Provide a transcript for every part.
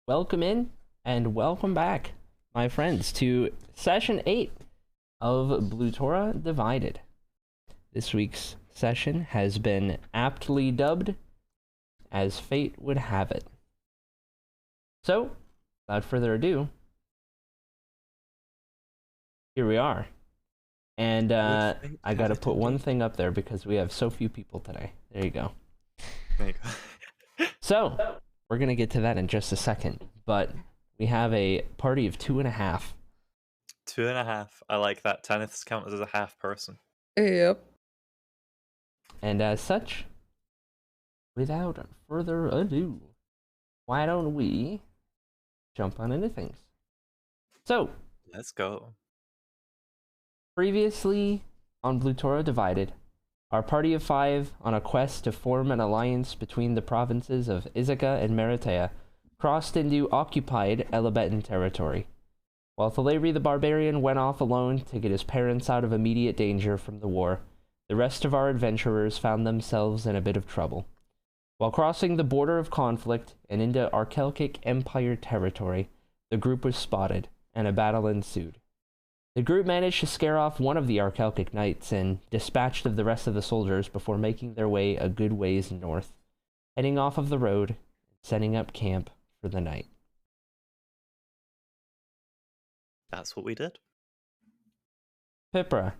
Welcome in and welcome back, my friends, to session 8 of Blutora Divided. This week's session has been aptly dubbed as fate would have it. So, without further ado, here we are. And I gotta put one thing up there because we have so few people today. There you go. There you go. So, we're gonna get to that in just a second, but we have a party of 2.5. 2.5. I like that. Tennis counts as a half person. Yep. And as such, without further ado, why don't we jump on into things? So, Let's go. previously on Blutora Divided, our party of 5 on a quest to form an alliance between the provinces of Ithaca and Meritea crossed into occupied Elebetan territory. While Thaleri the Barbarian went off alone to get his parents out of immediate danger from the war, the rest of our adventurers found themselves in a bit of trouble. While crossing the border of conflict and into Acrylic Empire territory, the group was spotted, and a battle ensued. The group managed to scare off one of the Acrylic knights and dispatched of the rest of the soldiers before making their way a good ways north, heading off of the road and setting up camp for the night. That's what we did. Pipra,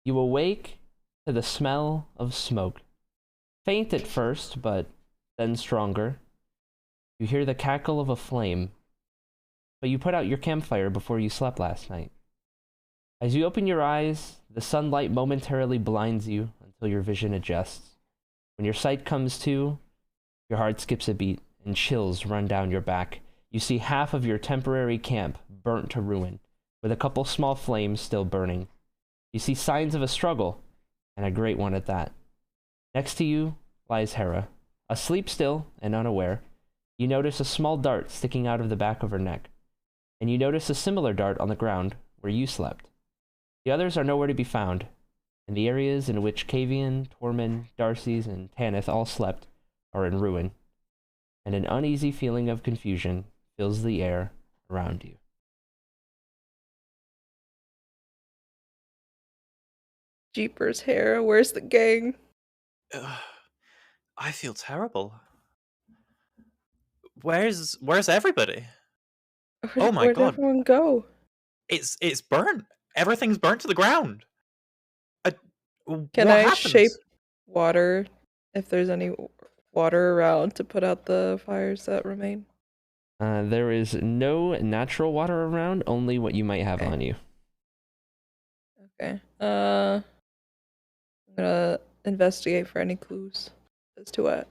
you awake to the smell of smoke. Faint at first, but then stronger. You hear the cackle of a flame, but you put out your campfire before you slept last night. As you open your eyes, the sunlight momentarily blinds you until your vision adjusts. When your sight comes to, your heart skips a beat and chills run down your back. You see half of your temporary camp burnt to ruin, with a couple small flames still burning. You see signs of a struggle, and a great one at that. Next to you lies Hera, asleep still and unaware. You notice a small dart sticking out of the back of her neck, and you notice a similar dart on the ground where you slept. The others are nowhere to be found, and the areas in which Cavian, Tormund, Darcy's, and Tanith all slept are in ruin, and an uneasy feeling of confusion fills the air around you. Jeepers, Hera, where's the gang? I feel terrible. Where's everybody? Oh my Where'd god. everyone go? It's burnt. Everything's burnt to the ground. Can what I happens? shape water if there's any water around to put out the fires that remain? There is no natural water around, only what you might have Okay. on you. Okay. I'm gonna investigate for any clues as to what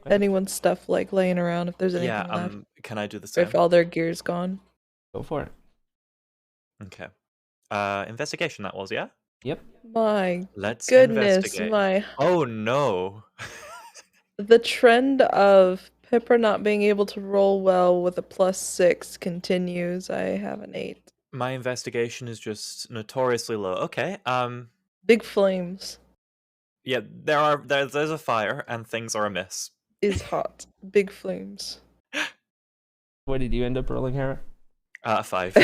anyone's stuff like laying around, if there's anything left. Can I do the Or same? if all their gear's gone. Go for it. Okay. Investigation that was, yeah? Yep. My Let's goodness, investigate. Oh no. the trend of Pippa not being able to roll well with a +6 continues. I have an 8. My investigation is just notoriously low. Okay. Big flames Yeah, there's a fire and things are amiss. is hot. Big flames. What did you end up rolling, Hera? 5.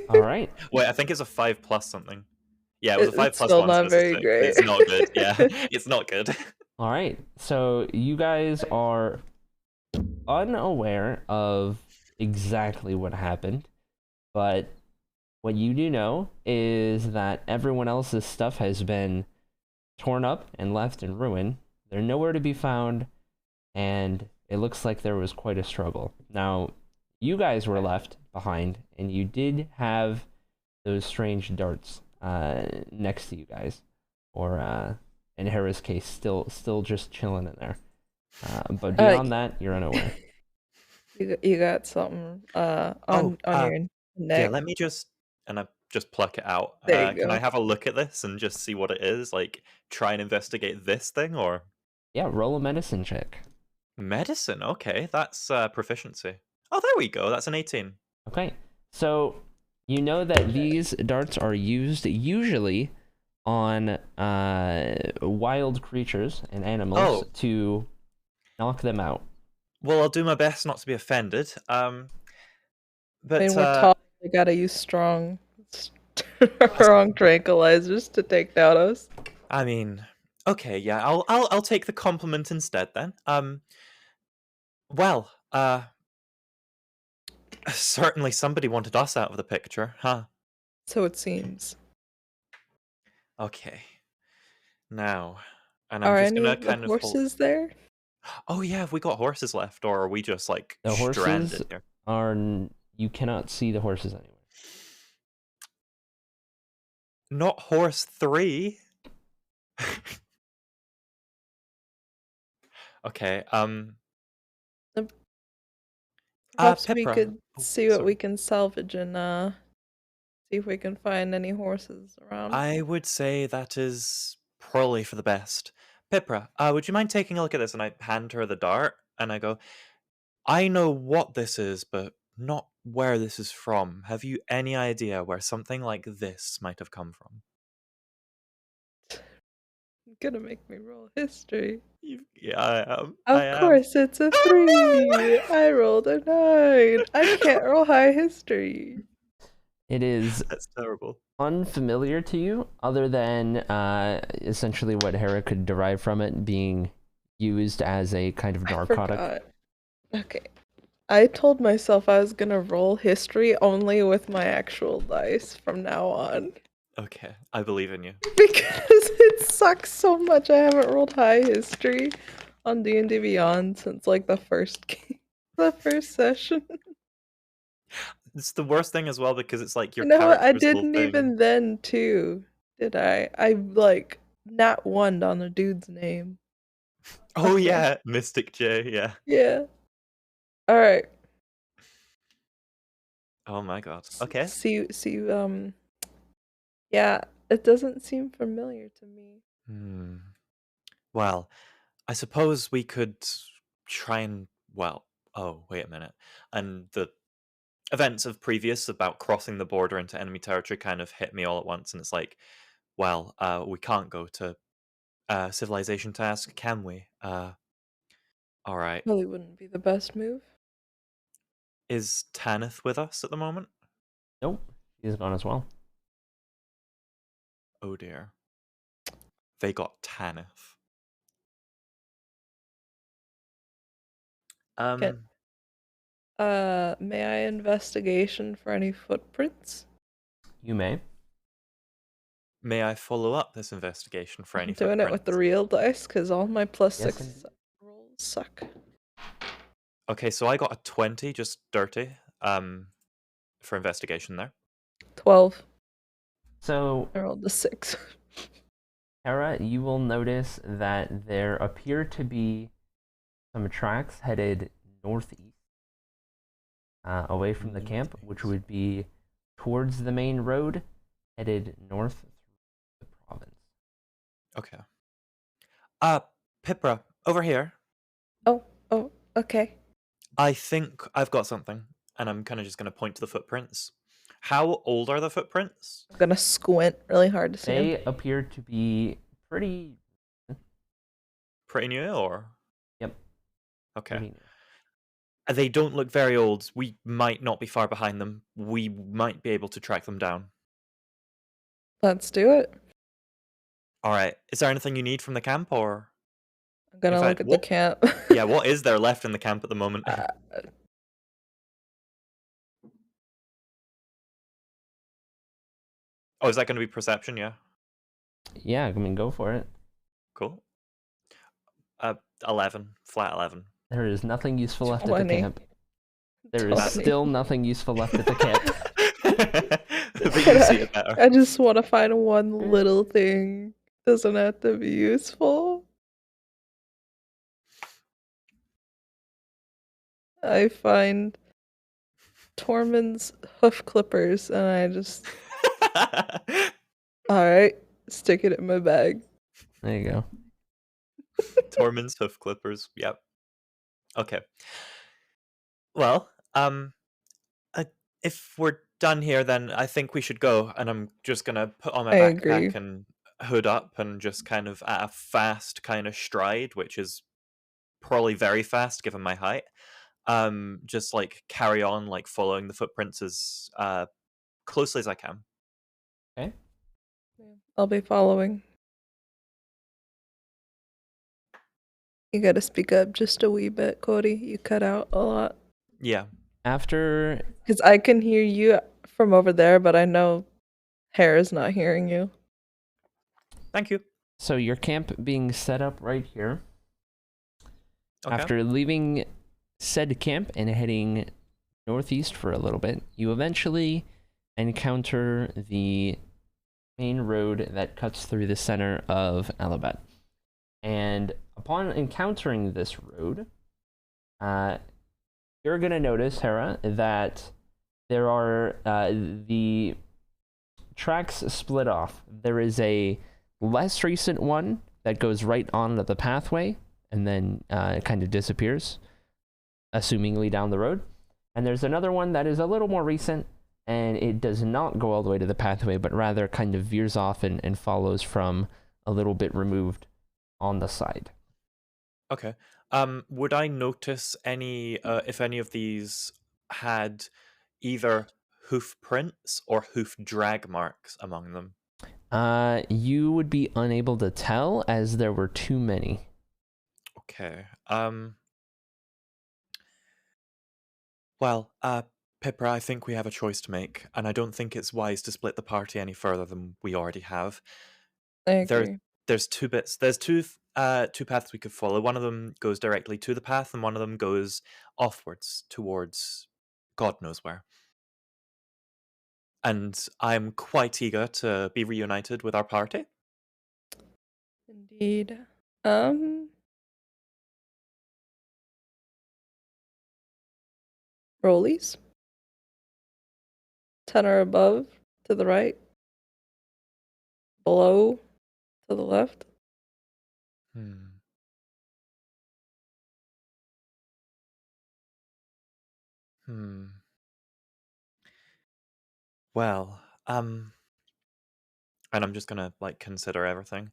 All right. Wait, I think it's a 5 plus something. Yeah, it was a 5 It's plus still 1. not So it's a very 6. great. It's not good. Yeah, it's not good. All right. So you guys are unaware of exactly what happened, but what you do know is that everyone else's stuff has been torn up and left in ruin. They're nowhere to be found, and it looks like there was quite a struggle. Now, you guys were left behind, and you did have those strange darts next to you guys, or in Hera's case, still just chilling in there. But beyond that, you're unaware. You got something on your neck. Yeah, let me just pluck it out. There you Can go. I have a look at this and just see what it is? Like, try and investigate this thing, or Yeah, roll a medicine check. medicine? Okay, that's proficiency. Oh, there we go. That's an 18. Okay, so you know that these darts are used usually on wild creatures and animals to knock them out. Well, I'll do my best not to be offended. I But mean, we're tall. We gotta use strong tranquilizers to take down us. I mean, okay, yeah, I'll take the compliment instead then. Well, certainly somebody wanted us out of the picture, huh? So it seems. Okay. Now, and I'm Are just any gonna of the kind of hold. horses there? Oh yeah, have we got horses left, or are we just like The horses stranded here? you cannot see the horses anywhere. Not horse 3. Okay. Perhaps we Pipra. could Oh, see what sorry. we can salvage and see if we can find any horses around. I would say that is probably for the best. Pipra, would you mind taking a look at this? And I hand her the dart, and I go, I know what this is, but not where this is from. Have you any idea where something like this might have come from? You're gonna make me roll history. Yeah, I am. Of course, it's a 3. I rolled a 9. I can't roll high history. It is That's terrible. unfamiliar to you, other than essentially what Hera could derive from it being used as a kind of narcotic. I forgot. Okay. I told myself I was gonna roll history only with my actual dice from now on. Okay, I believe in you. Because it sucks so much. I haven't rolled high history on D&D Beyond since like the first game, the first session. It's the worst thing as well because it's like your You know what? I character's whole didn't thing. even then too, did I? I like nat 1'd on the dude's name. Oh Okay. yeah, Mystic J, yeah. Yeah. All right. Oh my god. Okay. Yeah, it doesn't seem familiar to me. Well, I suppose we could try and oh, wait a minute. And the events of previous about crossing the border into enemy territory kind of hit me all at once, and it's like, well, we can't go to civilization task, can we? All right. Probably wouldn't be the best move. Is Tanith with us at the moment? Nope, he's gone as well. Oh dear. They got Tanith. May I investigation for any footprints? You may. May I follow up this investigation for any I'm doing it with the footprints? real dice because all my plus Yes, 6 indeed. rolls suck. Okay, so I got a 20, just dirty, for investigation there. 12. So, I rolled a 6. Hera, you will notice that there appear to be some tracks headed northeast, away from the camp, which would be towards the main road, headed north through the province. Okay. Pipra, over here. Oh, okay. I think I've got something, and I'm kind of just going to point to the footprints. How old are the footprints? I'm gonna squint really hard to see them. They appear to be pretty New, or? Yep. Okay. pretty new. They don't look very old. We might not be far behind them. We might be able to track them down. Let's do it. All right. Is there anything you need from the camp, or? I'm gonna In look fact, at the camp. Yeah, what is there left in the camp at the moment? Oh, is that going to be perception? Yeah. Yeah, I mean, go for it. Cool. 11. Flat 11. There is nothing useful left at 20. the camp. There is 20. still nothing useful left at the camp. But you see it better. I just want to find one little thing. Doesn't have to be useful. I find Tormund's hoof clippers and I just alright, stick it in my bag. There you go. Tormund's hoof clippers. Yep. Okay. Well, if we're done here, then I think we should go. And I'm just gonna put on my I backpack agree. and hood up and just kind of at a fast kind of stride, which is probably very fast given my height. Just like carry on, like following the footprints as closely as I can. Okay. I'll be following. You gotta speak up just a wee bit, Cody. You cut out a lot. Yeah. After Because I can hear you from over there, but I know Hair is not hearing you. Thank you. so your camp being set up right here. Okay. After leaving said camp and heading northeast for a little bit, you eventually encounter the main road that cuts through the center of Alabat. And upon encountering this road, you're going to notice, Hera, that there are the tracks split off. There is a less recent one that goes right onto the pathway and then kind of disappears, assumingly down the road. And there's another one that is a little more recent, and it does not go all the way to the pathway, but rather kind of veers off and follows from a little bit removed on the side. Okay. Would I notice any if any of these had either hoof prints or hoof drag marks among them? You would be unable to tell as there were too many. Okay. Well, Pippa, I think we have a choice to make, and I don't think it's wise to split the party any further than we already have. I There, agree. there's two bits. There's two paths we could follow. One of them goes directly to the path, and one of them goes offwards towards God knows where. And I'm quite eager to be reunited with our party. Indeed. Rollies. 10 or above to the right. Below to the left. Hmm. Hmm. Well, and I'm just gonna like consider everything.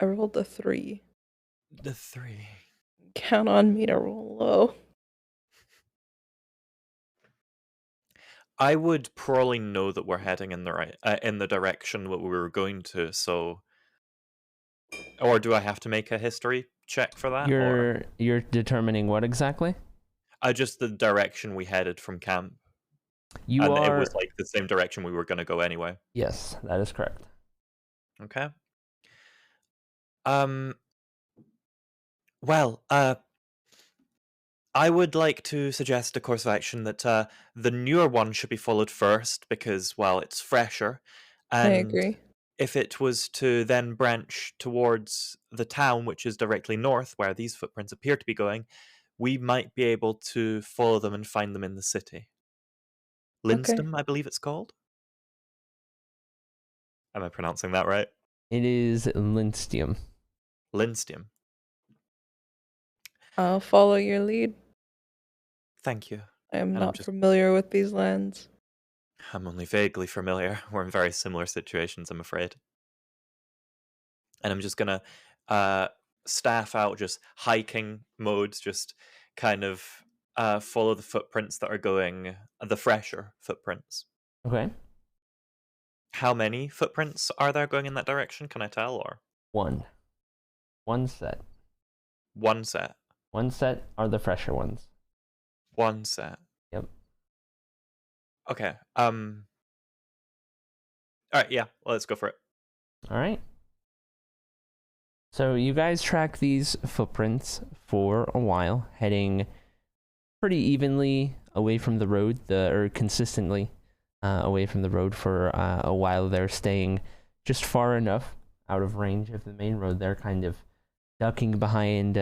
I rolled a 3. The 3. Count on me to roll low. I would probably know that we're heading in the right in the direction that we were going to. So, or do I have to make a history check for that, or You're determining what exactly? just the direction we headed from camp, You and it are. was like the same direction we were going to go anyway. Yes, that is correct. Okay. Well, I would like to suggest a course of action that the newer one should be followed first because, well, it's fresher, I and agree. if it was to then branch towards the town, which is directly north, where these footprints appear to be going, we might be able to follow them and find them in the city. Okay. Linsdom, I believe it's called. Am I pronouncing that right? It is Linstium. Linstium. I'll follow your lead. Thank you. I am And not familiar with these lands. I'm only vaguely familiar. We're in very similar situations, I'm afraid. And I'm just gonna staff out just hiking modes, just kind of follow the footprints that are going, the fresher footprints. Okay. How many footprints are there going in that direction? Can I tell, or One set. one set? One set are the fresher ones. One set. Yep. Okay. All right. Yeah. Well, let's go for it. All right. So you guys track these footprints for a while, heading pretty evenly away from the road, or consistently away from the road for a while. They're staying just far enough out of range of the main road. They're kind of ducking behind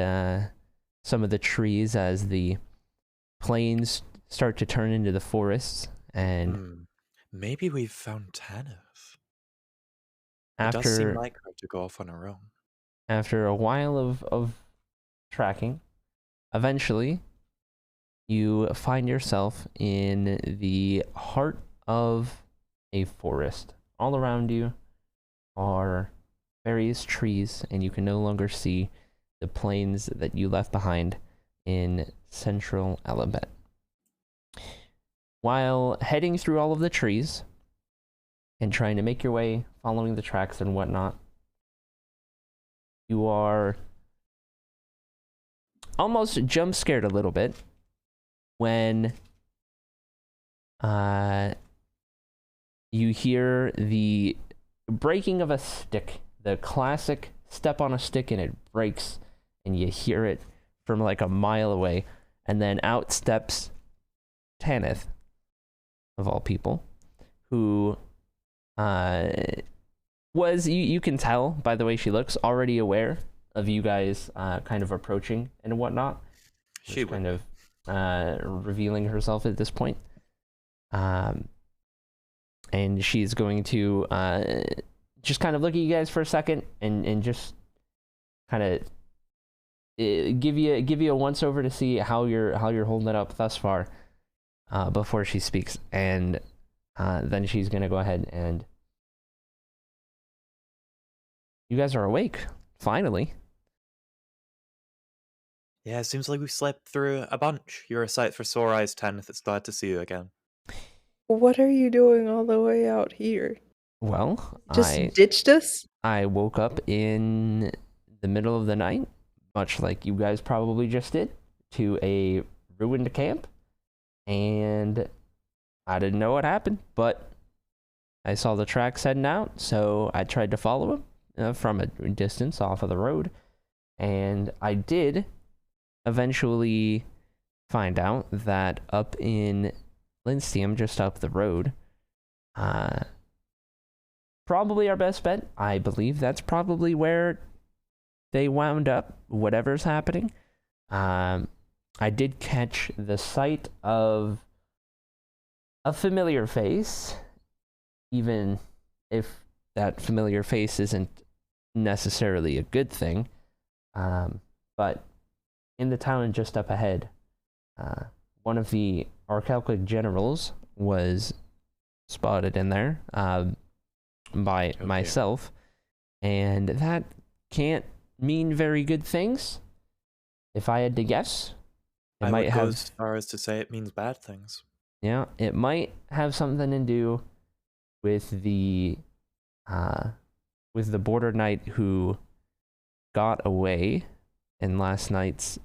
some of the trees as the plains start to turn into the forests. And maybe we've found Tanith. It does seem like her to go off on her own. After a while of tracking, eventually you find yourself in the heart of a forest. All around you are various trees, and you can no longer see the plains that you left behind in central Alabama. While heading through all of the trees and trying to make your way, following the tracks and whatnot, you are almost jump scared a little bit when you hear the breaking of a stick, the classic step on a stick and it breaks, and you hear it from like a mile away, and then out steps Tanith, of all people, who was, you can tell by the way she looks, already aware of you guys kind of approaching and whatnot. She kind of revealing herself at this point. And she's going to just kind of look at you guys for a second and just kind of give you a once over to see how you're holding it up thus far before she speaks, and then she's gonna go ahead and you guys are awake finally. Yeah, it seems like we slept through a bunch. You're a sight for sore eyes, Tanith. It's glad to see you again. What are you doing all the way out here? Well, Just ditched us? I woke up in the middle of the night, much like you guys probably just did, to a ruined camp, and I didn't know what happened, but I saw the tracks heading out, so I tried to follow them from a distance off of the road, and I did eventually find out that up in Linsteam, just up the road, probably our best bet. I believe that's probably where they wound up, whatever's happening. I did catch the sight of a familiar face, even if that familiar face isn't necessarily a good thing. But in the town just up ahead, one of the Acrylic generals was spotted in there by myself, and that can't mean very good things. If I had to guess, I might go as far as to say it means bad things. Yeah, it might have something to do with the border knight who got away in last night's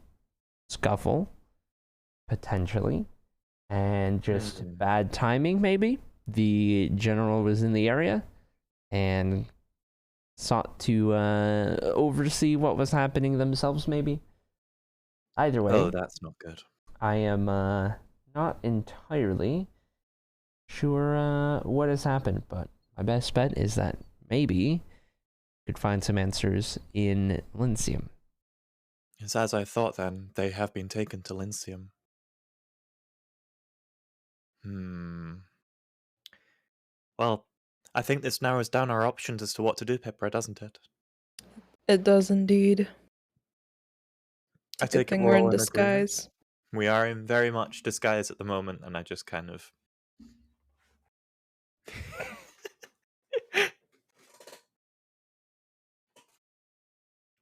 scuffle, potentially, and just bad timing, maybe. The general was in the area and sought to oversee what was happening themselves, maybe. Either way. Oh, that's not good. I am not entirely sure what has happened, but my best bet is that maybe you could find some answers in Linsteam. It's as I thought then. They have been taken to Linsteam. Well, I think this narrows down our options as to what to do, Pipra, doesn't it? It does indeed. I take it we're in disguise. We are in very much disguise at the moment, and I just kind of...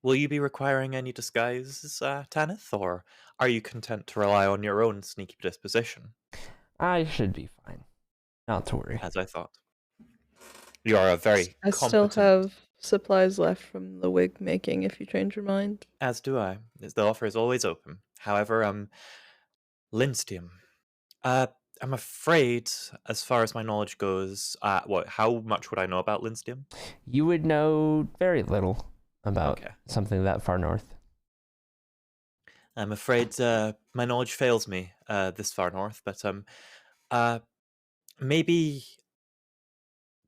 Will you be requiring any disguises, Tanith, or are you content to rely on your own sneaky disposition? I should be fine. Not to worry. As I thought. You are a very I competent... still have supplies left from the wig making if you change your mind. As do I. The offer is always open. However, Linsteam. I'm afraid, as far as my knowledge goes, how much would I know about Linsteam? You would know very little about something that far north. I'm afraid my knowledge fails me this far north, but maybe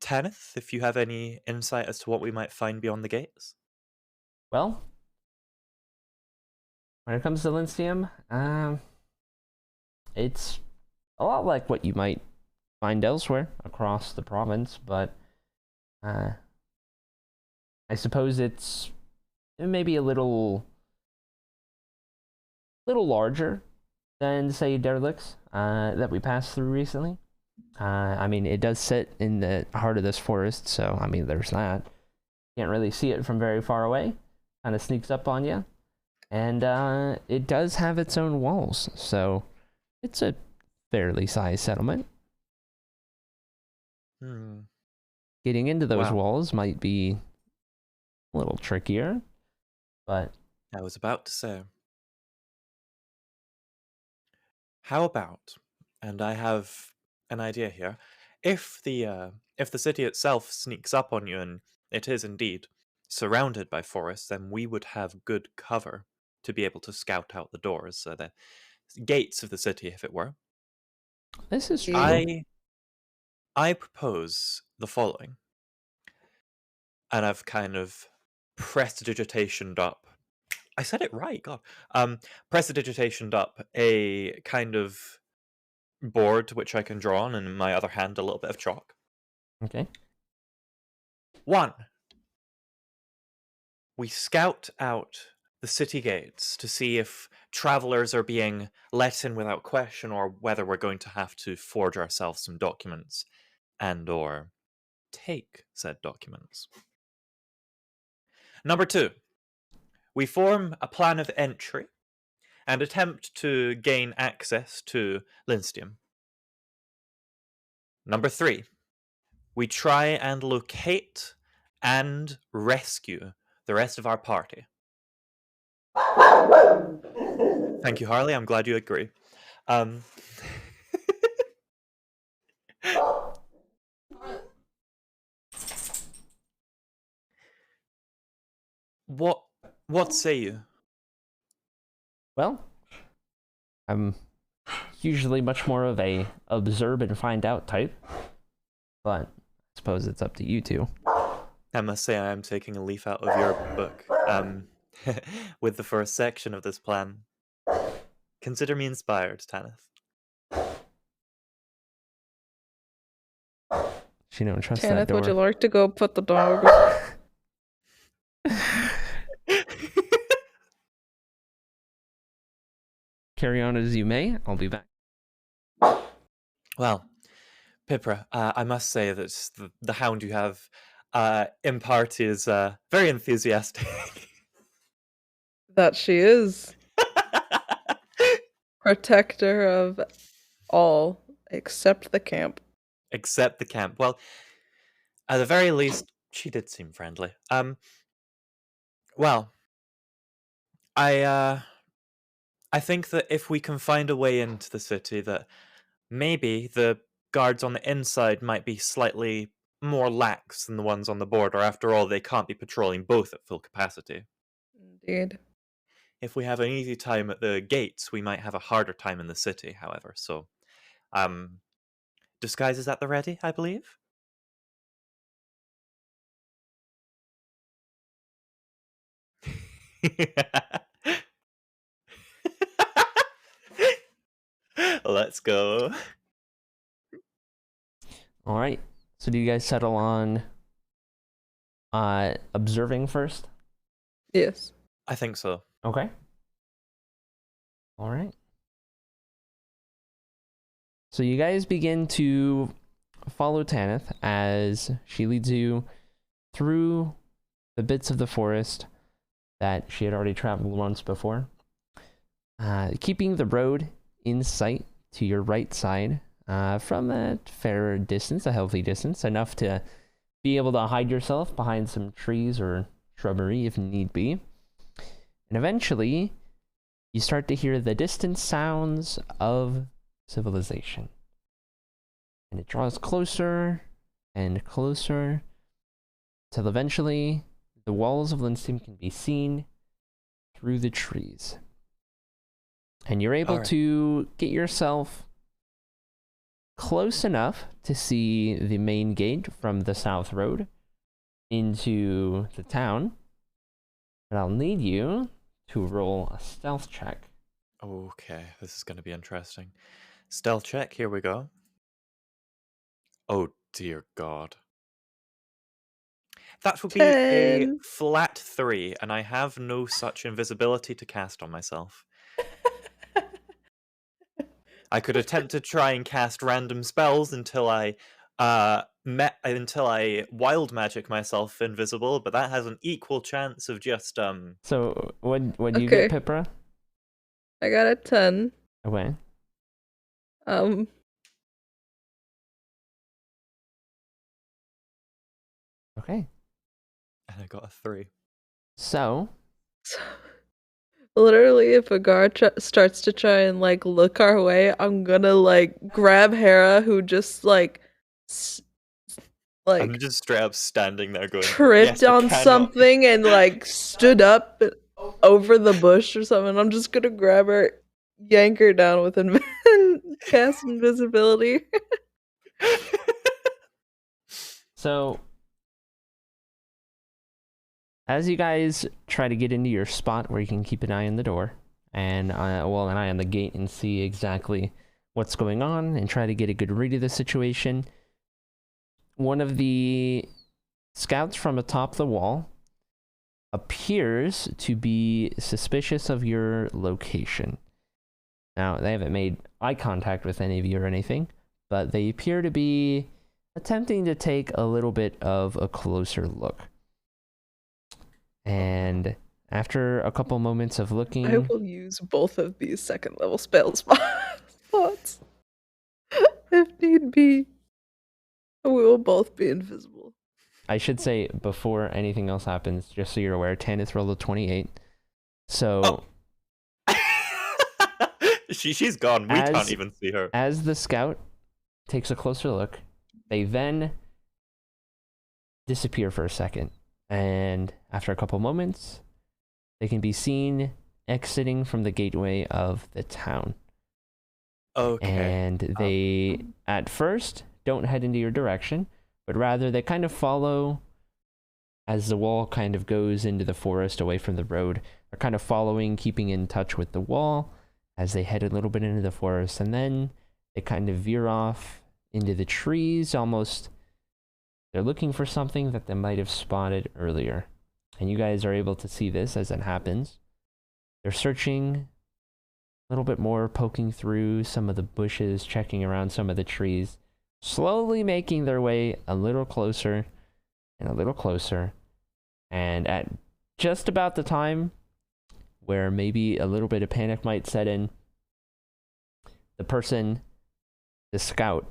Tanith, if you have any insight as to what we might find beyond the gates? Well, when it comes to Linsteam, it's a lot like what you might find elsewhere across the province, but I suppose it's maybe a little larger than, say, Derelicts that we passed through recently. I mean, it does sit in the heart of this forest, so, I mean, there's that. Can't really see it from very far away. Kind of sneaks up on you. And it does have its own walls, so it's a fairly sized settlement. Getting into those Wow. walls might be a little trickier, but I was about to say. How about, and I have an idea here, if the city itself sneaks up on you and it is indeed surrounded by forests, then we would have good cover to be able to scout out the doors, so the gates of the city, if it were. this is true. Yeah. I propose the following, and I've kind of prestidigitationed up. I said it right, God. Prestidigitationed up a kind of board which I can draw on, and in my other hand, a little bit of chalk. Okay. 1. We scout out the city gates to see if travelers are being let in without question, or whether we're going to have to forge ourselves some documents and or take said documents. Number 2, we form a plan of entry and attempt to gain access to Linstium. Number 3, we try and locate and rescue the rest of our party. Thank you, Harley. I'm glad you agree. What say you? Well, I'm usually much more of a observe and find out type, but I suppose it's up to you two. I must say I am taking a leaf out of your book with the first section of this plan. Consider me inspired, Tanith. She don't trust that Tanith, door. would you like to go put the dog? Carry on as you may. I'll be back. Well, Pipra, I must say that the hound you have in part is very enthusiastic. That she is. Protector of all except the camp. Except the camp. Well, at the very least, she did seem friendly. Well, I think that if we can find a way into the city, that maybe the guards on the inside might be slightly more lax than the ones on the border. After all, they can't be patrolling both at full capacity. Indeed. If we have an easy time at the gates, we might have a harder time in the city, however. So, disguise is at the ready, I believe? Let's go. All right. So do you guys settle on observing first? Yes. I think so. Okay. All right. So you guys begin to follow Tanith as she leads you through the bits of the forest that she had already traveled once before, keeping the road in sight to your right side from a fair distance, a healthy distance, enough to be able to hide yourself behind some trees or shrubbery if need be. And eventually, you start to hear the distant sounds of civilization. And it draws closer and closer till eventually the walls of Linstein can be seen through the trees. And you're able to get yourself close enough to see the main gate from the south road into the town. And I'll need you to roll a stealth check. Okay, this is going to be interesting. Stealth check, here we go. Oh, dear God. That would be a 10. flat 3, and I have no such invisibility to cast on myself. I could attempt to try and cast random spells until I until I wild magic myself invisible, but that has an equal chance of just So what do you get, Okay. Pipra? I got a 10. Okay. Um, Okay. and I got a 3. So so, literally, if a guard starts to try and like look our way, I'm gonna like grab Hera, who just like I'm like just straight up standing there going, tripped yes, you on cannot. something and like stood up over the bush or something. I'm just gonna grab her, yank her down with cast invisibility. So, as you guys try to get into your spot where you can keep an eye on the door and an eye on the gate and see exactly what's going on and try to get a good read of the situation, one of the scouts from atop the wall appears to be suspicious of your location. Now, they haven't made eye contact with any of you or anything, but they appear to be attempting to take a little bit of a closer look. And after a couple moments of looking, I will use both of these second level spell spots if need be. We will both be invisible. I should say before anything else happens, just so you're aware, Tanith rolled a 28. So she's gone. We can't even see her. As the scout takes a closer look, they then disappear for a second. And after a couple moments, they can be seen exiting from the gateway of the town. Okay. And they, at first, don't head into your direction, but rather they kind of follow as the wall kind of goes into the forest away from the road. They're kind of following, keeping in touch with the wall as they head a little bit into the forest, and then they kind of veer off into the trees, almost. They're looking for something that they might have spotted earlier. And you guys are able to see this as it happens. They're searching a little bit more, poking through some of the bushes, checking around some of the trees, slowly making their way a little closer and a little closer. And at just about the time where maybe a little bit of panic might set in, the scout,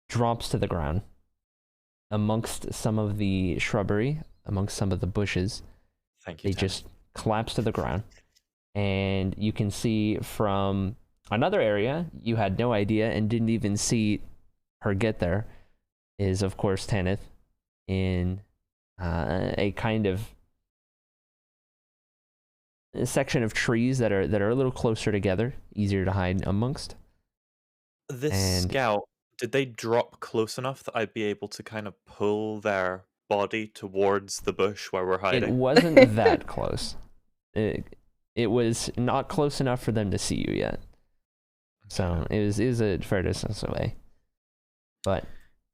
drops to the ground amongst some of the shrubbery, amongst some of the bushes. Thank you. They just collapse to the ground. And you can see from another area you had no idea and didn't even see her get there is, of course, Tanith in a kind of a section of trees that are a little closer together, easier to hide amongst. This scout, did they drop close enough that I'd be able to kind of pull their body towards the bush where we're hiding? It wasn't that close. It was not close enough for them to see you yet. So it was a fair distance away. But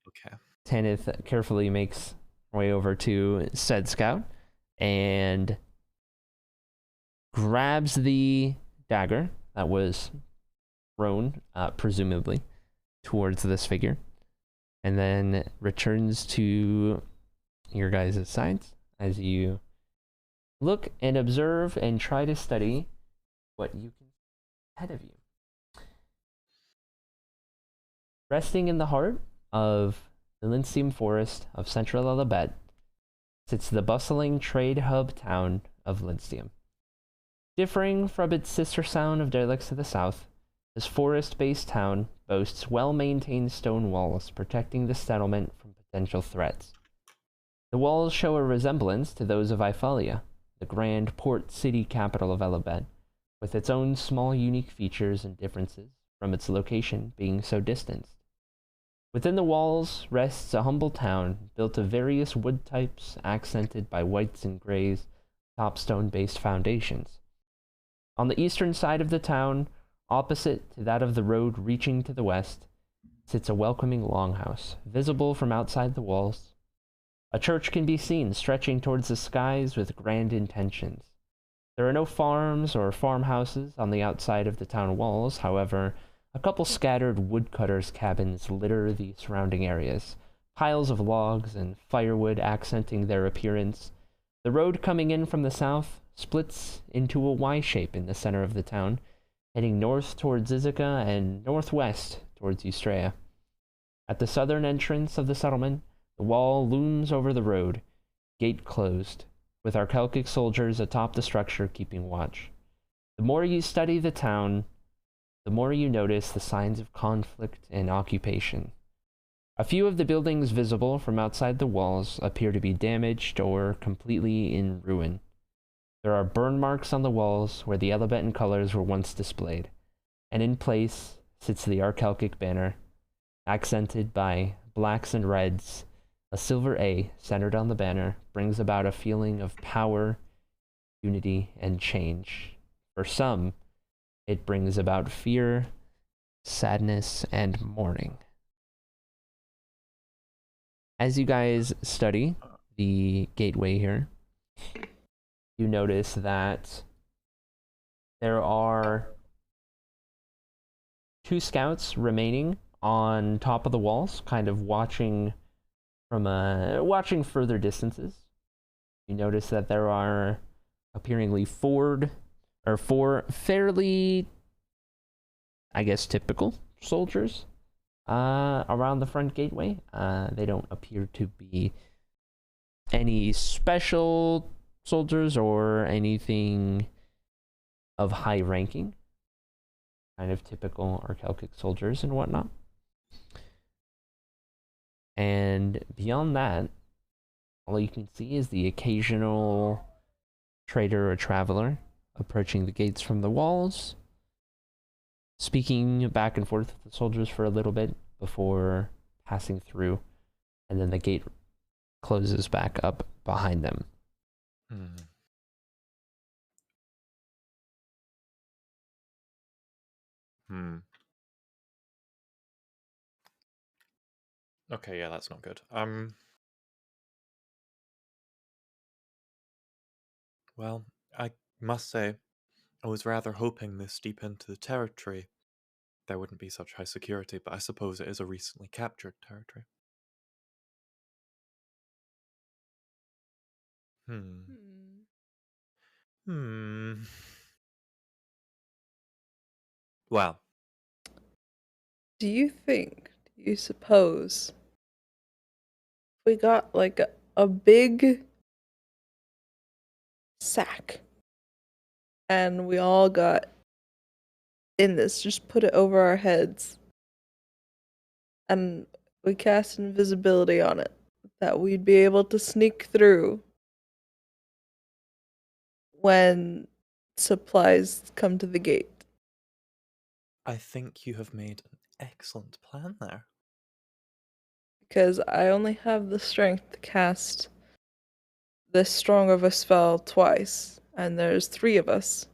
okay. Tanith carefully makes her way over to said scout and grabs the dagger that was thrown, presumably, towards this figure, and then returns to your guys' sides as you look and observe and try to study what you can see ahead of you. Resting in the heart of the Linsteam Forest of central Alabet sits the bustling trade hub town of Linsteam. Differing from its sister town of Derlix to the south, this forest-based town boasts well-maintained stone walls protecting the settlement from potential threats. The walls show a resemblance to those of Ifalia, the grand port city capital of Alabet, with its own small unique features and differences from its location being so distant. Within the walls rests a humble town built of various wood types accented by whites and grays, topstone-based foundations. On the eastern side of the town, opposite to that of the road reaching to the west, sits a welcoming longhouse, visible from outside the walls. A church can be seen stretching towards the skies with grand intentions. There are no farms or farmhouses on the outside of the town walls, however, a couple scattered woodcutters' cabins litter the surrounding areas, piles of logs and firewood accenting their appearance. The road coming in from the south splits into a Y shape in the center of the town, heading north towards Ithaca and northwest towards Eustrea. At the southern entrance of the settlement, the wall looms over the road, gate closed, with Acrylic soldiers atop the structure keeping watch. The more you study the town, the more you notice the signs of conflict and occupation. A few of the buildings visible from outside the walls appear to be damaged or completely in ruin. There are burn marks on the walls where the Elebentan colors were once displayed, and in place sits the Acrylic banner, accented by blacks and reds. A silver A centered on the banner brings about a feeling of power, unity, and change. For some, it brings about fear, sadness, and mourning. As you guys study the gateway here, you notice that there are 2 scouts remaining on top of the walls, kind of watching further distances. You notice that there are appearingly 4 fairly, I guess, typical soldiers around the front gateway. They don't appear to be any special soldiers or anything of high ranking. Kind of typical Acrylic soldiers and whatnot. And beyond that, all you can see is the occasional trader or traveler approaching the gates from the walls, speaking back and forth with the soldiers for a little bit before passing through, and then the gate closes back up behind them. Okay, yeah, that's not good. Well, I must say, I was rather hoping this deep into the territory there wouldn't be such high security, but I suppose it is a recently captured territory. Well, Do you suppose we got like a big sack and we all got in this, just put it over our heads and we cast invisibility on it, that we'd be able to sneak through when supplies come to the gate? I think you have made an excellent plan there. Because I only have the strength to cast this strong of a spell twice, and there's 3 of us.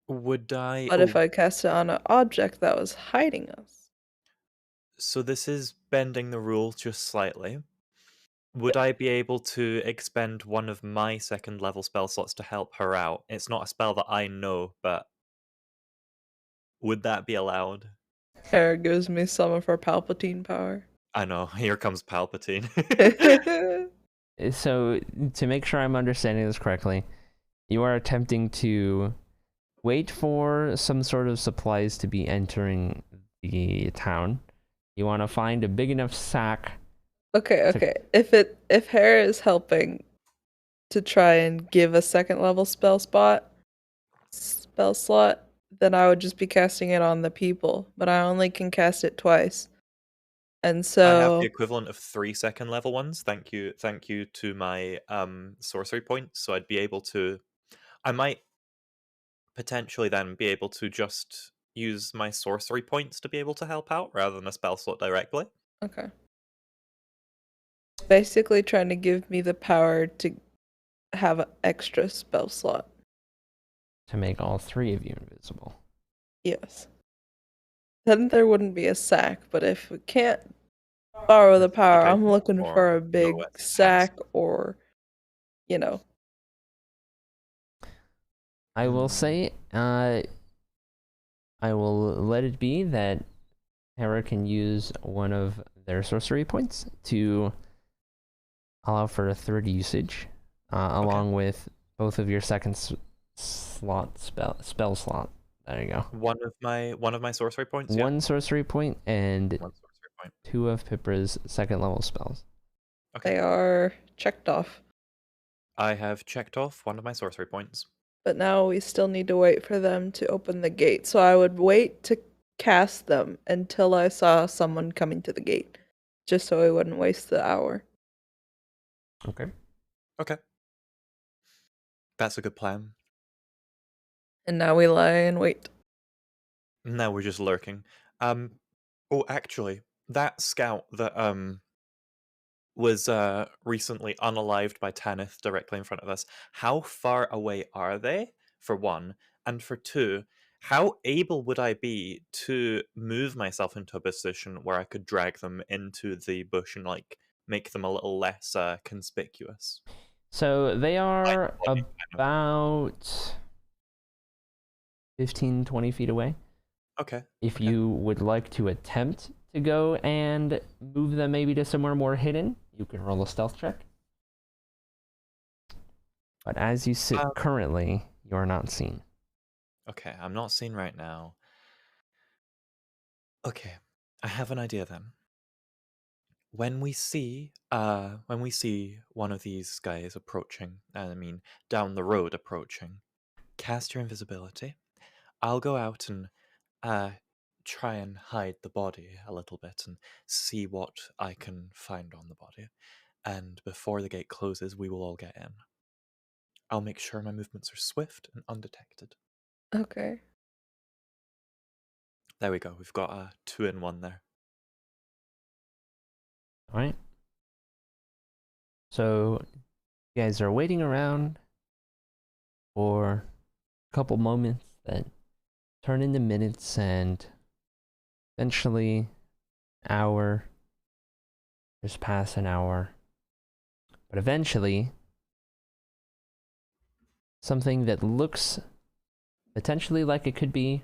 Would I... But if I cast it on an object that was hiding us... So this is bending the rules just slightly. Would I be able to expend one of my 2nd level spell slots to help her out? It's not a spell that I know, but would that be allowed? Hera gives me some of her Palpatine power. I know, here comes Palpatine. So, to make sure I'm understanding this correctly, you are attempting to wait for some sort of supplies to be entering the town. You want to find a big enough sack. Okay. If Hera is helping to try and give a 2nd level spell slot, then I would just be casting it on the people, but I only can cast it twice. And so I have the equivalent of 3 2nd level ones. Thank you to my sorcery points. So I'd be able to... I might potentially then be able to just use my sorcery points to be able to help out rather than a spell slot directly. Okay. Basically trying to give me the power to have an extra spell slot. To make all 3 of you invisible. Yes. Then there wouldn't be a sack, but if we can't borrow the power, I'm looking for a big sack or, I will say, I will let it be that Hera can use one of their sorcery points to allow for a third usage, along with both of your second spell slot. There you go. One of my sorcery points. One sorcery point and One sorcery point. 2 of Pipra's second level spells. Okay. They are checked off. I have checked off one of my sorcery points. But now we still need to wait for them to open the gate. So I would wait to cast them until I saw someone coming to the gate, just so I wouldn't waste the hour. Okay. Okay. That's a good plan. And now we lie and wait. Now we're just lurking. Oh, actually, that scout that was recently unalived by Tanith directly in front of us. How far away are they? For one, and for two, how able would I be to move myself into a position where I could drag them into the bush and like make them a little less conspicuous? So they are Kind of. about 15, 20 feet away. Okay. If okay. you would like to attempt to go and move them maybe to somewhere more hidden, you can roll a stealth check. But as you sit currently, you are not seen. Okay, I'm not seen right now. Okay, I have an idea then. When we see one of these guys approaching, I mean down the road approaching, cast your invisibility. I'll go out and try and hide the body a little bit and see what I can find on the body. And before the gate closes, we will all get in. I'll make sure my movements are swift and undetected. Okay. There we go. We've got a 2-in-1 there. All right. So you guys are waiting around for a couple moments that turn into minutes and eventually hour. Just pass an hour. But eventually something that looks potentially like it could be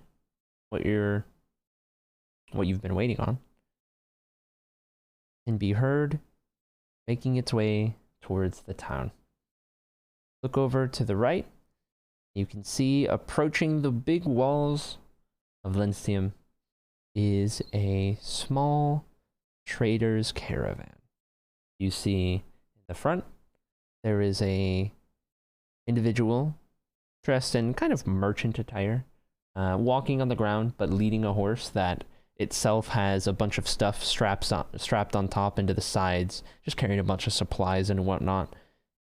what you've been waiting on can be heard making its way towards the town. Look over to the right. You can see approaching the big walls of Linstium is a small trader's caravan. You see in the front there is a individual dressed in kind of merchant attire, walking on the ground but leading a horse that itself has a bunch of stuff strapped on top into the sides, just carrying a bunch of supplies and whatnot.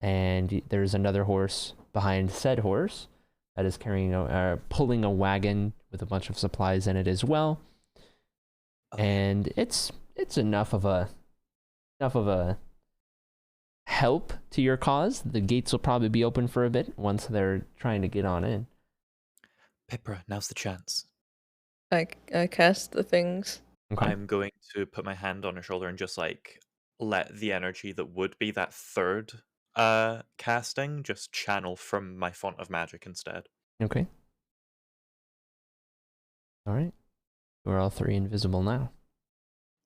And there's another horse behind said horse that is pulling a wagon with a bunch of supplies in it as well. Okay. And it's enough of a help to your cause. The gates will probably be open for a bit once they're trying to get on in. Pipra, now's the chance. I cast the things. Okay. I'm going to put my hand on her shoulder and just like let the energy that would be that third casting just channel from my font of magic instead. Okay. All right. We're all three invisible now.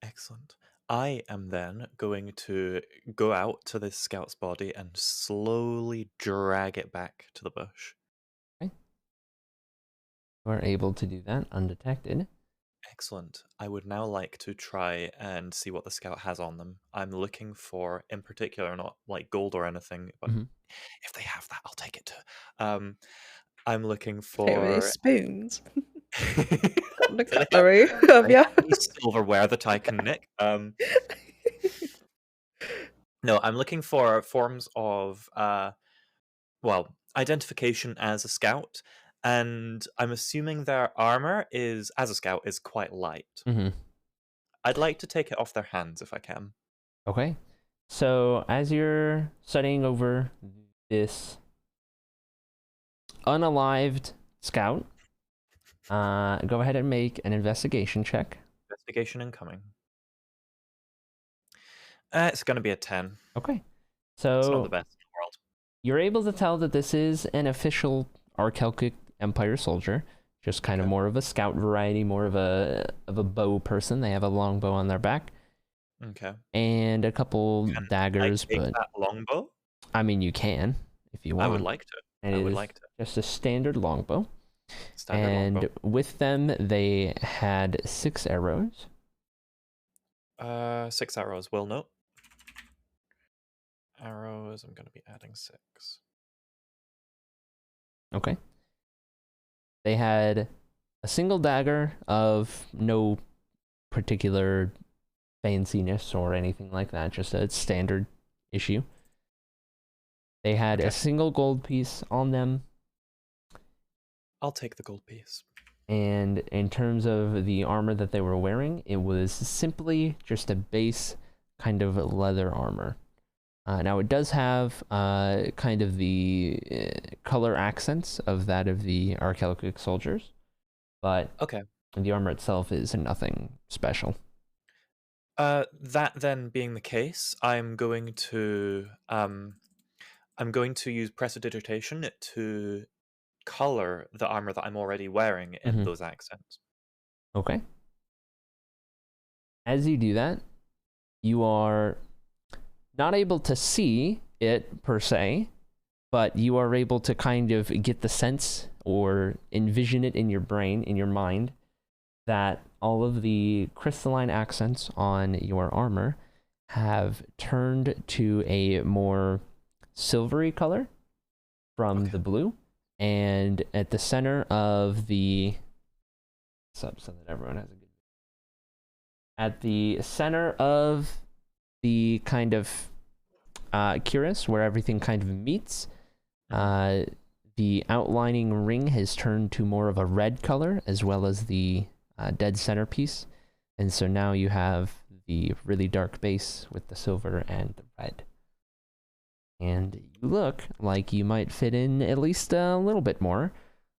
Excellent. I am then going to go out to this scout's body and slowly drag it back to the bush. Okay. You are able to do that undetected. Excellent. I would now like to try and see what the scout has on them. I'm looking for, in particular, not like gold or anything, but if they have that, I'll take it too. I'm looking for spoons. Got the Do they have- cutlery. do they Yeah. have any silverware that I can nick. No, I'm looking for forms of identification as a scout, and I'm assuming their armor is, as a scout, is quite light. I'd like to take it off their hands if I can. Okay. So as you're studying over this unalived scout, go ahead and make an investigation check. Investigation incoming. It's going to be a 10. Okay. It's not So the best in the world. you're able to tell that this is an official Acrylic Empire soldier, just kind of Okay. more of a scout variety, more of a bow person. They have a long bow on their back Okay. and a couple Can daggers, I take but that longbow? I mean you can if you I would want. like to. And I it would is like to. just a standard longbow. Standard longbow. And with them, they had 6 arrows. 6 arrows. Will note. Arrows. I'm going to be adding 6. Okay. They had a single dagger of no particular fanciness or anything like that, just a standard issue. They had Okay. a single gold piece on them. I'll take the gold piece. And in terms of the armor that they were wearing, it was simply just a base kind of leather armor. Now it does have kind of the color accents of that of the Acrylic soldiers, but Okay. the armor itself is nothing special. That then being the case, I'm going to use prestidigitation to color the armor that I'm already wearing in those accents. Okay. As you do that, you are not able to see it per se, but you are able to kind of get the sense or envision it in your brain, in your mind, that all of the crystalline accents on your armor have turned to a more silvery color from the blue, and at the center of the so that everyone has a good at the center of the kind of cuirass where everything kind of meets, the outlining ring has turned to more of a red color, as well as the dead centerpiece, and so now you have the really dark base with the silver and the red. And you look like you might fit in at least a little bit more,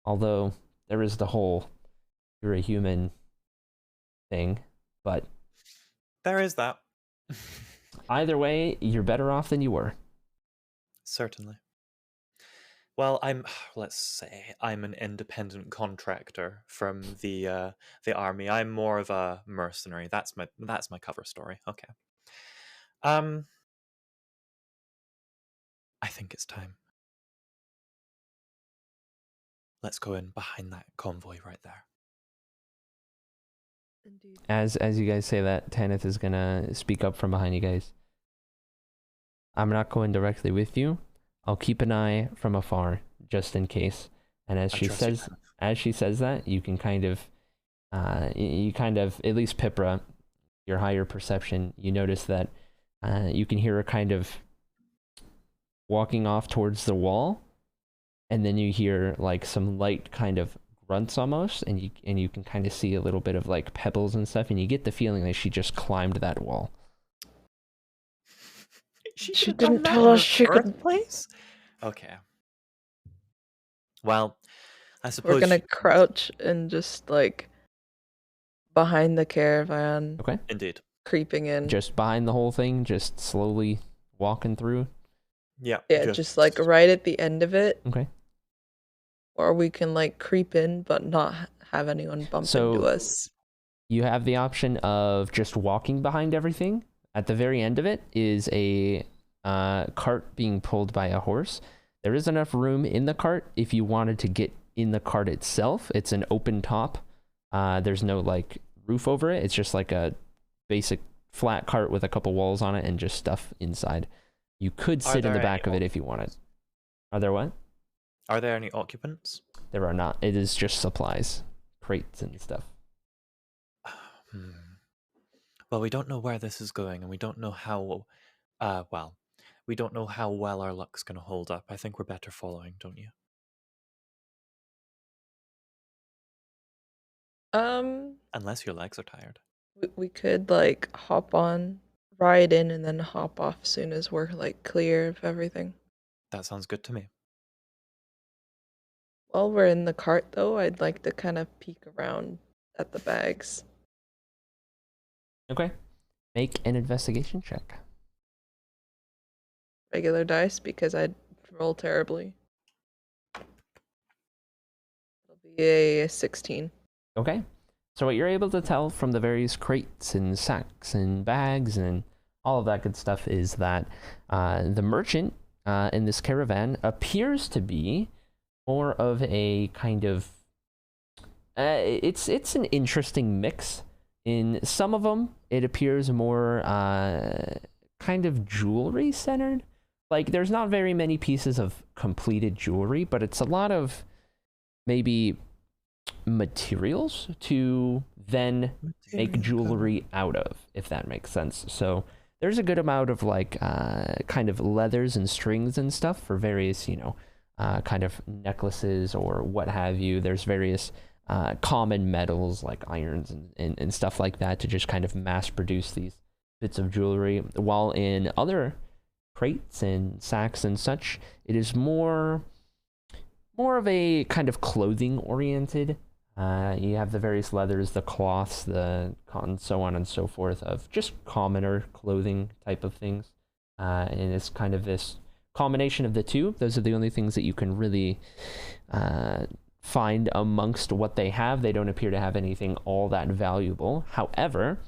although there is the whole you're a human thing, but there is that. either way, you're better off than you were. Certainly. Well, let's say I'm an independent contractor from the army. I'm more of a mercenary. That's my cover story. Okay. I think it's time. Let's go in behind that convoy right there. Indeed. As you guys say that, Tanith is gonna speak up from behind you guys. I'm not going directly with you. I'll keep an eye from afar, just in case. And as she says that, you can kind of, at least Pipra, your higher perception, you notice that you can hear her kind of walking off towards the wall, and then you hear like some light kind of grunts almost, and you can kind of see a little bit of like pebbles and stuff, and you get the feeling that she just climbed that wall. She didn't tell us she could. Place. Okay. Well, I suppose We're gonna crouch and just like behind the caravan. Okay. Indeed. Creeping in. Just behind the whole thing, just slowly walking through. Yeah. Yeah, just like right at the end of it. Okay. Or we can like creep in but not have anyone bump into us. You have the option of just walking behind everything. At the very end of it is a cart being pulled by a horse. There is enough room in the cart if you wanted to get in the cart itself. It's an open top. There's no like roof over it. It's just like a basic flat cart with a couple walls on it and just stuff inside. You could sit in the back of it if you wanted. Are there what? Are there any occupants? There are not. It is just supplies, crates and stuff. Well, we don't know where this is going, and we don't know how. We don't know how well our luck's going to hold up. I think we're better following, don't you? Unless your legs are tired. We could like hop on, ride in, and then hop off as soon as we're like clear of everything. That sounds good to me. While we're in the cart, though, I'd like to kind of peek around at the bags. Okay. Make an investigation check. Regular dice because I'd roll terribly. It'll a 16. Okay. So what you're able to tell from the various crates and sacks and bags and all of that good stuff is that the merchant in this caravan appears to be more of a kind of it's an interesting mix. In some of them, it appears more kind of jewelry centered. Like there's not very many pieces of completed jewelry, but it's a lot of maybe materials to then make jewelry out of, if that makes sense. So there's a good amount of like kind of leathers and strings and stuff for various, kind of necklaces or what have you. There's various common metals like irons and stuff like that to just kind of mass produce these bits of jewelry, while in other crates and sacks and such, it is more of a kind of clothing oriented. You have the various leathers, the cloths, the cotton, so on and so forth, of just commoner clothing type of things. And it's kind of this combination of the two. Those are the only things that you can really find amongst what they have. They don't appear to have anything all that valuable. However,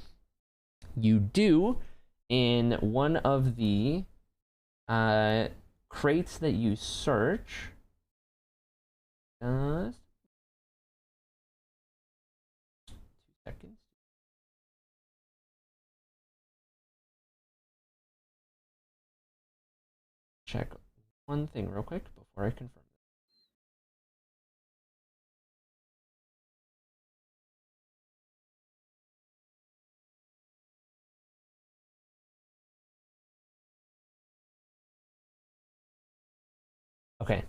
you do, in one of the crates that you search, 2 seconds. Check one thing real quick before I confirm. Okay.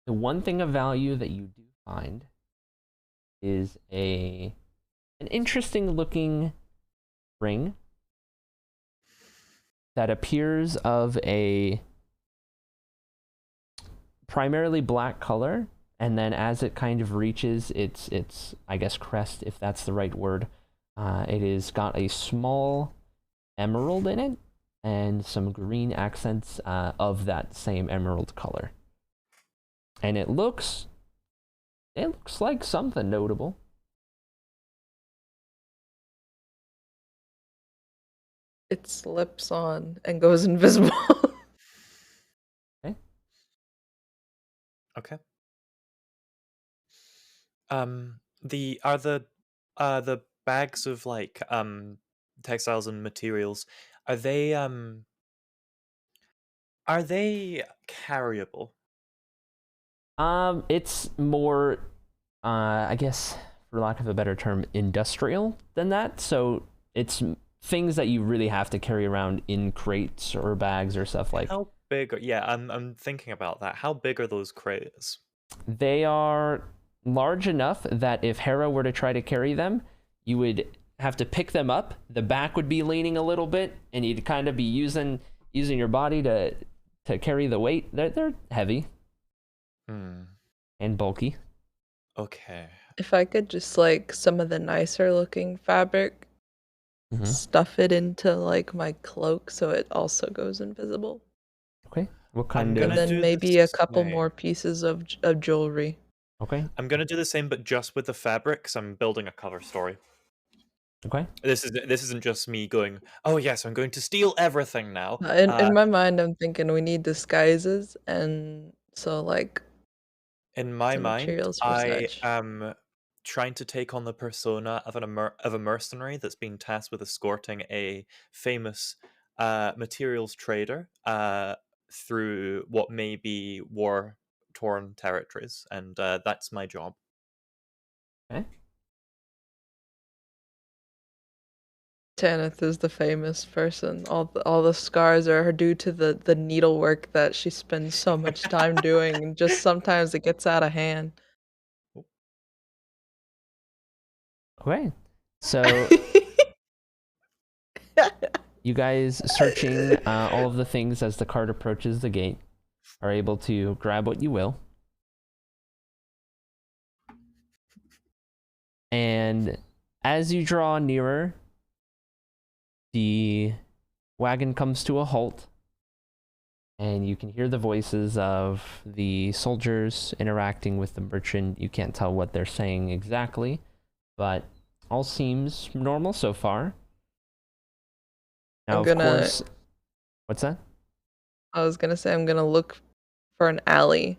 The one thing of value that you do find is an interesting looking ring that appears of a primarily black color, and then as it kind of reaches its I guess crest, if that's the right word, it has got a small emerald in it and some green accents of that same emerald color. And it looks like something notable. It slips on and goes invisible. Okay. Okay. The bags of like textiles and materials, are they carryable? It's more I guess for lack of a better term, industrial than that. So it's things that you really have to carry around in crates or bags or stuff like. How big yeah, I'm thinking about that. How big are those crates? They are large enough that if Hera were to try to carry them, you would have to pick them up. The back would be leaning a little bit, and you'd kind of be using your body to carry the weight. They're heavy and bulky. Okay. If I could just like some of the nicer looking fabric, stuff it into like my cloak so it also goes invisible. Okay. What I'm kind gonna of? And do then the maybe a couple same. more pieces of jewelry. Okay. I'm gonna do the same, but just with the fabric, 'cause I'm building a cover story. Okay. This isn't just me going, oh yes, I'm going to steal everything now. In my mind, I'm thinking we need disguises, and so like In my some mind, materials for I such. am trying to take on the persona of a mercenary that's been tasked with escorting a famous materials trader through what may be war-torn territories, and that's my job. Okay. Tanith is the famous person. All the scars are due to the needlework that she spends so much time doing, and just sometimes it gets out of hand. Okay. So you guys searching all of the things as the cart approaches the gate are able to grab what you will. And as you draw nearer, the wagon comes to a halt. and you can hear the voices of the soldiers interacting with the merchant. You can't tell what they're saying exactly, but all seems normal so far. Now, I'm of gonna- course, what's that? I was gonna say I'm gonna look for an alley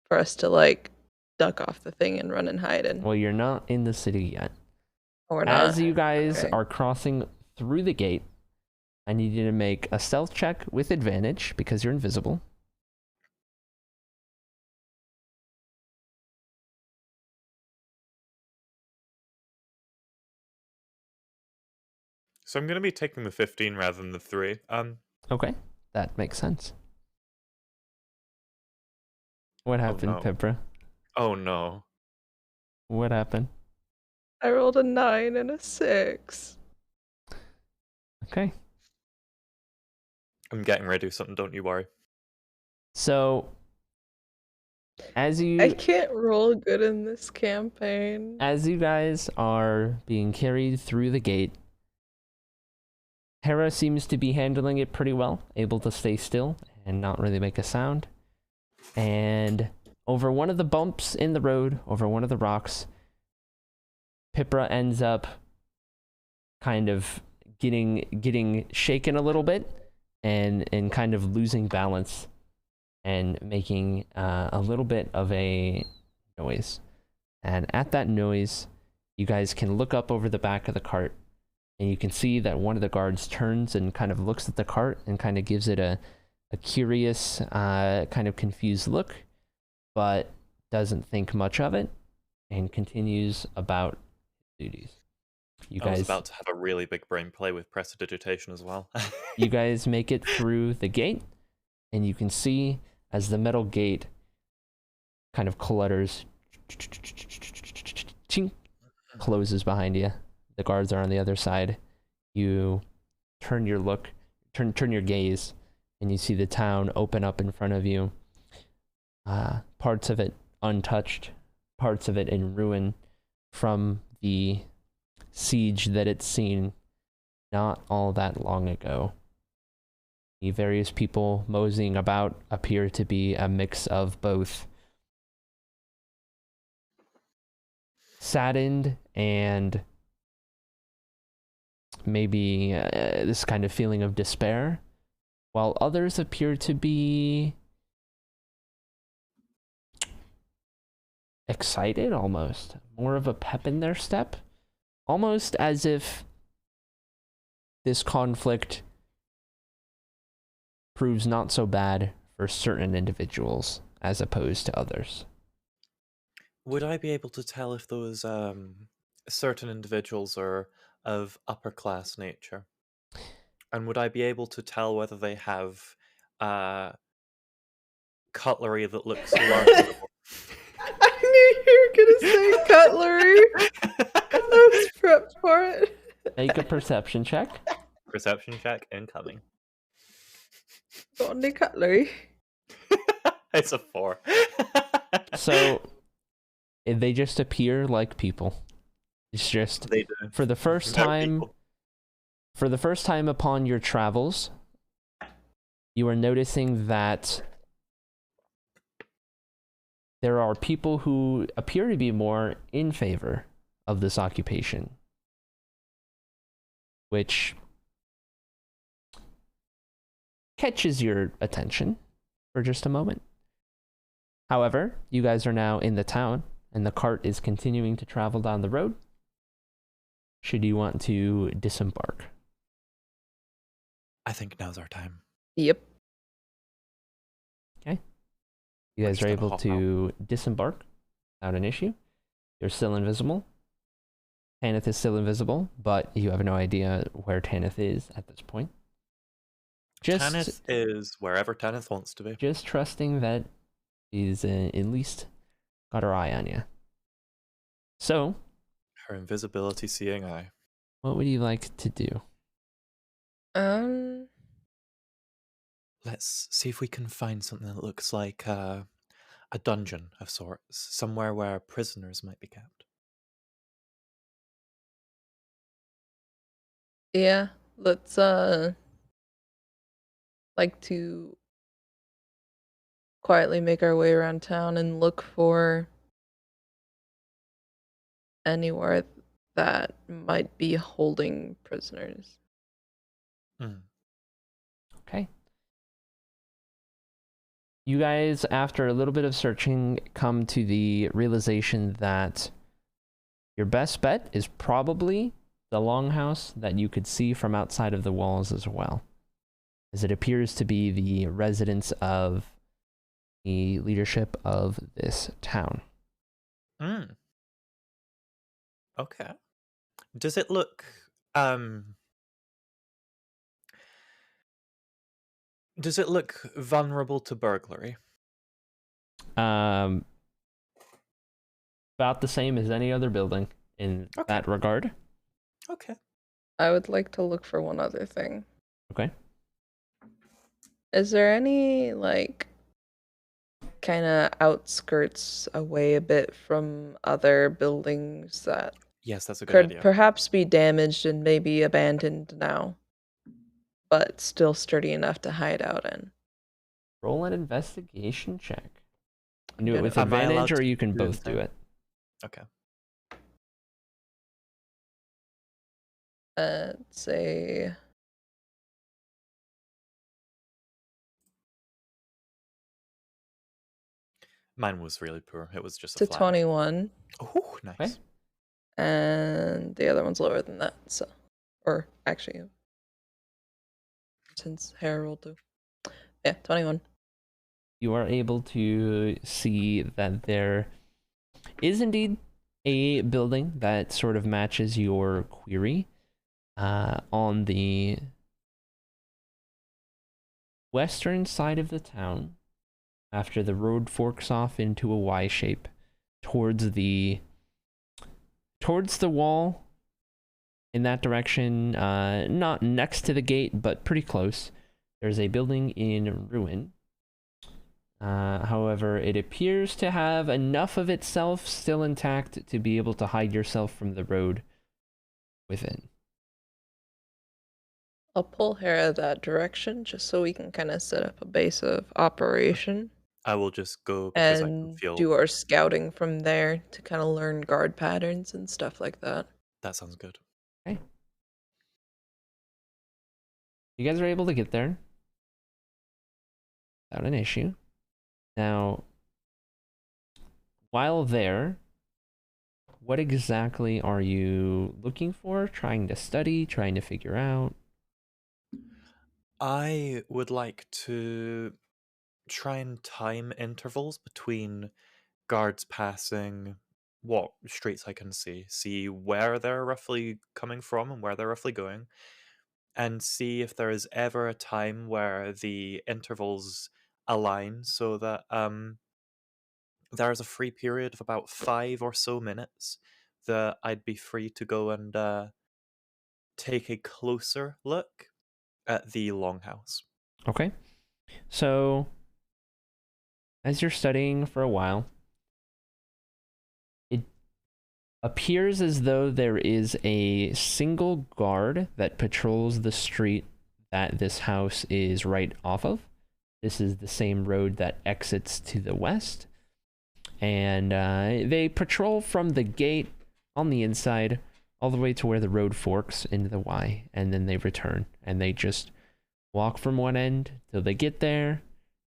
for us to like duck off the thing and run and hide in. Well, you're not in the city yet. Or not. As you guys Okay. are crossing through the gate, I need you to make a stealth check with advantage because you're invisible. So I'm going to be taking the 15 rather than the 3. Okay, that makes sense. What happened, no. Pipra? Oh no. What happened? I rolled a 9 and a 6. Okay. I'm getting ready to do something, don't you worry. So, as I you can't roll good in this campaign. guys are being carried through the gate, Hera seems to be handling it pretty well, able to stay still and not really make a sound. And over one of the bumps in the road, over one of the rocks, Pipra ends up kind of getting shaken a little bit and kind of losing balance and making a little bit of a noise. And at that noise, you guys can look up over the back of the cart, and you can see that one of the guards turns and kind of looks at the cart and kind of gives it a curious, kind of confused look, but doesn't think much of it and continues about his duties. I was about to have a really big brain play with prestidigitation as well. You guys make it through the gate, and you can see as the metal gate kind of clutters, chink, closes behind you. The guards are on the other side. You turn your gaze, and you see the town open up in front of you. Parts of it untouched, parts of it in ruin from the siege that it's seen not all that long ago. The various people moseying about appear to be a mix of both saddened and maybe this kind of feeling of despair, while others appear to be excited, almost more of a pep in their step, almost as if this conflict proves not so bad for certain individuals as opposed to others. Would I be able to tell if those certain individuals are of upper class nature? And would I be able to tell whether they have cutlery that looks remarkable? I knew you were gonna say cutlery. I was prepped for it. Make a perception check. Perception check incoming. Got any cutlery? It's a 4. So they just appear like people. It's just They do. for the first They're time. people. For the first time upon your travels, you are noticing that there are people who appear to be more in favor of this occupation, which catches your attention for just a moment. However, you guys are now in the town, and the cart is continuing to travel down the road. Should you want to disembark? I think now's our time. Yep. You guys just are gonna able hop to disembark without an issue. You're still invisible. Tanith is still invisible, but you have no idea where Tanith is at this point. Tanith is wherever Tanith wants to be. Just trusting that he's at least got her eye on you. So, Her invisibility seeing eye. what would you like to do? Let's see if we can find something that looks like a dungeon of sorts, somewhere where prisoners might be kept. Yeah. Let's like to quietly make our way around town and look for anywhere that might be holding prisoners. Mm. Okay. You guys, after a little bit of searching, come to the realization that your best bet is probably the longhouse that you could see from outside of the walls as well, as it appears to be the residence of the leadership of this town. Mm. Okay. Does it look vulnerable to burglary? About the same as any other building in that regard. Okay. I would like to look for one other thing. Okay. Is there any, like, kind of outskirts away a bit from other buildings that Yes, that's a good could idea. perhaps be damaged and maybe abandoned now, but still sturdy enough to hide out in? Roll an investigation check. You can do it Gonna- with Am I allowed advantage, or to you can do both do anything? it. Okay. Say Mine was really poor. It was just a to flat. 21, Oh, nice. Okay. and the other one's lower than that. So, or actually, since Harold too. Yeah, 21. You are able to see that there is indeed a building that sort of matches your query on the western side of the town after the road forks off into a Y shape towards the wall in that direction, not next to the gate, but pretty close. There's a building in ruin. However, it appears to have enough of itself still intact to be able to hide yourself from the road within. I'll pull Hera that direction just so we can kind of set up a base of operation I will just go because I can and feel do our scouting from there to kind of learn guard patterns and stuff like that. that sounds good. Okay. You guys are able to get there without an issue. Now, while there, what exactly are you looking for? Trying to study? Trying to figure out? I would like to try and time intervals between guards passing, what streets I can see where they're roughly coming from and where they're roughly going, and see if there is ever a time where the intervals align so that there's a free period of about 5 or so minutes that I'd be free to go and take a closer look at the longhouse. Okay. So, as you're studying for a while, it appears as though there is a single guard that patrols the street that this house is right off of. This is the same road that exits to the west. And they patrol from the gate on the inside all the way to where the road forks into the Y. And then they return. And they just walk from one end till they get there.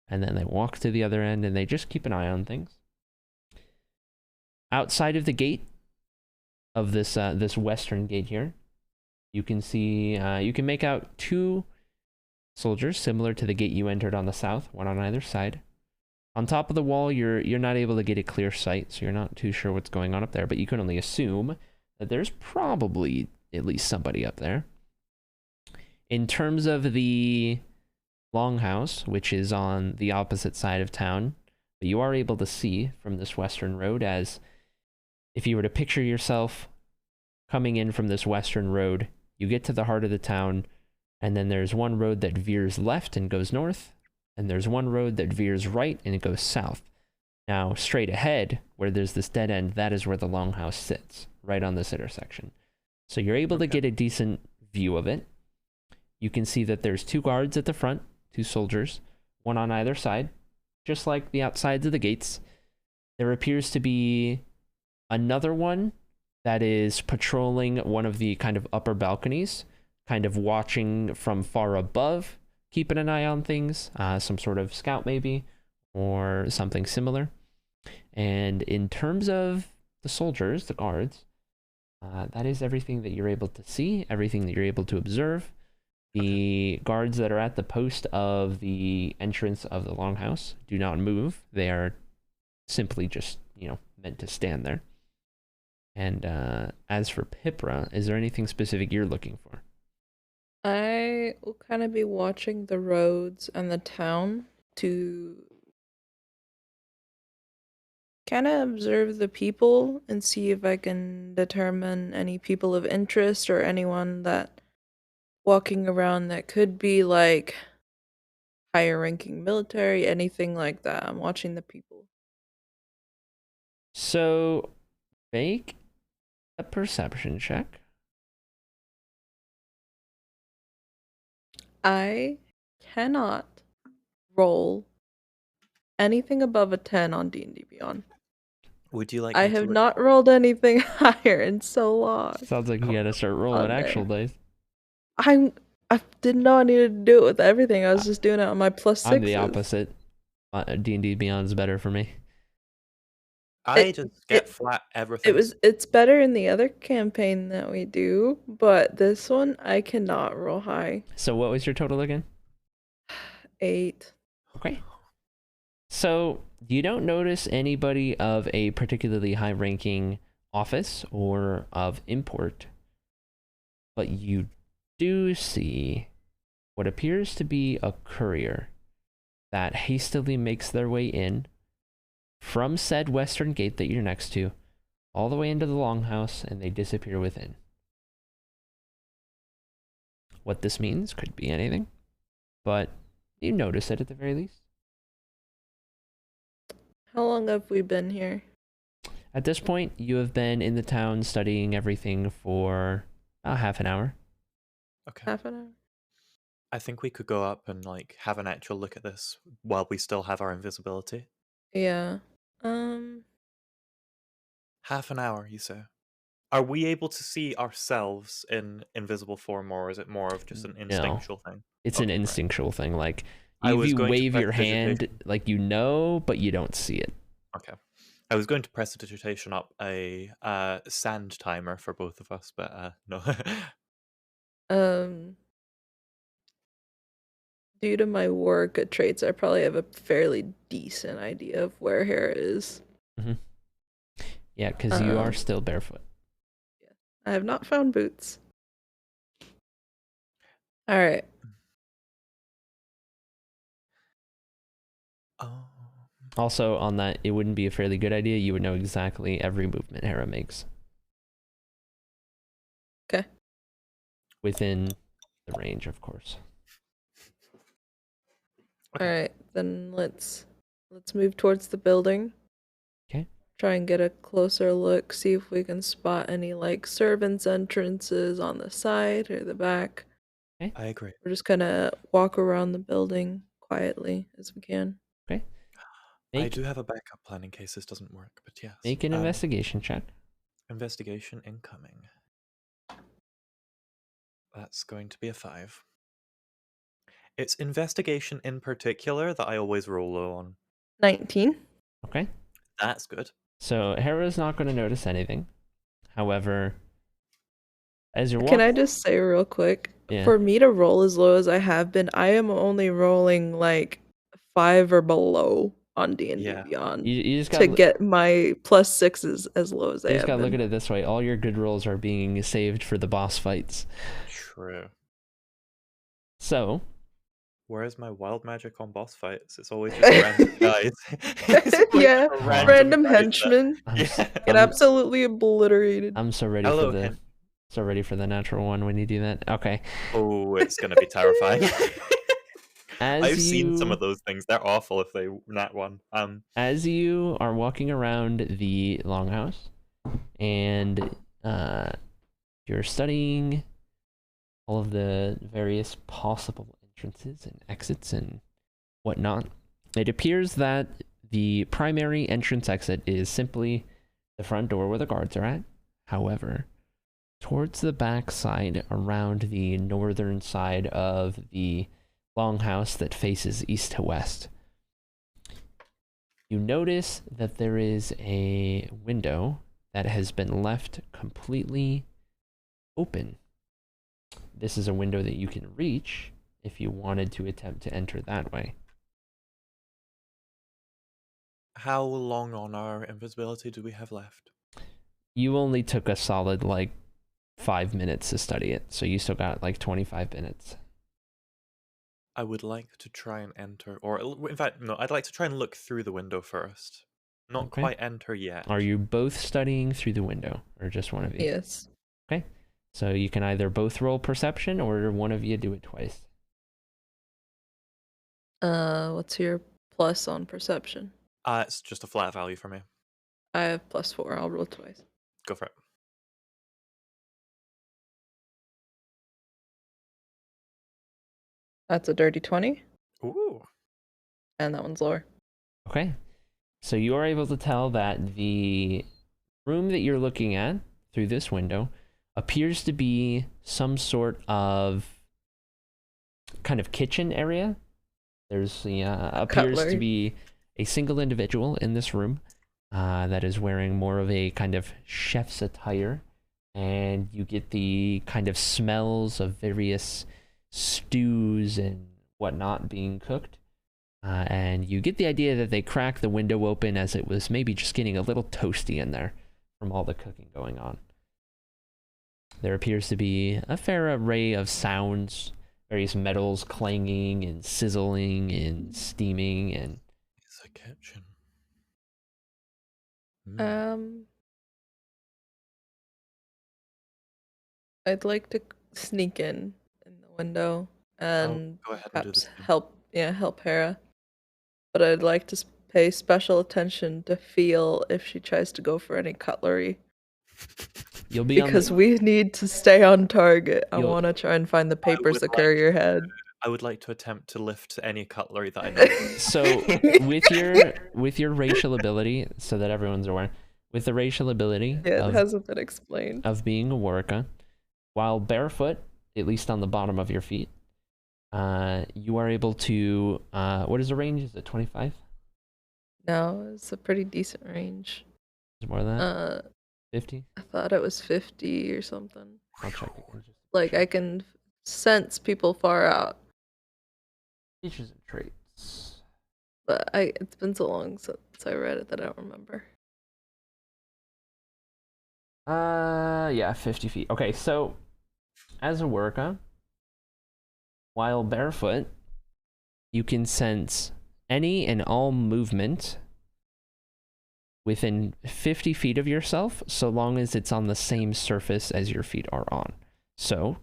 And then they walk to the other end. And they just keep an eye on things. Outside of the gate of this western gate here, you can see, you can make out two soldiers similar to the gate you entered on the south, one on either side. On top of the wall, you're not able to get a clear sight, so you're not too sure what's going on up there, but you can only assume that there's probably at least somebody up there. In terms of the longhouse, which is on the opposite side of town, but you are able to see from this western road, as if you were to picture yourself coming in from this western road, you get to the heart of the town, and then there's one road that veers left and goes north, and there's one road that veers right and it goes south. Now, straight ahead, where there's this dead end, that is where the longhouse sits, right on this intersection. So you're able to get a decent view of it. You can see that there's two guards at the front, two soldiers, one on either side. just like the outsides of the gates. There appears to be another one that is patrolling one of the kind of upper balconies, kind of watching from far above, keeping an eye on things, some sort of scout maybe, or something similar. And in terms of the soldiers, the guards, that is everything that you're able to see, everything that you're able to observe. The guards that are at the post of the entrance of the longhouse do not move. They are simply just, meant to stand there. And as for Pipra, is there anything specific you're looking for? I will kind of be watching the roads and the town to kind of observe the people and see if I can determine any people of interest or anyone that walking around that could be like higher ranking military, anything like that. I'm watching the people. So make a perception check. I cannot roll anything above a 10 on D&D Beyond. Would you like I me have to not rolled anything higher in so long. Sounds like you gotta start rolling there. actual dice. I didn't know I needed to do it with everything. I was just doing it on my +6s. I'm the opposite. D&D Beyond's better for me. I just get flat everything. It's better in the other campaign that we do, but this one I cannot roll high. So what was your total again? 8. Okay. So you don't notice anybody of a particularly high-ranking office or of import, but you do see what appears to be a courier that hastily makes their way in from said western gate that you're next to, all the way into the longhouse, and they disappear within. What this means could be anything, but you notice it at the very least. How long have we been here? At this point, you have been in the town studying everything for about half an hour. Okay. Half an hour? I think we could go up and have an actual look at this while we still have our invisibility. Yeah. Half an hour, you say? Are we able to see ourselves in invisible form, or is it more of just an instinctual thing? It's an instinctual thing. Like, I if was you going to wave your prestidigitation. hand, like but you don't see it. Okay. I was going to prestidigitation up a sand timer for both of us, but no. Due to my work at traits, I probably have a fairly decent idea of where Hera is. Mm-hmm. Yeah, because you are still barefoot. Yeah. I have not found boots. All right. Oh. Also, on that, it wouldn't be a fairly good idea. You would know exactly every movement Hera makes. Okay. Within the range, of course. Okay. All right, then let's move towards the building. Okay. Try and get a closer look, see if we can spot any servants' entrances on the side or the back. Okay. I agree. We're just gonna walk around the building quietly as we can. Okay. I do have a backup plan in case this doesn't work, but yes. Make an investigation check. Investigation incoming. That's going to be a 5. It's investigation in particular that I always roll low on. 19. Okay. That's good. So Hera's not going to notice anything. However, as you're walking... Can I just say real quick? Yeah. For me to roll as low as I have been, I am only rolling 5 or below on D&D Beyond you just to get my +6s as low as I have. You just gotta look at it this way. All your good rolls are being saved for the boss fights. True. So... Where's my wild magic on boss fights? It's always just random guys. Yeah, random henchmen get absolutely obliterated. I'm so ready for the natural one when you do that. Okay. Oh, it's gonna be terrifying. I've seen some of those things. They're awful if they nat one. As you are walking around the longhouse and you're studying all of the various possible entrances and exits and whatnot, It appears that the primary entrance exit is simply the front door where the guards are at. However, towards the back side, around the northern side of the longhouse that faces east to west, you notice that there is a window that has been left completely open. This is a window that you can reach if you wanted to attempt to enter that way. How long on our invisibility do we have left? You only took a solid, 5 minutes to study it, so you still got, 25 minutes. I would like to try and enter, or in fact, no, I'd like to try and look through the window first. Not Okay. quite enter yet. Are you both studying through the window, or just one of you? Yes. Okay. So you can either both roll perception, or one of you do it twice. What's your plus on perception? It's just a flat value for me. I have +4. I'll roll twice. Go for it. That's a dirty 20, Ooh. and that one's lower. Okay. So you are able to tell that the room that you're looking at through this window appears to be some sort of kind of kitchen area. There's appears to Cutlery. be a single individual in this room that is wearing more of a kind of chef's attire, and you get the kind of smells of various stews and whatnot being cooked. And you get the idea that they cracked the window open as it was maybe just getting a little toasty in there from all the cooking going on. There appears to be a fair array of sounds, various metals clanging and sizzling and steaming, and It's a kitchen. I'd like to sneak in the window and go ahead and do perhaps the same. help Hera. But I'd like to pay special attention to feel if she tries to go for any cutlery. you'll be Because on we need to stay on target. I You'll- want to try and find the papers would the like courier had. I would like to attempt to lift any cutlery that I know. So with your racial ability, so that everyone's aware, with the racial ability Yeah, it hasn't been explained. of being a Waraka, while barefoot, at least on the bottom of your feet, you are able to, what is the range? Is it 25? No, it's a pretty decent range. Is it more than that? 50? I thought it was 50 or something. I'll check again. Like, I can sense people far out. Features and traits. But it's been so long since I read it that I don't remember. Yeah, 50 feet. Okay, so as a worker, while barefoot, you can sense any and all movement within 50 feet of yourself, so long as it's on the same surface as your feet are on. So,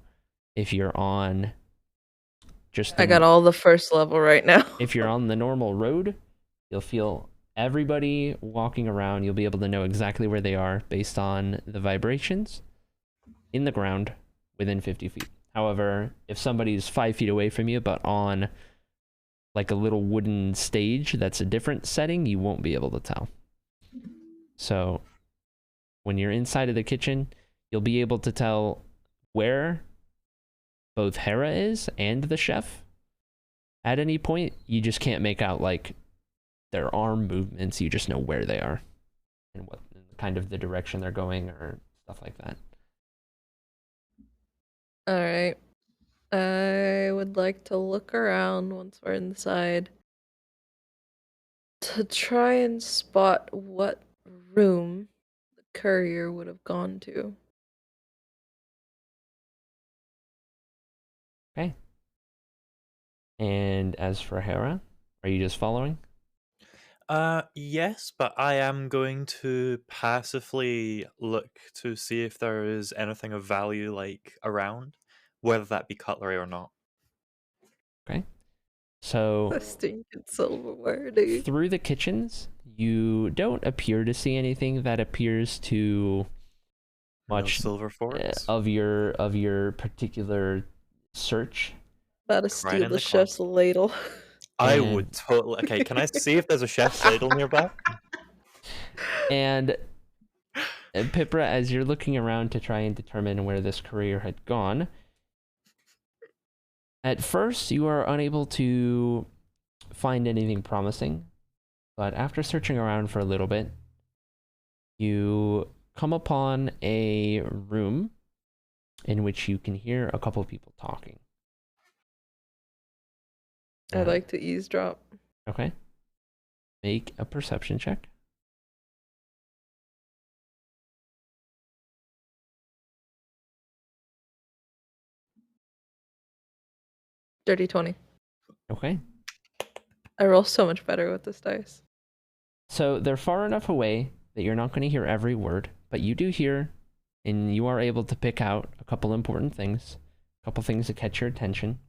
if you're on just I got all the first level right now. if you're on the normal road, you'll feel everybody walking around. You'll be able to know exactly where they are based on the vibrations in the ground within 50 feet. However, if somebody's 5 feet away from you, but on like a little wooden stage that's a different setting, you won't be able to tell. So when you're inside of the kitchen, you'll be able to tell where both Hera is and the chef at any point. You just can't make out like their arm movements. You just know where they are and what kind of the direction they're going or stuff like that. All right. I would like to look around once we're inside to try and spot what room the courier would have gone to. Okay. And as for Hera, are you just following? Yes, but I am going to passively look to see if there is anything of value like around, whether that be cutlery or not. Okay. So The stinking silverware, dude. through the kitchens, you don't appear to see anything that appears to much silver forks. of your particular search. About to Right steal in the the chef's ladle. I And- would totally. Okay, can I see if there's a chef's ladle nearby? And Pipra, as you're looking around to try and determine where this courier had gone, at first you are unable to find anything promising, but after searching around for a little bit, you come upon a room in which you can hear a couple of people talking. I'd like to eavesdrop. Okay. Make a perception check. Dirty 20. Okay. I roll so much better with this dice. So they're far enough away that you're not going to hear every word, but you do hear, and you are able to pick out a couple important things, a couple things that catch your attention.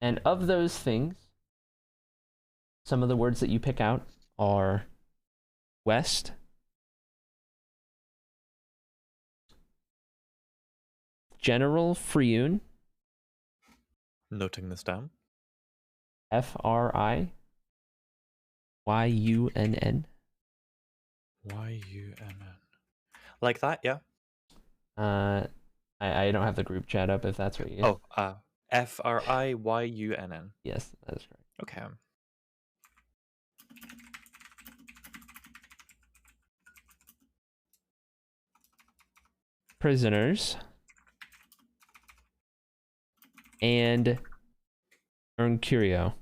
And of those things, some of the words that you pick out are west, General Friyun, Noting this down. Friyunn. Yunn. Like that, yeah. I don't have the group chat up if that's what you. Oh, Friyunn. Yes, that is correct. Okay. Prisoners and Curio.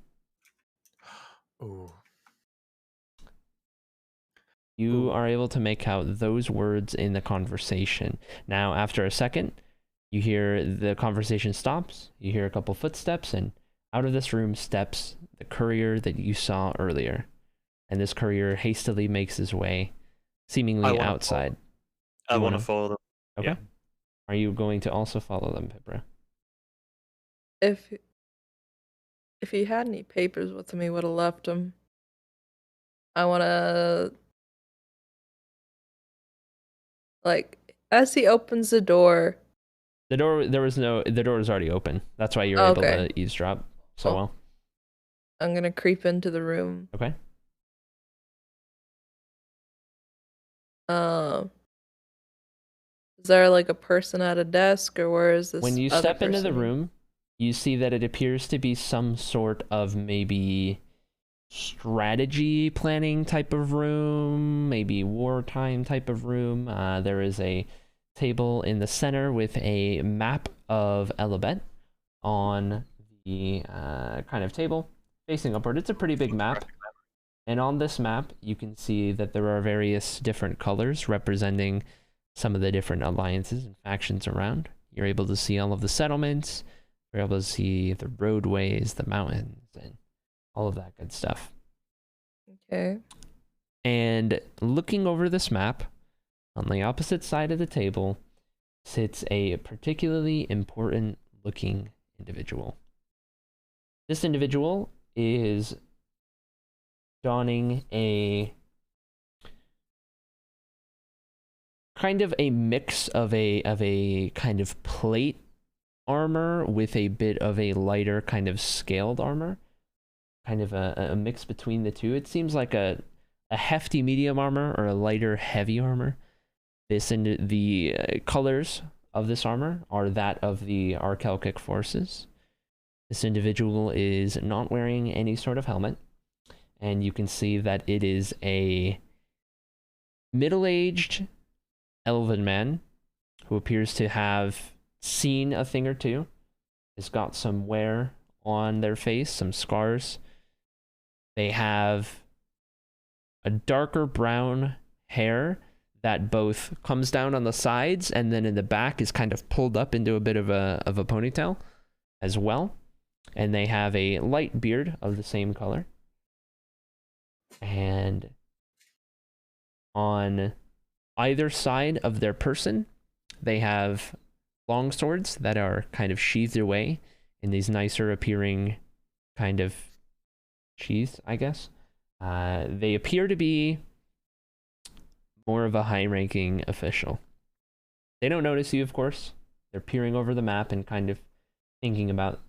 Ooh. You are able to make out those words in the conversation. Now, after a second, you hear the conversation stops, you hear a couple footsteps, and out of this room steps the courier that you saw earlier. And this courier hastily makes his way, seemingly outside. I want to follow them. Okay. Yeah. Are you going to also follow them, Pipra? If he had any papers with him, he would have left them. I want to, like, as he opens the door. The door was already open. That's why you're able to eavesdrop so well. I'm going to creep into the room. Okay. Is there like a person at a desk, or where is this? When you other step into the person? room, you see that it appears to be some sort of maybe strategy planning type of room, maybe wartime type of room. There is a table in the center with a map of Elabet on the kind of table facing upward. It's a pretty big map. And on this map, you can see that there are various different colors representing some of the different alliances and factions around. You're able to see all of the settlements. You're able to see the roadways, the mountains, and all of that good stuff. Okay. And looking over this map, on the opposite side of the table sits a particularly important looking individual. This individual is donning a kind of a mix of a kind of plate armor with a bit of a lighter kind of scaled armor, kind of a mix between the two. It seems like a hefty medium armor or a lighter heavy armor. The colors of this armor are that of the Archelkic forces. This individual is not wearing any sort of helmet, and you can see that it is a middle-aged elven man who appears to have seen a thing or two. Has got some wear on their face, some scars. They have a darker brown hair that both comes down on the sides and then in the back is kind of pulled up into a bit of a ponytail as well. And they have a light beard of the same color. And on either side of their person, they have long swords that are kind of sheathed away in these nicer appearing kind of sheaths, I guess. They appear to be more of a high-ranking official. They don't notice you, of course. They're peering over the map and kind of thinking about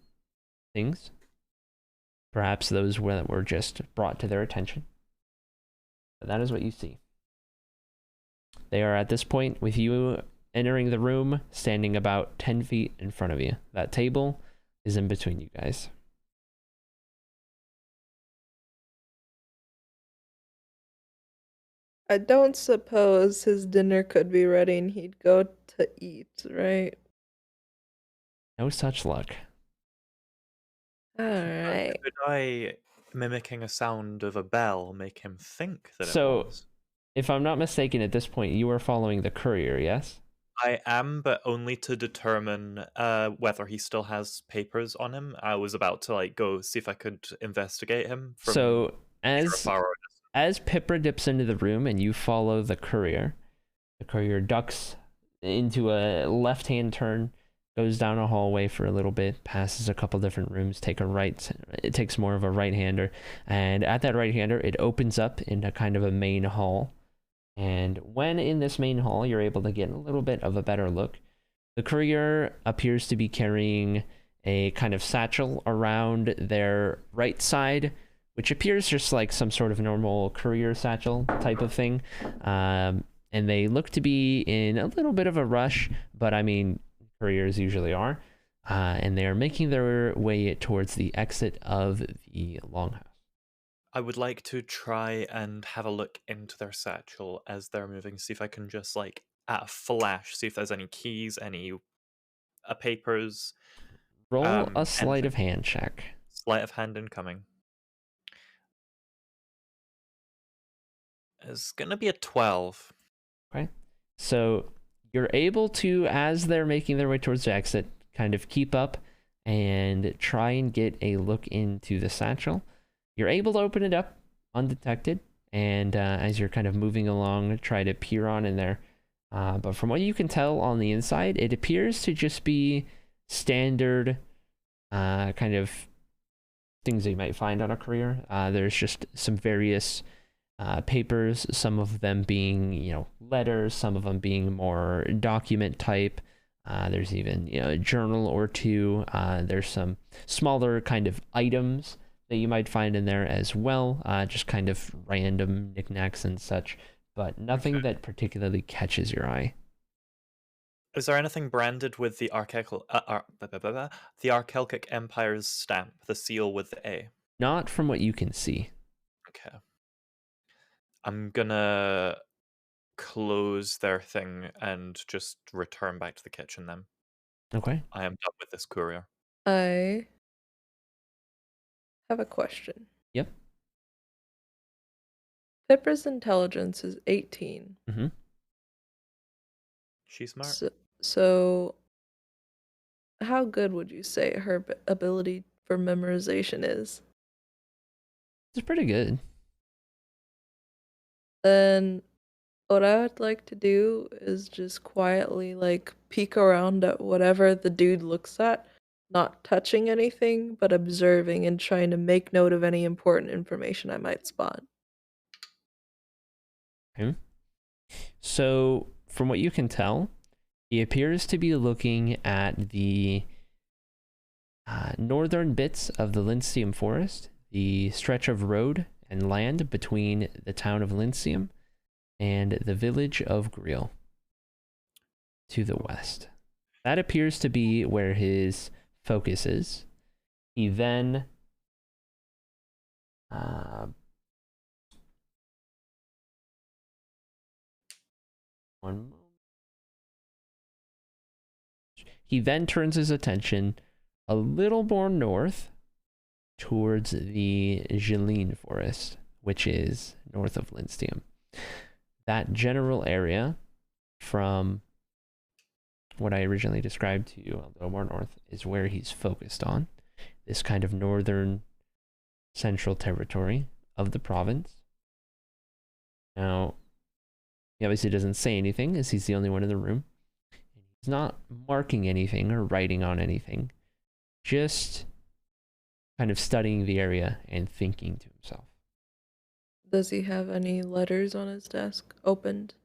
things. Perhaps those that were just brought to their attention. But that is what you see. They are at this point with you entering the room, standing about 10 feet in front of you. That table is in between you guys. I don't suppose his dinner could be ready and he'd go to eat, right? No such luck. Alright. Could I, mimicking a sound of a bell, make him think that it So, was? if I'm not mistaken, at this point, you are following the courier, yes? I am, but only to determine whether he still has papers on him. I was about to go see if I could investigate him from So, either afar or as Pipra dips into the room and you follow the courier ducks into a left-hand turn, goes down a hallway for a little bit, passes a couple different rooms, it takes more of a right-hander, and at that right-hander, it opens up into kind of a main hall. And when in this main hall, you're able to get a little bit of a better look. The courier appears to be carrying a kind of satchel around their right side, which appears just like some sort of normal courier satchel type of thing. And they look to be in a little bit of a rush, but I mean, couriers usually are. And they are making their way towards the exit of the longhouse. I would like to try and have a look into their satchel as they're moving, see if I can just, at a flash, see if there's any keys, any papers. Roll a sleight anything. of hand check. Sleight of hand incoming. It's going to be a 12. Okay. So you're able to, as they're making their way towards the exit, kind of keep up and try and get a look into the satchel. You're able to open it up undetected, and as you're kind of moving along, try to peer on in there. But from what you can tell on the inside, it appears to just be standard kind of things that you might find on a courier. There's just some various papers, some of them being, letters, some of them being more document type. There's even, a journal or two. There's some smaller kind of items that you might find in there as well, just kind of random knickknacks and such, but nothing that particularly catches your eye. Is there anything branded with the Archaic Empire's stamp, the seal with the A? Not from what you can see. Okay. I'm gonna close their thing and just return back to the kitchen then. Okay. I am done with this courier. I have a question. Yep. Pipra's intelligence is 18. Mm-hmm. She's smart. So how good would you say her ability for memorization is? It's pretty good. Then what I would like to do is just quietly peek around at whatever the dude looks at, not touching anything, but observing and trying to make note of any important information I might spot. Okay. So, from what you can tell, he appears to be looking at the northern bits of the Lyncium forest, the stretch of road and land between the town of Lyncium and the village of Griel to the west. That appears to be where his focus is. He then he then turns his attention a little more north towards the Geline forest, which is north of Lyncium. That general area, from what I originally described to you a little more north, is where he's focused on. This kind of northern central territory of the province. Now, he obviously doesn't say anything, as he's the only one in the room. He's not marking anything or writing on anything, just kind of studying the area and thinking to himself. Does he have any letters on his desk opened?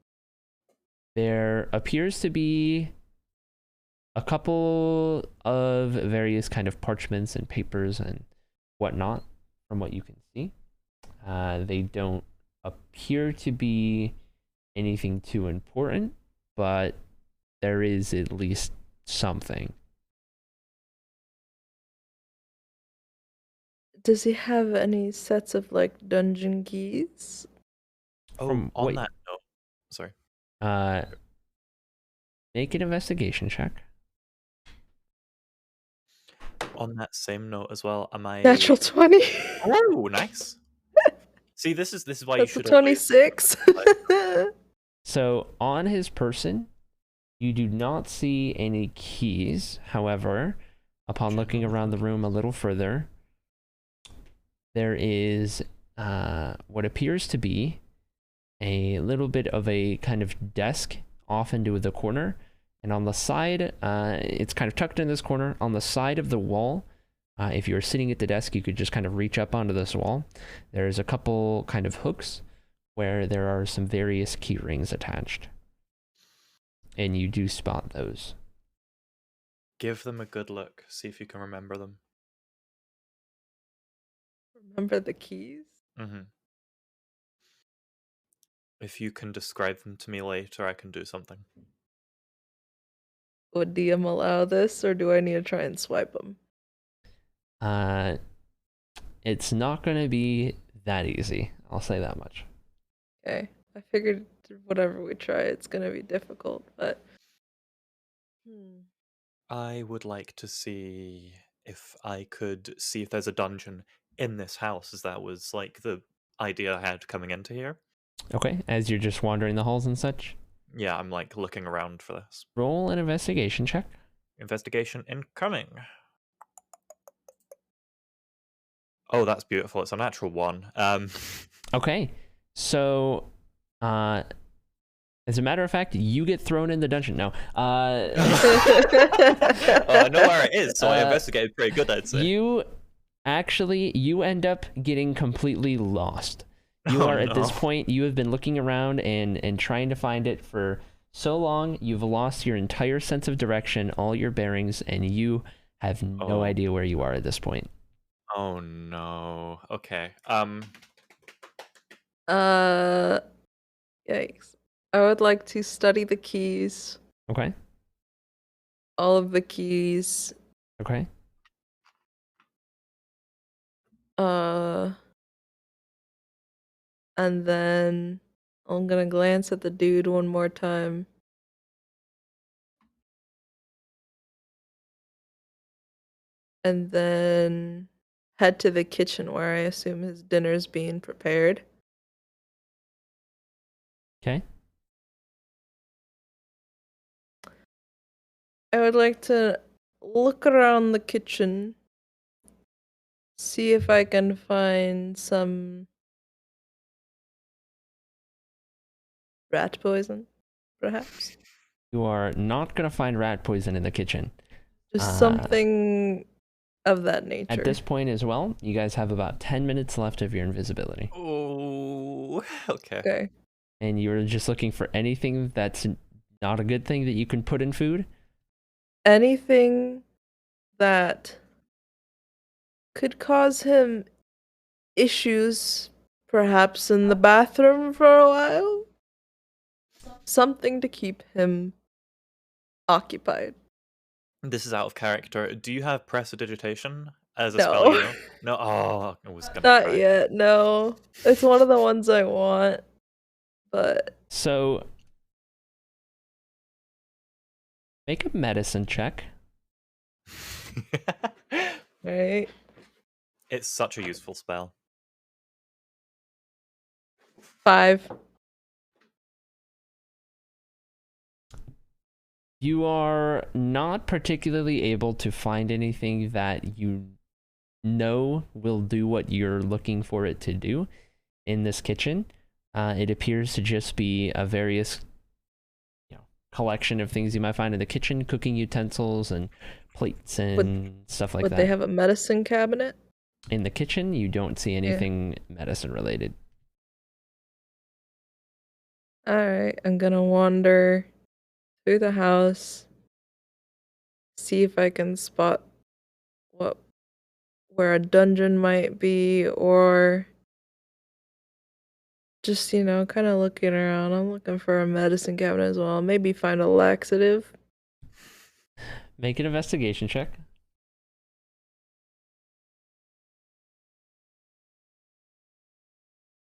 There appears to be a couple of various kind of parchments and papers and whatnot from what you can see. They don't appear to be anything too important, but there is at least something. Does he have any sets of like dungeon keys? Oh, From on what- that note, sorry. Make an investigation check. On that same note as well, am I Natural 20. Oh, nice. See, this is why you That's a should always 26. So on his person, you do not see any keys. However, upon looking around the room a little further, there is what appears to be a little bit of a kind of desk off into the corner. And on the side, it's kind of tucked in this corner. On the side of the wall, if you were sitting at the desk, you could just kind of reach up onto this wall. There's a couple kind of hooks where there are some various key rings attached. And you do spot those. give them a good look. See if you can remember them. Remember the keys? Mm-hmm. If you can describe them to me later, I can do something. Would DM allow this, or do I need to try and swipe them? It's not going to be that easy. I'll say that much. Okay. I figured whatever we try, it's gonna be difficult, but. I would like to see if I could see if there's a dungeon in this house, as that was like the idea I had coming into here. Okay, as you're just wandering the halls and such, Yeah, I'm like looking around for this. roll an investigation check. Investigation incoming. Oh, that's beautiful. It's a natural one. Okay, so as a matter of fact, you get thrown in the dungeon. No, I know where it is, so I investigated pretty good, I'd say. you end up getting completely lost. You are at this point, you have been looking around and trying to find it for so long, you've lost your entire sense of direction, all your bearings, and you have no idea where you are at this point. Oh no. Okay. Yikes. I would like to study the keys. Okay. All of the keys. Okay. And then I'm gonna glance at the dude one more time. And then head to the kitchen where I assume his dinner's being prepared. Okay. I would like to look around the kitchen, see if I can find some rat poison, perhaps. You are not going to find rat poison in the kitchen. Just something of that nature. At this point as well, you guys have about 10 minutes left of your invisibility. Oh, okay. Okay. And you're just looking for anything that's not a good thing that you can put in food? Anything that could cause him issues, perhaps in the bathroom for a while. Something to keep him occupied. This is out of character. Do you have prestidigitation as a No. spell? You know? No. Oh, I was gonna Not try. yet, no. It's one of the ones I want, but So, make a medicine check. right. It's such a useful spell. 5. You are not particularly able to find anything that you know will do what you're looking for it to do in this kitchen. It appears to just be a various collection of things you might find in the kitchen, cooking utensils and plates and stuff like that. Would they have a medicine cabinet? In the kitchen, you don't see anything medicine related. Alright, I'm gonna wander through the house, see if I can spot what where a dungeon might be, or just, kind of looking around. I'm looking for a medicine cabinet as well. Maybe find a laxative. Make an investigation check.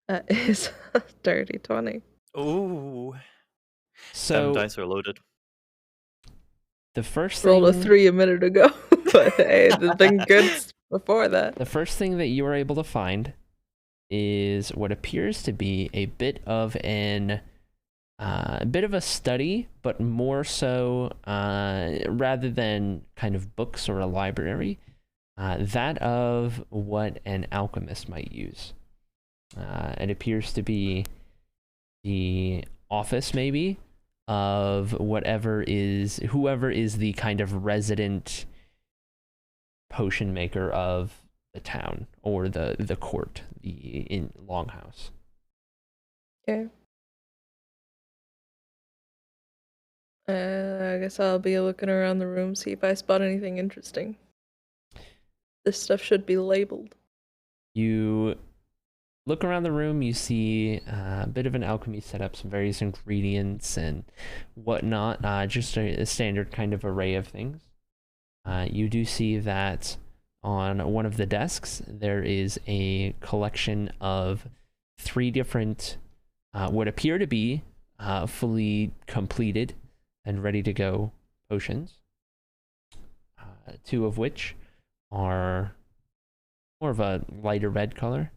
That is a dirty 20. Ooh. Them So dice are loaded. the first Rolled a thing 3 a minute ago, but hey, there's been good before that. the first thing that you are able to find is what appears to be a bit of a study, but more so rather than kind of books or a library, that of what an alchemist might use. It appears to be the office, maybe, of whoever is the kind of resident potion maker of the town or the court, the longhouse. Okay. I guess I'll be looking around the room, see if I spot anything interesting. This stuff should be labeled. You look around the room, you see a bit of an alchemy setup, some various ingredients and whatnot, just a standard kind of array of things. You do see that on one of the desks, there is a collection of 3 different, what appear to be fully completed and ready to go potions, 2 of which are more of a lighter red color,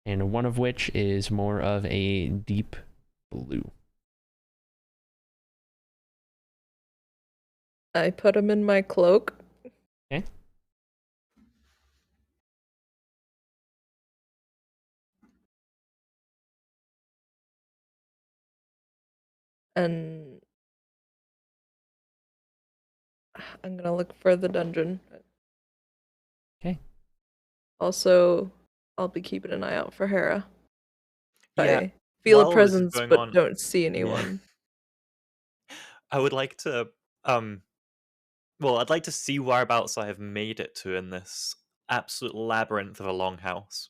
and 1 of which is more of a deep blue. I put them in my cloak. Okay. And I'm gonna look for the dungeon. Okay. Also, I'll be keeping an eye out for Hera. Yeah. I feel a while this is presence, going but on- don't see Yeah. anyone. I would like to I'd like to see whereabouts I have made it to in this absolute labyrinth of a longhouse.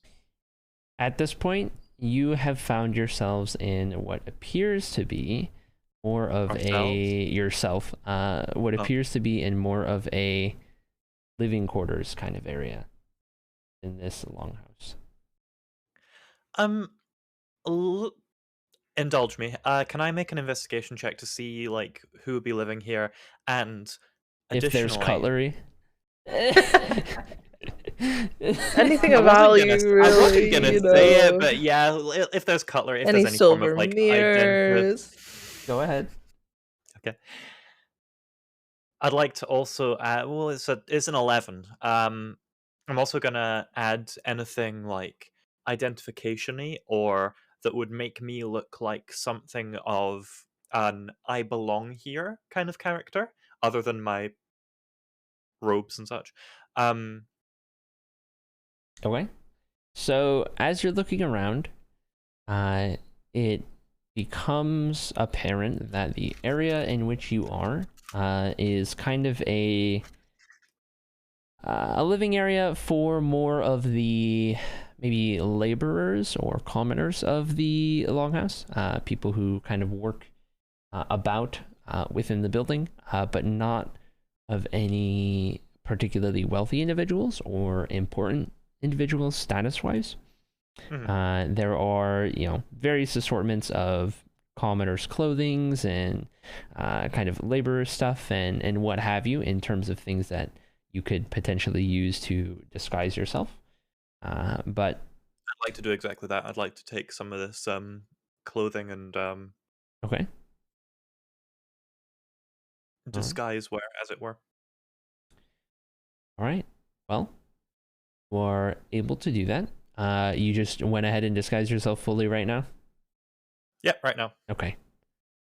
At this point, you have found yourselves in what appears to be more of Ourselves? what appears to be in more of a living quarters kind of area in this longhouse. Indulge me. Can I make an investigation check to see like who would be living here, and If there's additionally, cutlery. Anything I of wasn't value, gonna, really. I wasn't gonna say it, but yeah, if there's cutlery, if Any there's any form of silver like mirrors. Go ahead. Okay. I'd like to also add. Well, it's an 11. I'm also gonna add anything like identification-y or that would make me look like something of an "I belong here" kind of character, other than my robes and such. Okay. So as you're looking around, it becomes apparent that the area in which you are is kind of a living area for more of the maybe laborers or commoners of the longhouse, people who kind of work about within the building, but not of any particularly wealthy individuals or important individuals status-wise. Mhm. There are, various assortments of commoners' clothings and kind of laborer stuff and what have you in terms of things that you could potentially use to disguise yourself. But I'd like to do exactly that. I'd like to take some of this clothing and okay. disguise wear, as it were. All right. Well, you are able to do that. You just went ahead and disguised yourself fully right now? Yeah, right now. Okay.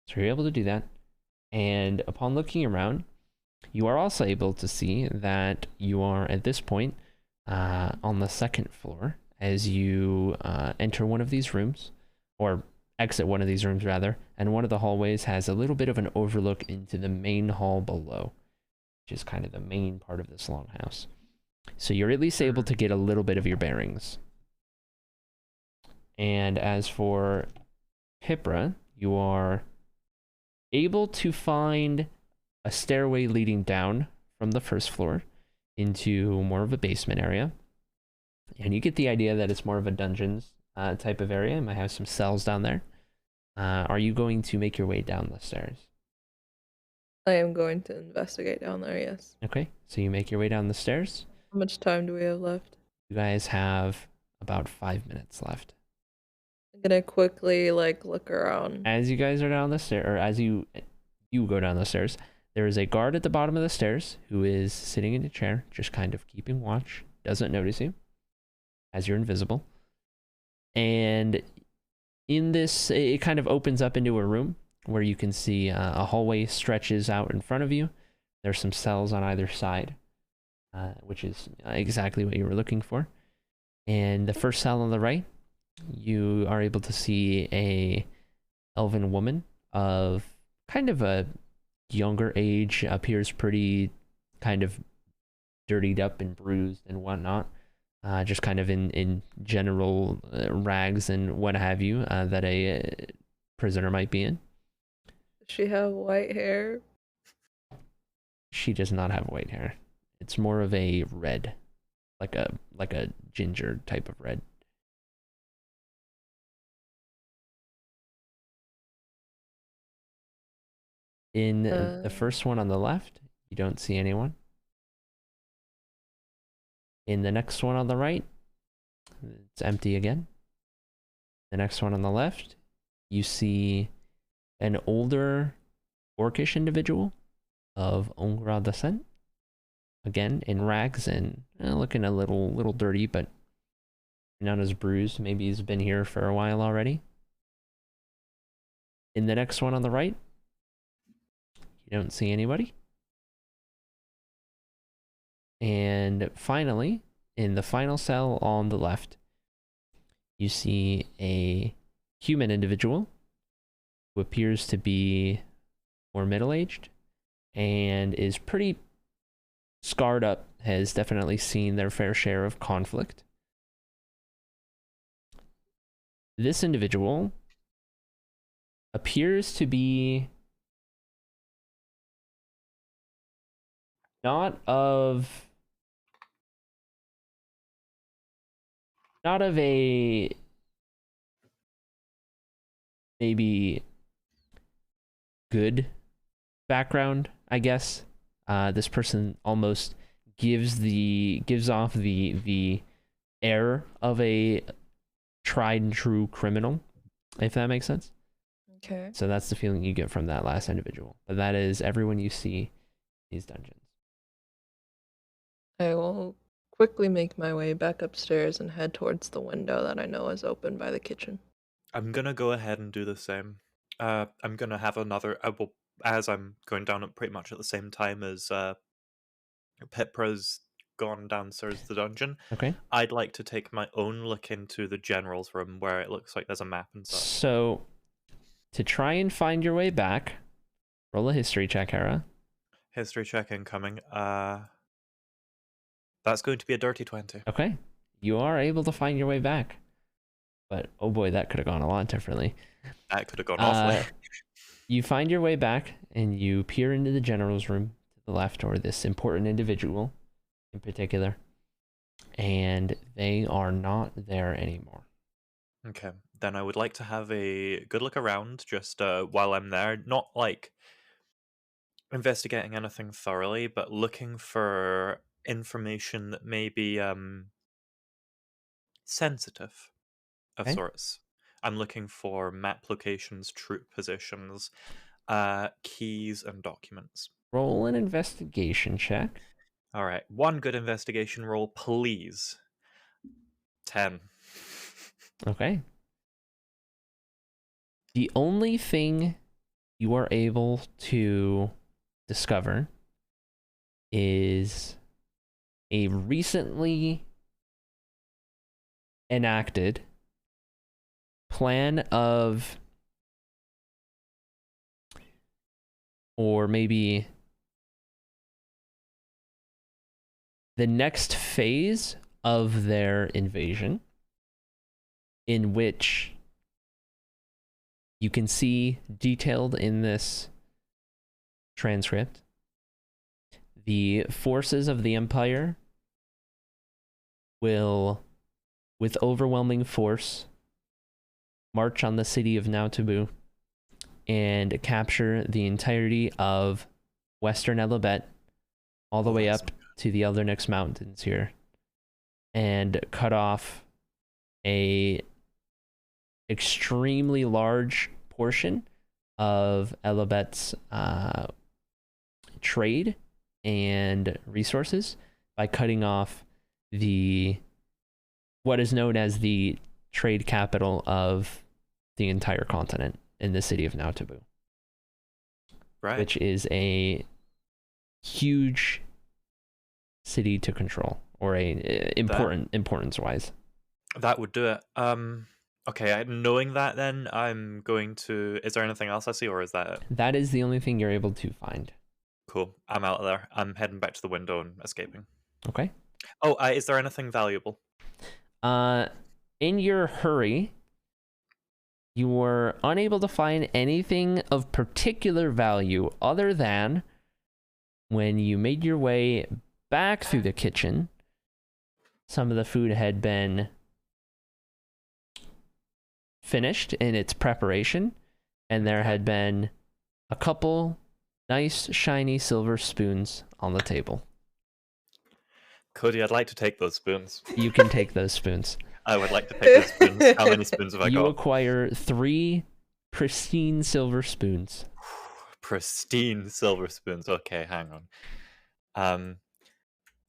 So you're able to do that. And upon looking around, you are also able to see that you are at this point on the 2nd floor as you enter one of these rooms, or exit one of these rooms rather, and one of the hallways has a little bit of an overlook into the main hall below, which is kind of the main part of this longhouse. So you're at least able to get a little bit of your bearings. And as for Hipra, you are able to find a stairway leading down from the first floor into more of a basement area. And you get the idea that it's more of a dungeons type of area. It might have some cells down there. Are you going to make your way down the stairs? I am going to investigate down there, yes. Okay, so you make your way down the stairs. How much time do we have left? You guys have about 5 minutes left. I'm gonna quickly, like, look around. As you guys are down the stairs, or as you go down the stairs, there is a guard at the bottom of the stairs who is sitting in a chair, just kind of keeping watch, doesn't notice you, as you're invisible. And in this, it kind of opens up into a room where you can see a hallway stretches out in front of you. There's some cells on either side, which is exactly what you were looking for. And the first cell on the right, you are able to see a elven woman of kind of a younger age, appears pretty kind of dirtied up and bruised and whatnot. Just kind of in general rags and what have you that a prisoner might be in. Does she have white hair? She does not have white hair. It's more of a red, like a ginger type of red. In the first one on the left, you don't see anyone. In the next one on the right, it's empty again. The next one on the left, you see an older orcish individual of Ongra descent. Again, in rags and looking a little dirty, but not as bruised. Maybe he's been here for a while already. In the next one on the right, you don't see anybody. And finally, in the final cell on the left, you see a human individual who appears to be more middle-aged and is pretty scarred up, has definitely seen their fair share of conflict. This individual appears to be not of a maybe good background, I guess. This person almost gives off the air of a tried and true criminal, if that makes sense. Okay. So that's the feeling you get from that last individual. But that is everyone you see in these dungeons. I will quickly make my way back upstairs and head towards the window that I know is open by the kitchen. I'm gonna go ahead and do the same. I'm gonna have another. As I'm going down at pretty much at the same time as Pipra's gone downstairs to the dungeon. Okay. I'd like to take my own look into the general's room where it looks like there's a map and such. So, to try and find your way back, roll a history check, Hera. History check incoming. That's going to be a dirty 20. Okay. You are able to find your way back. But, oh boy, that could have gone a lot differently. That could have gone awfully. You find your way back, and you peer into the general's room to the left, or this important individual in particular. And they are not there anymore. Okay. Then I would like to have a good look around just while I'm there. Not like investigating anything thoroughly, but looking for information that may be sensitive of Okay. sorts. I'm looking for map locations, troop positions, keys, and documents. Roll an investigation check. All right, one good investigation roll, please. 10. Okay. The only thing you are able to discover is a recently enacted plan of, or maybe the next phase of their invasion, in which you can see detailed in this transcript, the forces of the Empire will, with overwhelming force, march on the city of Nautabu and capture the entirety of Western Elabet, all the way up to the Eldernix Mountains here, and cut off a extremely large portion of Elabet's trade and resources by cutting off what is known as the trade capital of the entire continent in the city of Nautabu, Right. which is a huge city to control, or importance-wise. That would do it. Okay, knowing that, then I'm going to. Is there anything else I see, or is that it? That is the only thing you're able to find. Cool. I'm out of there. I'm heading back to the window and escaping. Okay. Oh, is there anything valuable? In your hurry, you were unable to find anything of particular value other than when you made your way back through the kitchen, some of the food had been finished in its preparation, and there had been a couple nice shiny silver spoons on the table. Cody, I'd like to take those spoons. You can take those spoons. I would like to take those spoons. How many spoons have I You got? acquire 3 pristine silver spoons. Pristine silver spoons. Okay, hang on.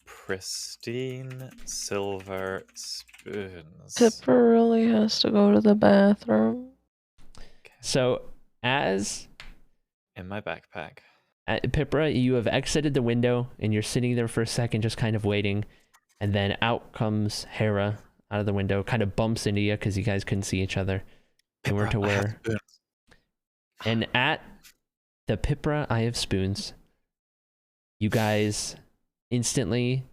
Pristine silver spoons. Tipper really has to go to the bathroom. So, as In my backpack. Pipra, you have exited the window, and you're sitting there for a second just kind of waiting, and then out comes Hera out of the window, kind of bumps into you because you guys couldn't see each other. And we're to I have where... spoons. And at the Pipra I have spoons, you guys instantly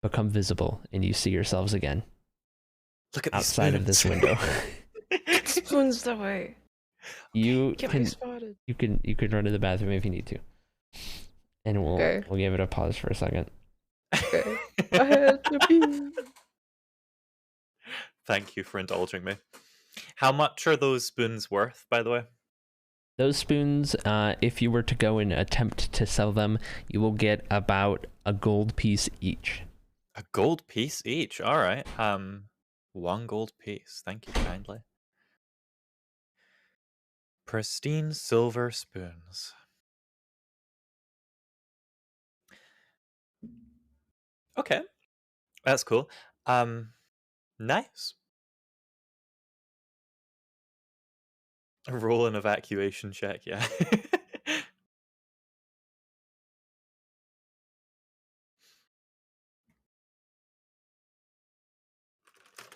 become visible, and you see yourselves again. Look at outside of this window. Spoons the way. You Get me can spotted. you could run to the bathroom if you need to, and we'll give it a pause for a second. Okay. I had to pee. Thank you for indulging me. How much are those spoons worth, by the way? Those spoons, if you were to go and attempt to sell them, you will get about a gold piece each. A gold piece each. All right. 1 gold piece. Thank you kindly. Pristine silver spoons. Okay. That's cool. Nice. Roll an evacuation check, yeah.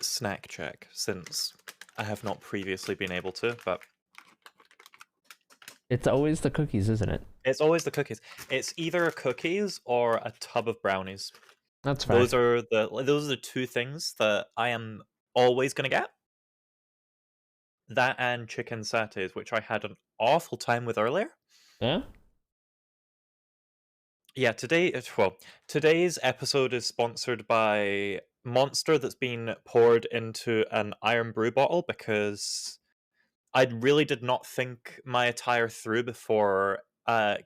Snack check, since I have not previously been able to, but It's always the cookies, isn't it? it's always the cookies. It's either cookies or a tub of brownies. That's fine. Those are the 2 things that I am always gonna get. That and chicken satays, which I had an awful time with earlier. Yeah? Yeah, today's episode is sponsored by Monster that's been poured into an iron brew bottle, because I really did not think my attire through before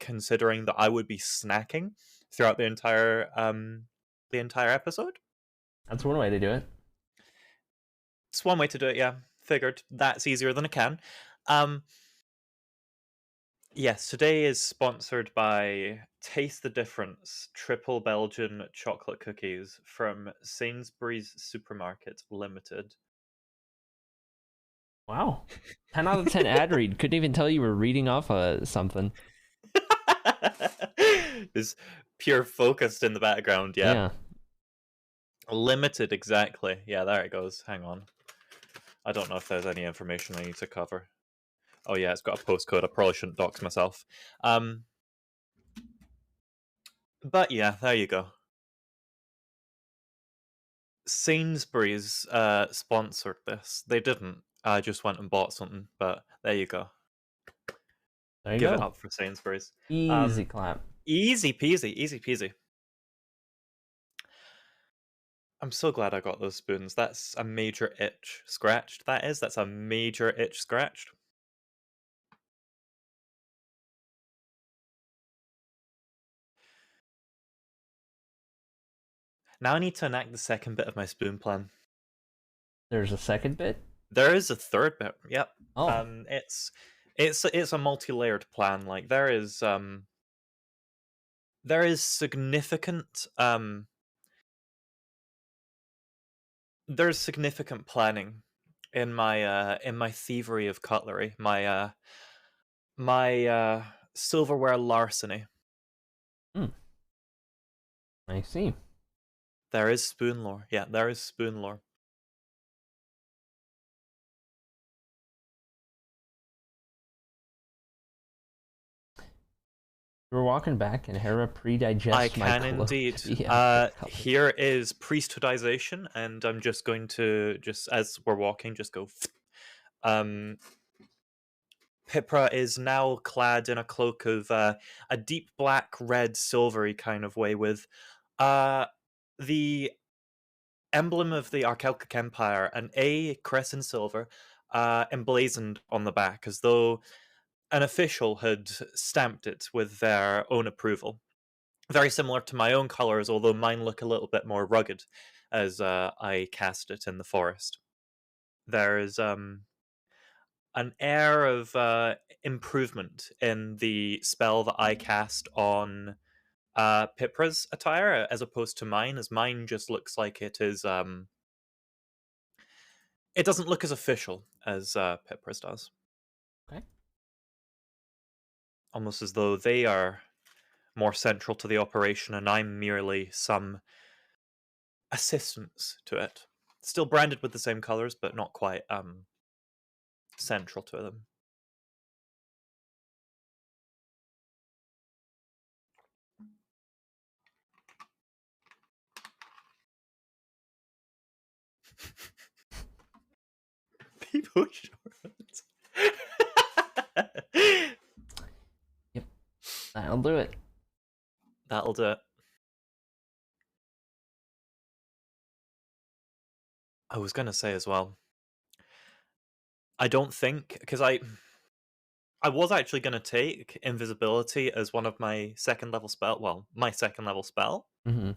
considering that I would be snacking throughout the entire episode. That's one way to do it. It's one way to do it, yeah. Figured that's easier than a can. Yes, today is sponsored by Taste the Difference Triple Belgian Chocolate Cookies from Sainsbury's Supermarket Limited. Wow. 10 out of 10 ad read. Couldn't even tell you were reading off something. Is pure focused in the background, yeah. Yeah. Limited, exactly. Yeah, there it goes. Hang on. I don't know if there's any information I need to cover. Oh yeah, it's got a postcode. I probably shouldn't dox myself. But yeah, there you go. Sainsbury's sponsored this. They didn't. I just went and bought something, but there you go. There you Give go. it up for Sainsbury's. Easy clap. Easy peasy, easy peasy. I'm so glad I got those spoons. That's a major itch scratched. That's a major itch scratched. Now I need to enact the second bit of my spoon plan. There's a second bit? There is a third bit. Yep. Oh. It's a multi-layered plan. Like there is significant there's significant planning in my thievery of cutlery, my silverware larceny. I see. There is spoon lore. Yeah, there is spoon lore. We're walking back, and Hera pre-digests I my can indeed. Yeah, here is priesthoodization, and I'm just going to as we're walking, just go. Pipra is now clad in a cloak of a deep black, red, silvery kind of way, with the emblem of the Archaic Empire, an A crescent silver, emblazoned on the back, as though an official had stamped it with their own approval. Very similar to my own colors, although mine look a little bit more rugged as I cast it in the forest. There is an air of improvement in the spell that I cast on Pipra's attire, as opposed to mine, as mine just looks like it is. It doesn't look as official as Pipra's does. Okay. Almost as though they are more central to the operation, and I'm merely some assistance to it. Still branded with the same colors, but not quite central to them. People shorts. Yep. That'll do it. That'll do it. I was gonna say as well, I don't think, because I was actually gonna take invisibility as one of my second level spell. Well, my second level spell. Mm-hmm.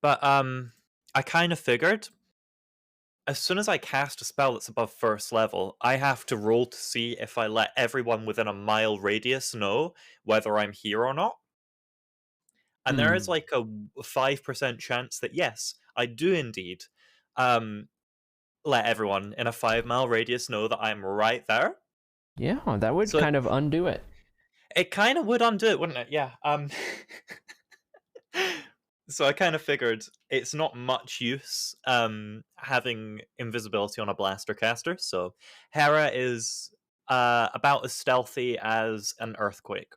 But I kind of figured as soon as I cast a spell that's above first level, I have to roll to see if I let everyone within a mile radius know whether I'm here or not. And there is like a 5% chance that, yes, I do indeed let everyone in a 5-mile radius know that I'm right there. Yeah, that would kind of undo it. It kind of would undo it, wouldn't it? Yeah. So I kind of figured it's not much use having invisibility on a blaster caster. So Hera is about as stealthy as an earthquake.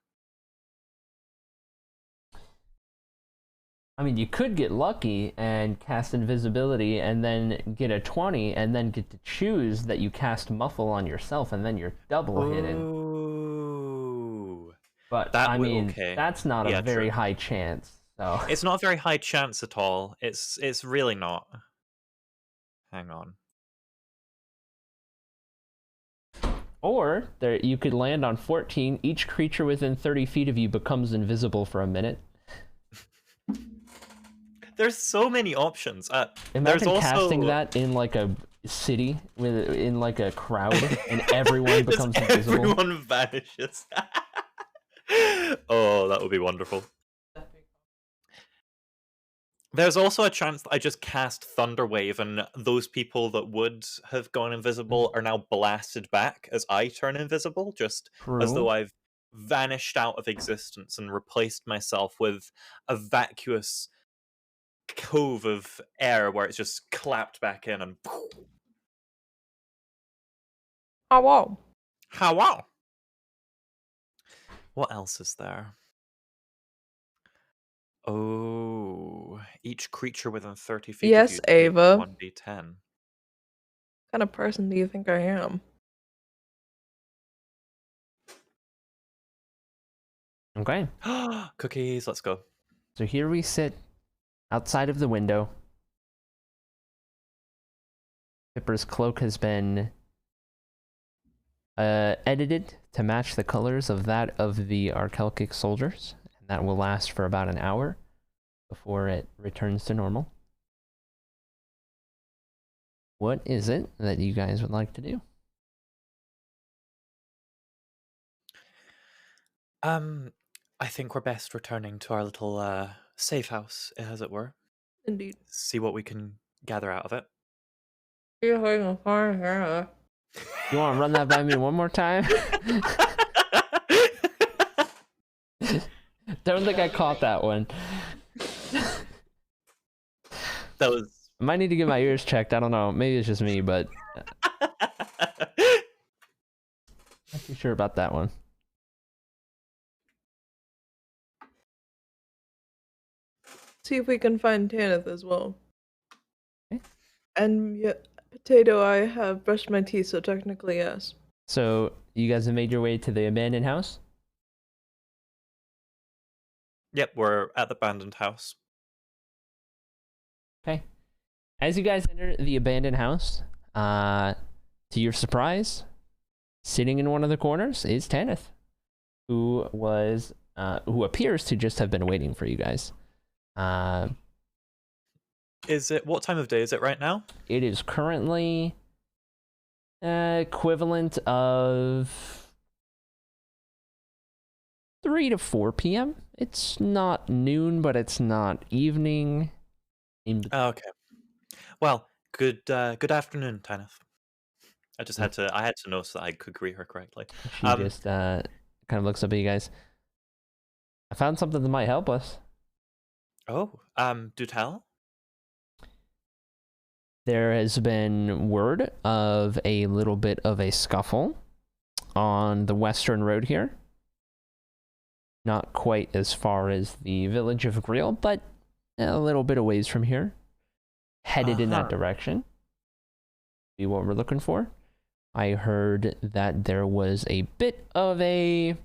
I mean, you could get lucky and cast invisibility and then get a 20 and then get to choose that you cast muffle on yourself and then you're double hidden. Ooh. But That I mean, okay. that's not a very high chance. So it's not a very high chance at all. It's really not. Hang on. Or you could land on 14. Each creature within 30 feet of you becomes invisible for a minute. There's so many options. Imagine there's also casting that in like a city in like a crowd, and everyone becomes invisible. Everyone vanishes. Oh, that would be wonderful. There's also a chance that I just cast Thunderwave, and those people that would have gone invisible are now blasted back as I turn invisible, just as though I've vanished out of existence and replaced myself with a vacuous cove of air where it's just clapped back in and. Oh wow! How wow! What else is there? Oh. each creature within 30 feet of Yes, you takes Ava. 1d10. What kind of person do you think I am? Okay. Cookies, let's go. So here we sit outside of the window. Pipper's cloak has been edited to match the colors of that of the Acrylic soldiers, and that will last for about an hour before it returns to normal. What is it that you guys would like to do? I think we're best returning to our little safe house, as it were. Indeed. See what we can gather out of it. You're having a fire here. You want to run that by me one more time? Don't think I caught that one. That was. I might need to get my ears checked. I don't know. Maybe it's just me, but not too sure about that one. See if we can find Tanith as well. Okay. And yeah, Potato, I have brushed my teeth, so technically yes. So you guys have made your way to the abandoned house? Yep, we're at the abandoned house. Okay. As you guys enter the abandoned house, to your surprise, sitting in one of the corners is Tanith, who appears to just have been waiting for you guys. Is it what time of day is it right now? It is currently equivalent of 3 to 4 p.m. It's not noon, but it's not evening. Okay. Well, good afternoon, Tanith. I had to know so that I could greet her correctly. She just kind of looks up at you guys. I found something that might help us. Oh, do tell. There has been word of a little bit of a scuffle on the western road here. Not quite as far as the village of Griel, but a little bit of ways from here. Headed in that direction. Be what we're looking for. I heard that there was a bit of a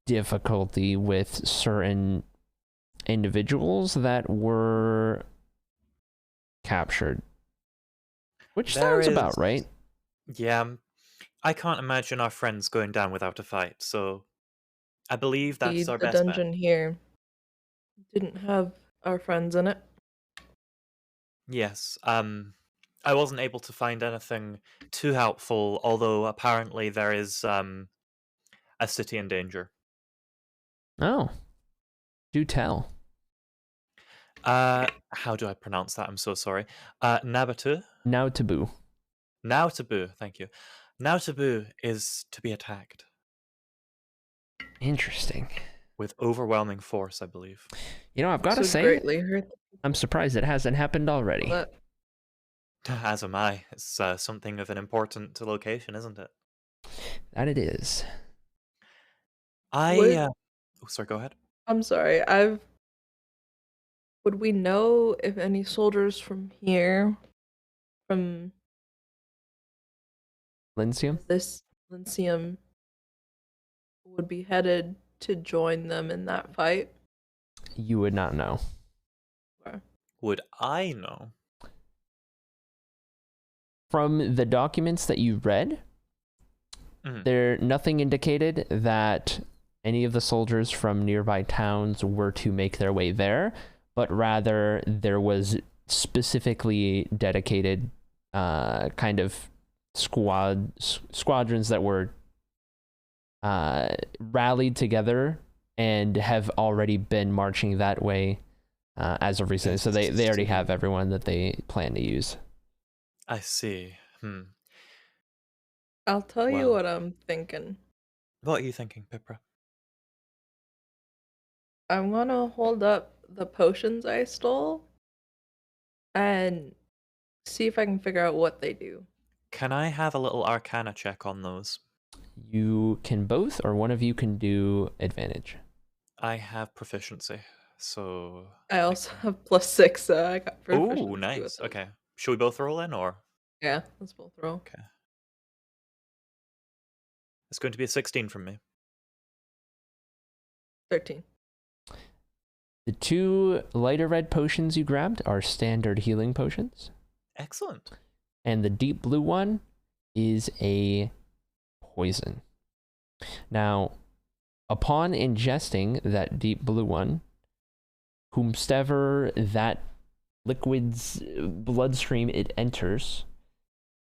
difficulty with certain individuals that were captured. Which sounds about right. Yeah, I can't imagine our friends going down without a fight, so I believe that's our best bet. The dungeon here didn't have our friends in it. Yes, I wasn't able to find anything too helpful, although apparently there is a city in danger. Oh. Do tell. How do I pronounce that? I'm so sorry. Nabatu? Nautabu. Nautabu, thank you. Nautabu is to be attacked. Interesting. With overwhelming force, I believe. You know, I've got to say, hurt. I'm surprised it hasn't happened already. As am I. It's something of an important location, isn't it? That it is. Oh, sorry, go ahead. I'm sorry. Would we know if any soldiers from here, from Lyncium? this Lyncium, would be headed to join them in that fight? You would not know. Would I know? From the documents that you read, nothing indicated that any of the soldiers from nearby towns were to make their way there, but rather there was specifically dedicated kind of squadrons that were rallied together and have already been marching that way as of recently. So they already have everyone that they plan to use. I see. I'll tell you what I'm thinking. What are you thinking, Pipra? I'm gonna hold up the potions I stole and see if I can figure out what they do. Can I have a little Arcana check on those? You can both, or one of you can do advantage. I have proficiency, so I also have +6, so I got Oh, proficiency with nice. those. Okay. Should we both roll in, or? Yeah, let's both roll. Okay. It's going to be a 16 from me. 13. The 2 lighter red potions you grabbed are standard healing potions. Excellent. And the deep blue one is a poison. Now, upon ingesting that deep blue one, whomstever that liquid's bloodstream it enters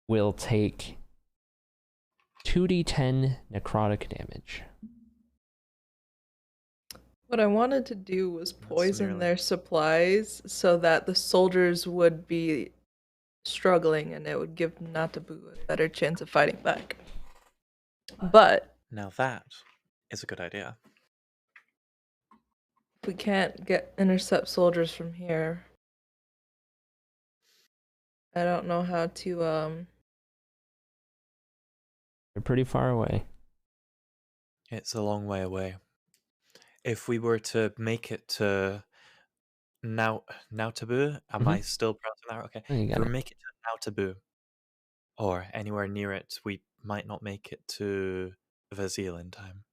will take 2d10 necrotic damage. What I wanted to do was That's poison nearly- their supplies so that the soldiers would be struggling and it would give Natabu a better chance of fighting back. But Now that is a good idea. we can't intercept soldiers from here. I don't know how to They're pretty far away. It's a long way away. If we were to make it to Nautabu, am I still pronouncing that right? Okay. Oh, you If got we it. make it to Nautabu, or anywhere near it, we might not make it to Vazil in time.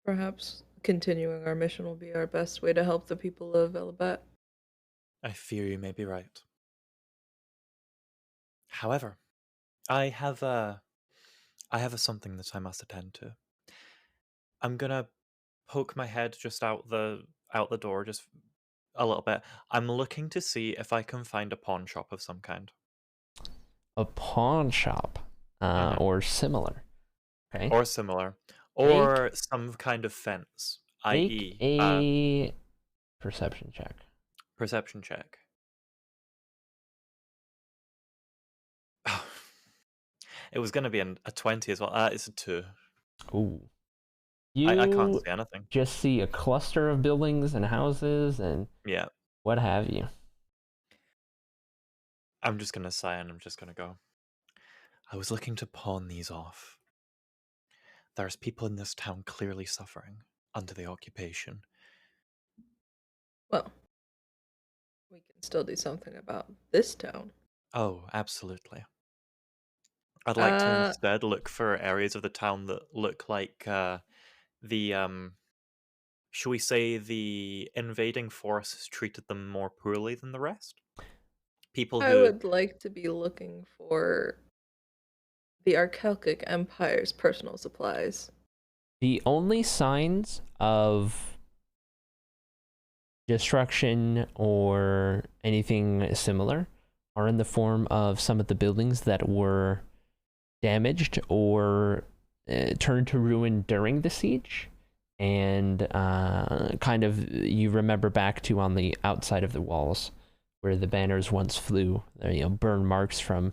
perhaps continuing our mission will be our best way to help the people of Elabat. I fear you may be right. However, I have a something that I must attend to. I'm gonna poke my head just out the door, just a little bit. I'm looking to see if I can find a pawn shop of some kind. A pawn shop, or similar. Okay. Or similar. Or some kind of fence, Make i.e., a perception check. perception check. It was going to be a 20 as well. It's a 2. Ooh. I can't see anything. Just see a cluster of buildings and houses and Yeah. what have you. I'm just going to sigh and I'm just going to go. I was looking to pawn these off. There's people in this town clearly suffering under the occupation. Well, we can still do something about this town. Oh, absolutely. I'd like to Uh, instead look for areas of the town that look like the shall we say the invading forces treated them more poorly than the rest? People I who would like to be looking for the Acrylic Empire's personal supplies. The only signs of destruction or anything similar are in the form of some of the buildings that were damaged or turned to ruin during the siege. And kind of, you remember back to on the outside of the walls where the banners once flew, burn marks from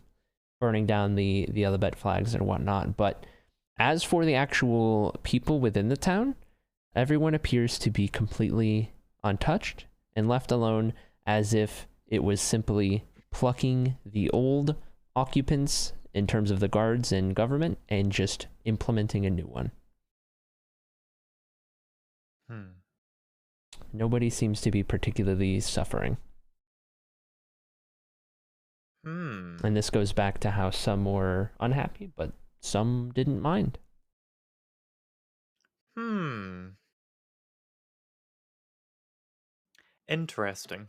burning down the Elabet flags and whatnot. But as for the actual people within the town, everyone appears to be completely untouched and left alone, as if it was simply plucking the old occupants in terms of the guards and government and just implementing a new one. Nobody seems to be particularly suffering. And this goes back to how some were unhappy, but some didn't mind. Interesting.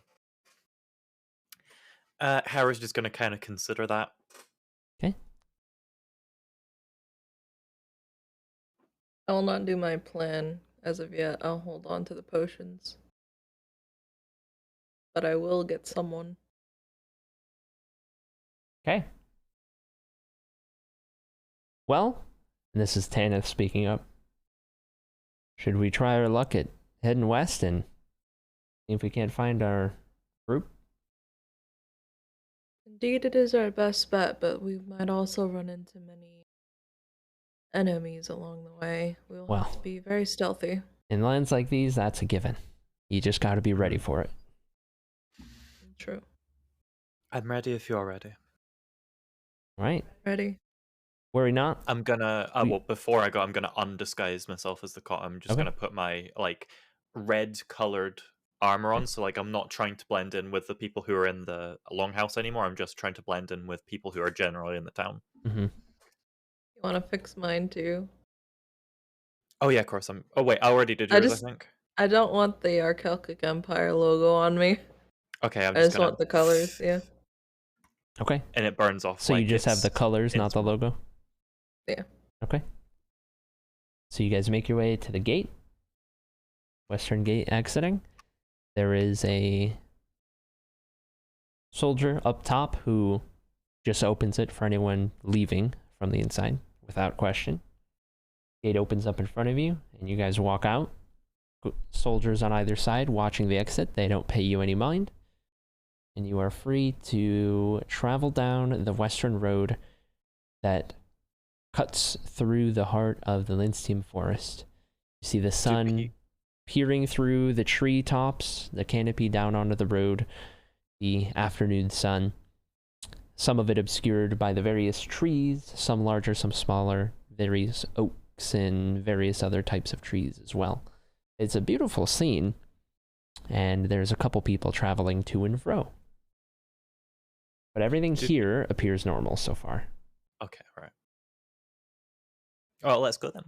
Harry's just going to kind of consider that. Okay. I will not do my plan as of yet. I'll hold on to the potions. But I will get someone. Okay. Well, and this is Tanith speaking up. Should we try our luck at heading west and see if we can't find our group? Indeed, it is our best bet, but we might also run into many enemies along the way. We'll have to be very stealthy. In lands like these, that's a given. You just got to be ready for it. True. I'm ready if you're ready. Right. Ready. Worry not. I'm gonna We- before I go, I'm gonna undisguise myself as the cop. I'm just Okay. gonna put my like red colored armor on, so like I'm not trying to blend in with the people who are in the longhouse anymore. I'm just trying to blend in with people who are generally in the town. Mm-hmm. You want to fix mine too? Oh yeah, of course. Oh wait, I already did yours, I think. I don't want the Archelic Empire logo on me. Okay, I'm I just just gonna. want the colors, yeah. Okay. And it burns off. So you like just have the it's colors, not the instant. logo? Yeah. Okay. So you guys make your way to the gate. Western gate exiting. There is a soldier up top who just opens it for anyone leaving from the inside without question. Gate opens up in front of you, and you guys walk out. Soldiers on either side watching the exit. They don't pay you any mind. And you are free to travel down the western road that cuts through the heart of the Lindstein forest. You see the sun peering through the treetops, the canopy down onto the road, the afternoon sun. Some of it obscured by the various trees, some larger, some smaller, various oaks and various other types of trees as well. It's a beautiful scene, and there's a couple people traveling to and fro. But everything here appears normal so far. Okay, all right. Oh, let's go then.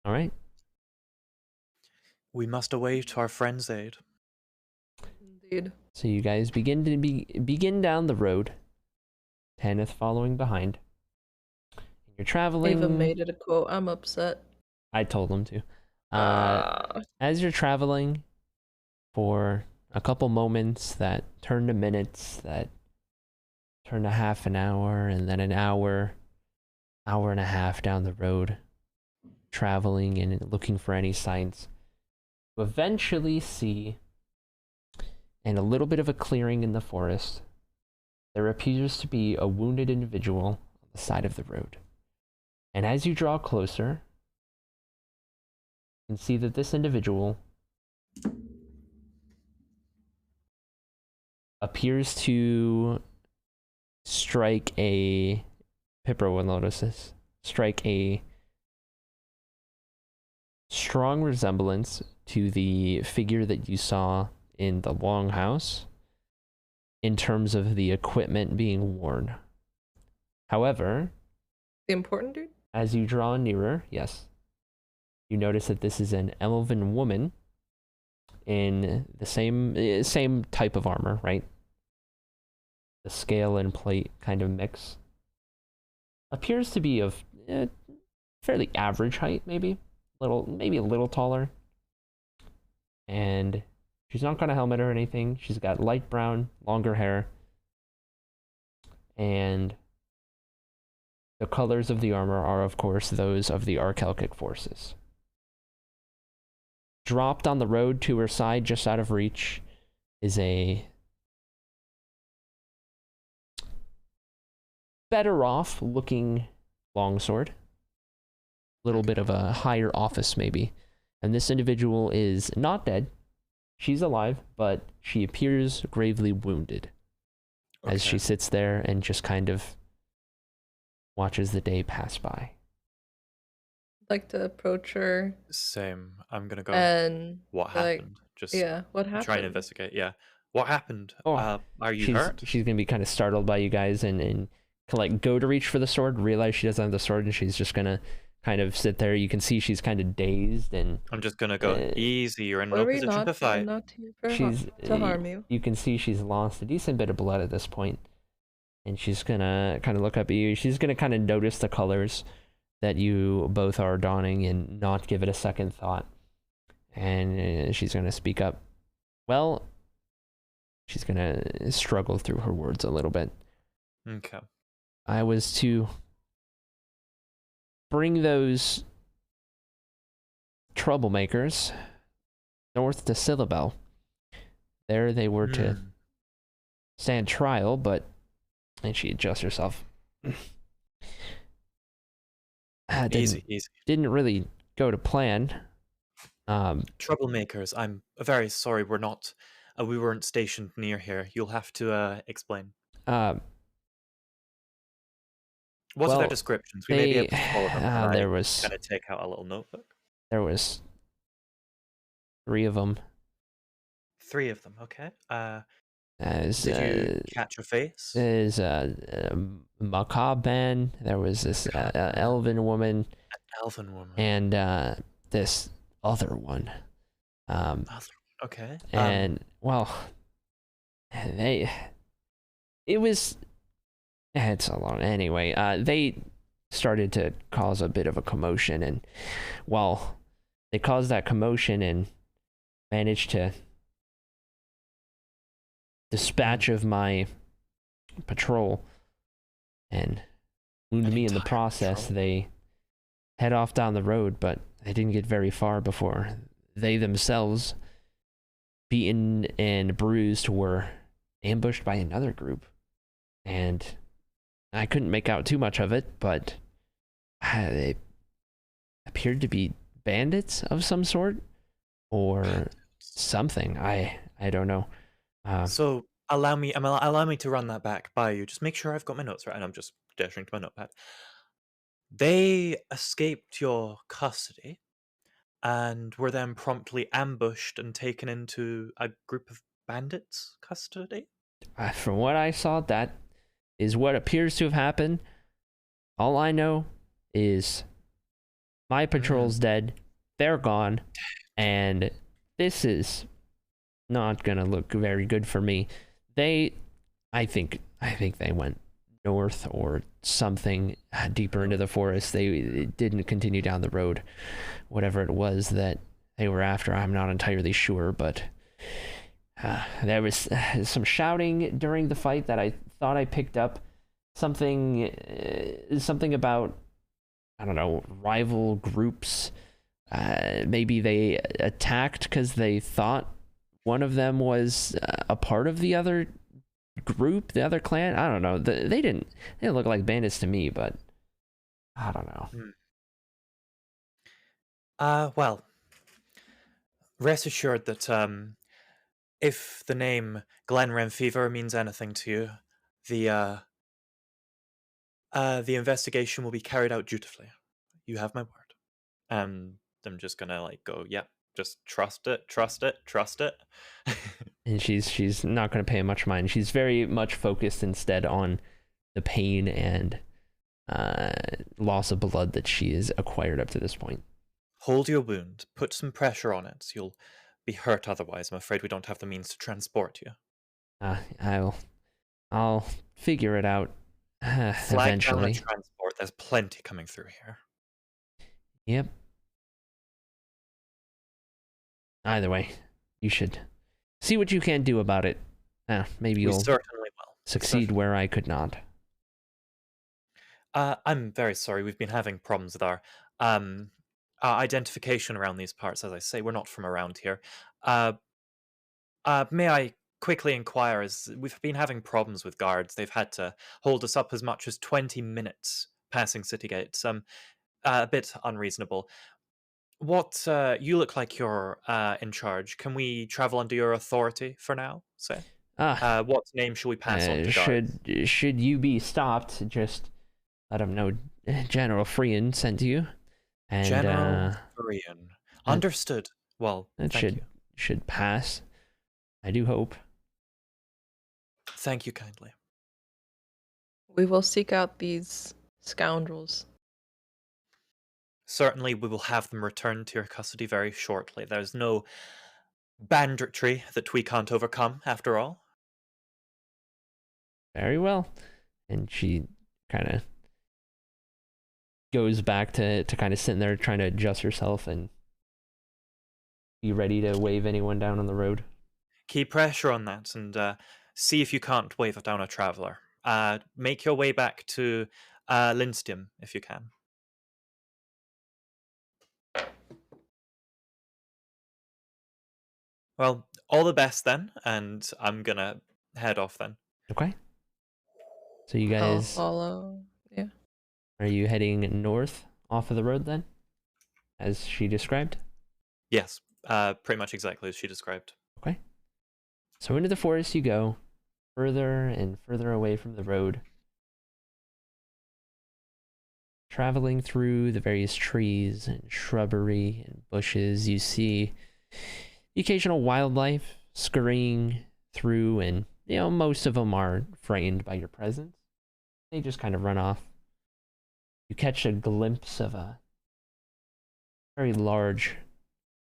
All right. We must await our friend's aid. Indeed. So you guys begin down the road. Tanith following behind. You're traveling. Ava made it a quote. I'm upset. I told them to. As you're traveling for a couple moments that turn to minutes, that turn to half an hour, and then an hour and a half down the road, traveling and looking for any signs, you eventually see, in a little bit of a clearing in the forest, there appears to be a wounded individual on the side of the road. And as you draw closer, you can see that this individual appears to strike a Pipro will notice this. Strike a strong resemblance to the figure that you saw in the longhouse in terms of the equipment being worn. However, The important dude? as you draw nearer, yes, you notice that this is an elven woman in the same type of armor, right? The scale and plate kind of mix. Appears to be of fairly average height, maybe a little taller. And she's not got a helmet or anything. She's got light brown, longer hair. And the colors of the armor are, of course, those of the Archelic forces. Dropped on the road to her side, just out of reach, is a better off looking longsword. A little bit of a higher office, maybe. And this individual is not dead. She's alive, but she appears gravely wounded as she sits there and just kind of watches the day pass by. I'd like to approach her. Same. I'm gonna go. And what like, happened? Just what happened? try and investigate. Yeah. What happened? Are you hurt? She's gonna be kind of startled by you guys and like go to reach for the sword, realize she doesn't have the sword, and she's just gonna kind of sit there. You can see she's kind of dazed, and I'm just gonna go easy. You're in no Worry position not, to fight. I'm not here to harm you. You can see she's lost a decent bit of blood at this point, and she's gonna kind of look up at you. She's gonna kind of notice the colors that you both are donning and not give it a second thought. And she's gonna speak up. Well, she's gonna struggle through her words a little bit. Okay. I was to bring those troublemakers north to Syllabel. There they were to stand trial, but... And she adjusts herself. Easy. Didn't really go to plan. Troublemakers, I'm very sorry we're not... we weren't stationed near here. You'll have to explain. What are their Well, descriptions? We may be able to follow them. And I there was kind of take out a little notebook. 3 of them. 3 of them, okay. As Did you catch a face? There's a macabre man. There was this elven woman, Elven woman. and this other one. Okay. And well, it's a long anyway. They started to cause a bit of a commotion, and well, they caused that commotion and managed to dispatch of my patrol and wound me in the process. Patrol. They head off down the road, but they didn't get very far before they themselves, beaten and bruised, were ambushed by another group. And I couldn't make out too much of it, but they appeared to be bandits of some sort or something. I don't know. So allow me to run that back by you. Just make sure I've got my notes right, and I'm just dashing to my notepad. They escaped your custody and were then promptly ambushed and taken into a group of bandits' custody? From what I saw, that is what appears to have happened. All I know is my patrol's dead, they're gone, and this is not gonna look very good for me. I think they went north or something deeper into the forest. They didn't continue down the road, whatever it was that they were after. I'm not entirely sure, but there was some shouting during the fight that I thought I picked up. Something about, I don't know, rival groups. Maybe they attacked because they thought one of them was a part of the other group, the other clan. I don't know. They didn't look like bandits to me, but I don't know. Well, rest assured that if the name Glen Renfever means anything to you, the investigation will be carried out dutifully. You have my word. And I'm just gonna like go, yep, just trust it. And she's not going to pay much mind. She's very much focused instead on the pain and loss of blood that she has acquired up to this point. Hold your wound. Put some pressure on it. You'll be hurt otherwise. I'm afraid we don't have the means to transport you. I'll figure it out Flag eventually. down and transport. There's plenty coming through here. Yep. Either way, you should see what you can do about it. Maybe We you'll certainly will. succeed where I could not. I'm very sorry. We've been having problems with our identification around these parts. As I say, we're not from around here. May I quickly inquire, as we've been having problems with guards. They've had to hold us up as much as 20 minutes passing city gates. A bit unreasonable. What, you look like you're in charge. Can we travel under your authority for now, say? What name should we pass on to guards? Should you be stopped, just let them know General Freehan sent you. And, General Freehan. Understood. Well, that thank you. should pass. I do hope. Thank you kindly. We will seek out these scoundrels. Certainly, we will have them returned to your custody very shortly. There's no banditry that we can't overcome, after all. Very well. And she kind of goes back to kind of sitting there trying to adjust herself and be ready to wave anyone down on the road. Keep pressure on that and see if you can't wave down a traveler. Make your way back to Lindstium if you can. Well, all the best then, and I'm gonna head off then. Okay. So you I'll guys, follow. Yeah. are you heading north off of the road then, as she described? Yes, pretty much exactly as she described. Okay. So into the forest you go, further and further away from the road. traveling through the various trees and shrubbery and bushes, you see the occasional wildlife scurrying through, and most of them are frightened by your presence. They just kind of run off. You catch a glimpse of a very large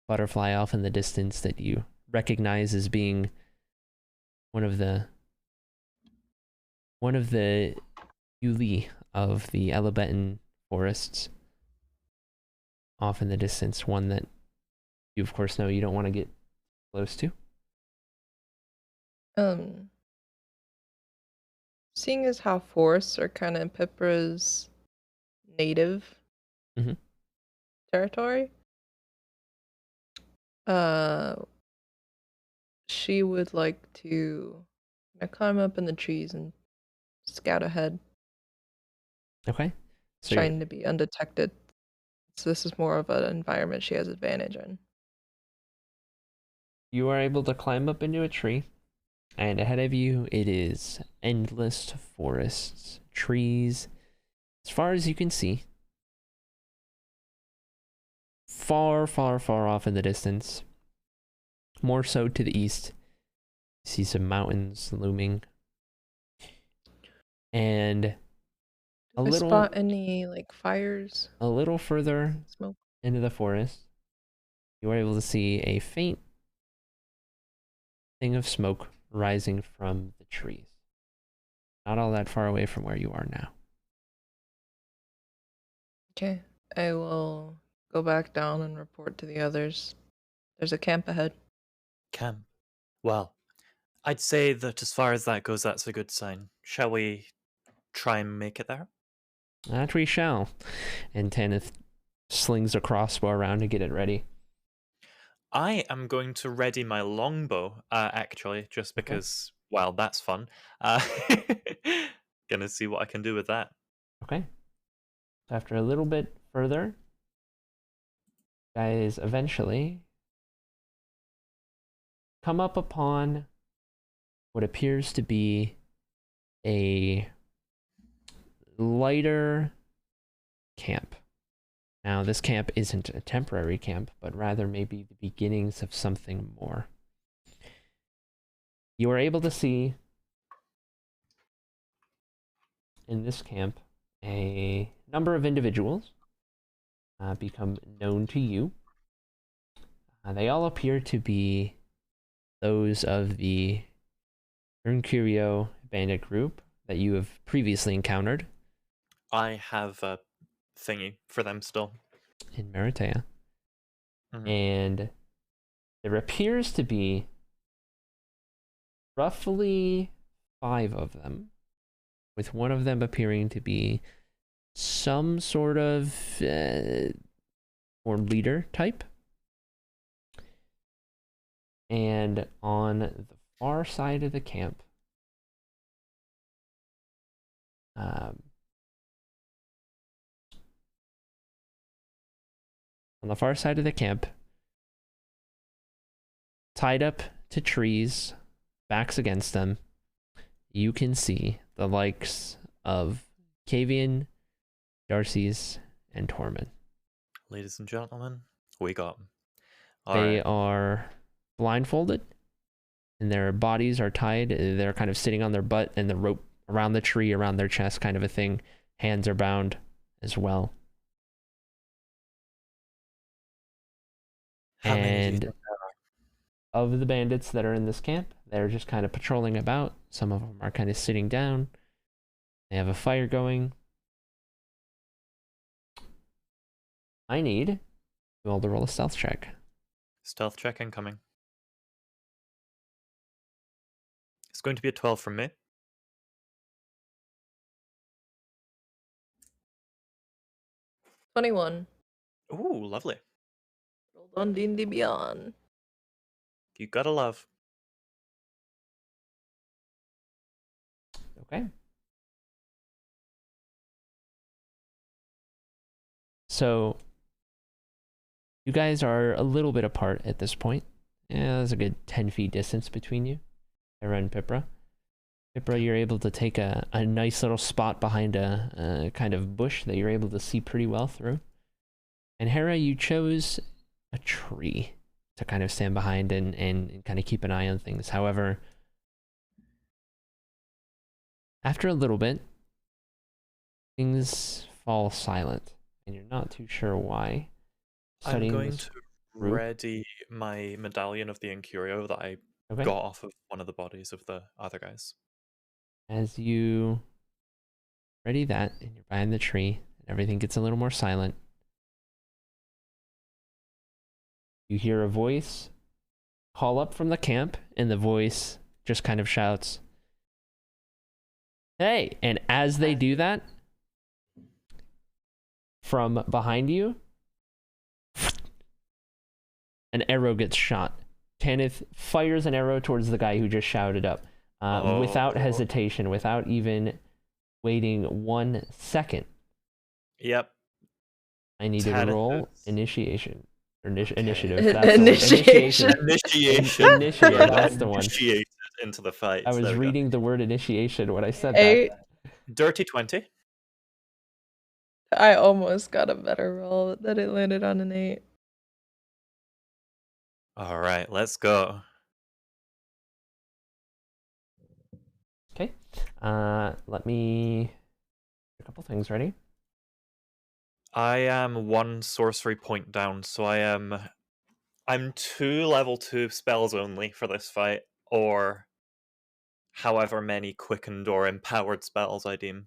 butterfly off in the distance that you recognize as being one of the Uli of the Elebetan forests off in the distance, one that you of course know you don't want to get close to. Seeing as how forests are kind of Pipra's native territory, she would like to climb up in the trees and scout ahead. Okay. So trying to be undetected. So this is more of an environment she has advantage in. You are able to climb up into a tree, and ahead of you it is endless forests, trees, as far as you can see. Far, far, far off in the distance, more so to the east, you see some mountains looming. And spot any fires? A little further smoke into the forest, you are able to see a faint thing of smoke rising from the trees. Not all that far away from where you are now. Okay, I will go back down and report to the others. There's a camp ahead. Camp? Well, I'd say that as far as that goes, that's a good sign. Shall we try and make it there? That we shall. And Tanith slings a crossbow around to get it ready. I am going to ready my longbow, actually, just because, well, that's fun. Gonna see what I can do with that. Okay. After a little bit further, guys eventually come up upon what appears to be a lighter camp. Now, this camp isn't a temporary camp, but rather maybe the beginnings of something more. You are able to see in this camp a number of individuals become known to you. They all appear to be those of the Urncurio bandit group that you have previously encountered. I have a thingy for them still. In Meritea. And there appears to be roughly 5 of them, with one of them appearing to be some sort of more leader type. And on the far side of the camp, tied up to trees, backs against them, you can see the likes of Kavian, Darcy's, and Tormund. Ladies and gentlemen, we got them. They are blindfolded, and their bodies are tied. They're kind of sitting on their butt, and the rope around the tree, around their chest, kind of a thing. Hands are bound as well. How many do you And think there are? of the bandits that are in this camp, they're just kind of patrolling about. Some of them are kind of sitting down. They have a fire going. I need you all to roll a stealth check. Stealth check incoming. It's going to be a 12 from me. 21. Ooh, lovely. Rolled on D&D Beyond. You gotta love. Okay. So, you guys are a little bit apart at this point. Yeah, there's a good 10 feet distance between you, Era and Pipra. Pipra, you're able to take a nice little spot behind a kind of bush that you're able to see pretty well through. And Hera, you chose a tree to kind of stand behind and kind of keep an eye on things. However, after a little bit, things fall silent, and you're not too sure why. I'm going this to group. ready my medallion of the Incurio that I Okay. got off of one of the bodies of the other guys. As you ready that, and you're behind the tree, and everything gets a little more silent, you hear a voice call up from the camp, and the voice just kind of shouts, "Hey!" And as they do that, from behind you, an arrow gets shot. Tanith fires an arrow towards the guy who just shouted up. Without hesitation, without even waiting 1 second. Yep. I need to roll initiation. Or initiative. Okay. That's Initiation. Initiation. Initiative, that's the one. Initiated into the fight. I was reading the word initiation when I said Eight. that. Dirty 20. I almost got a better roll, but then it landed on an 8. All right, let's go. Okay. Let me a couple things ready. I am 1 sorcery point down, so I'm 2 level 2 spells only for this fight, or however many quickened or empowered spells I deem.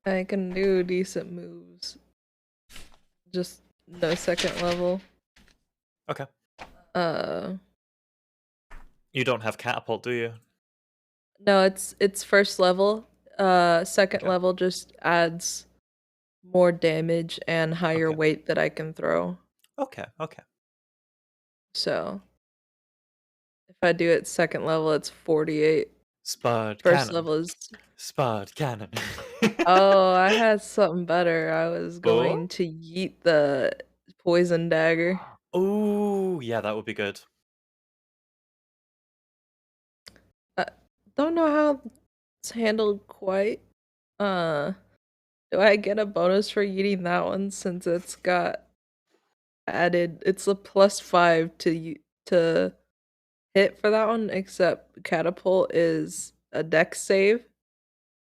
I can do decent moves. Just no second level. Okay. You don't have catapult, do you? No, it's first level. Second Okay. level just adds more damage and higher Okay. weight that I can throw. Okay. So if I do it second level, it's 48. Spud First cannon. level is. Spud cannon. Oh, I had something better. I was going to yeet the poison dagger. Oh, yeah, that would be good. I don't know how it's handled quite. Do I get a bonus for eating that one since it's got added? It's a +5 to hit for that one, except catapult is a dex save.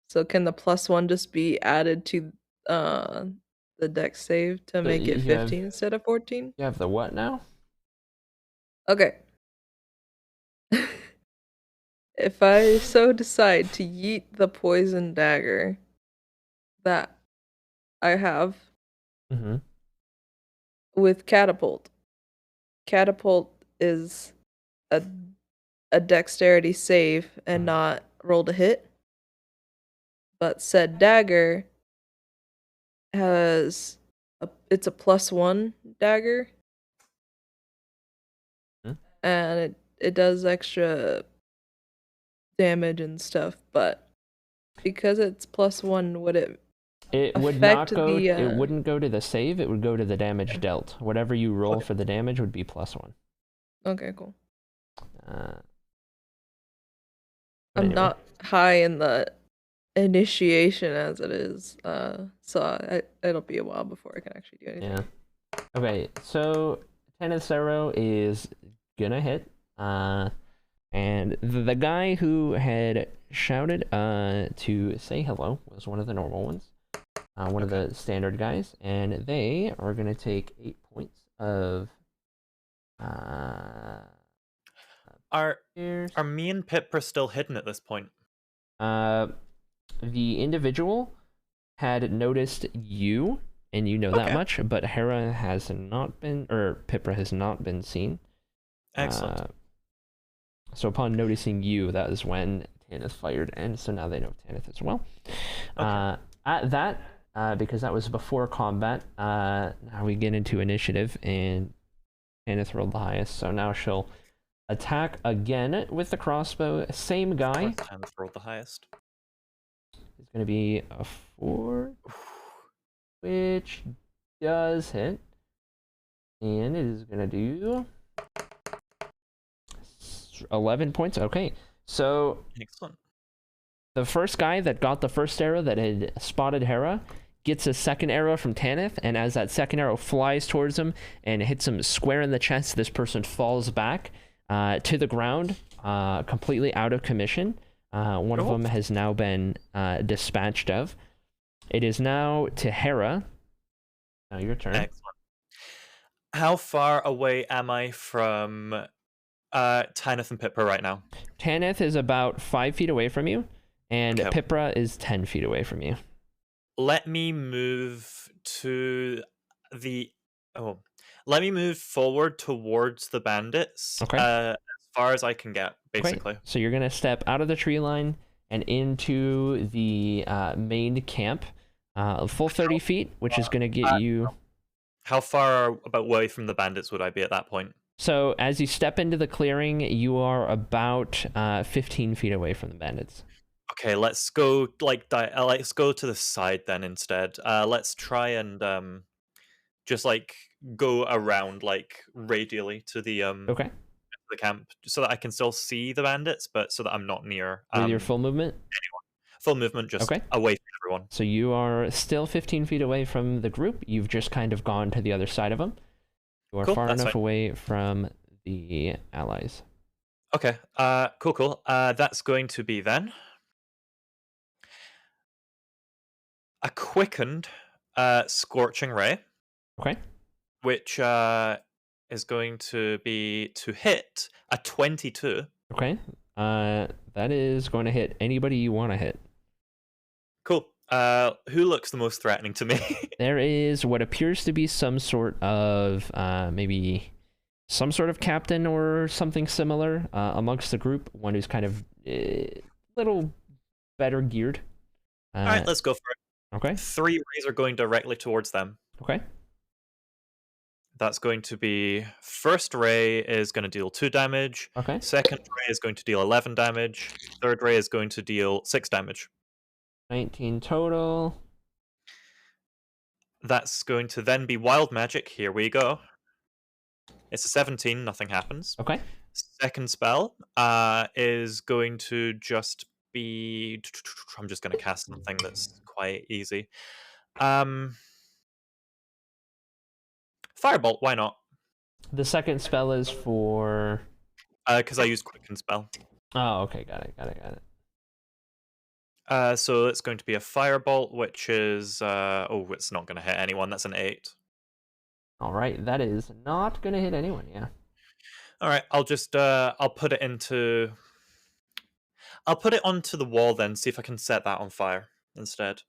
So can the +1 just be added to the dex save to make it 15 instead of 14? You have the what now? Okay. If I so decide to yeet the poison dagger that I have with catapult is a dexterity save and not roll to hit. But said dagger has it's a +1 dagger. And it does extra damage and stuff, but because it's +1, would it would not go the, it wouldn't go to the save, it would go to the damage dealt. Whatever you roll for the damage would be +1. Okay, cool. I'm anyway. Not high in the initiation as it is, so it'll be a while before I can actually do anything. Yeah. Okay, so Tanith's arrow is gonna hit, and the guy who had shouted to say hello was one of the normal ones, one of the standard guys, and they are gonna take 8 points of Are me and Pipra still hidden at this point? The individual had noticed you, and you know that much, but Hera has not been, or Pipra has not been seen. Excellent. So upon noticing you, that is when Tanith fired, and so now they know Tanith as well. Okay. At that, because that was before combat, now we get into initiative, and Tanith rolled the highest, so now she'll attack again with the crossbow. Same guy. Tanith rolled the highest. It's going to be a 4, which does hit. And it is going to do 11 points. Okay, so Excellent. the first guy that got the first arrow that had spotted Hera gets a second arrow from Tanith, and as that second arrow flies towards him and hits him square in the chest, this person falls back to the ground, completely out of commission. One of them has now been dispatched of. It is now to Hera. Now your turn. Excellent. How far away am I from Tanith and Pippa right now? Tanith is about 5 feet away from you, and Okay. Pipra is 10 feet away from you. Let me move to the... Oh. Let me move forward towards the bandits. Okay. As far as I can get, basically. Okay. So you're going to step out of the tree line and into the main camp, full 30 feet, which is going to get you... How far away from the bandits would I be at that point? So as you step into the clearing, you are about 15 feet away from the bandits. Okay, let's go let's go to the side then instead. Let's try and just like go around like radially to the Okay. the camp so that I can still see the bandits, but so that I'm not near With your full movement? full movement, just Okay. away from everyone. So you are still 15 feet away from the group. You've just kind of gone to the other side of them. You are Cool, far that's enough fine. away from the allies. Okay. Cool. That's going to be then a quickened scorching ray, Okay. which is going to be to hit a 22. Okay. That is going to hit anybody you want to hit. Cool. Who looks the most threatening to me? There is what appears to be some sort of maybe some sort of captain or something similar amongst the group. One who's kind of a little better geared. All right, let's go for it. Okay. 3 rays are going directly towards them. Okay. That's going to be first ray is going to deal 2 damage. Okay. Second ray is going to deal 11 damage. Third ray is going to deal 6 damage. 19 total. That's going to then be wild magic. Here we go. It's a 17. Nothing happens. Okay. Second spell is going to just be... I'm just going to cast something that's quite easy. Firebolt, why not? The second spell is for... Because I used Quicken spell. Oh, okay. Got it. So it's going to be a Firebolt, which is... oh, it's not going to hit anyone. That's an 8. All right. That is not going to hit anyone, yeah. All right, I'll just... I'll put it into... I'll put it onto the wall then, see if I can set that on fire instead.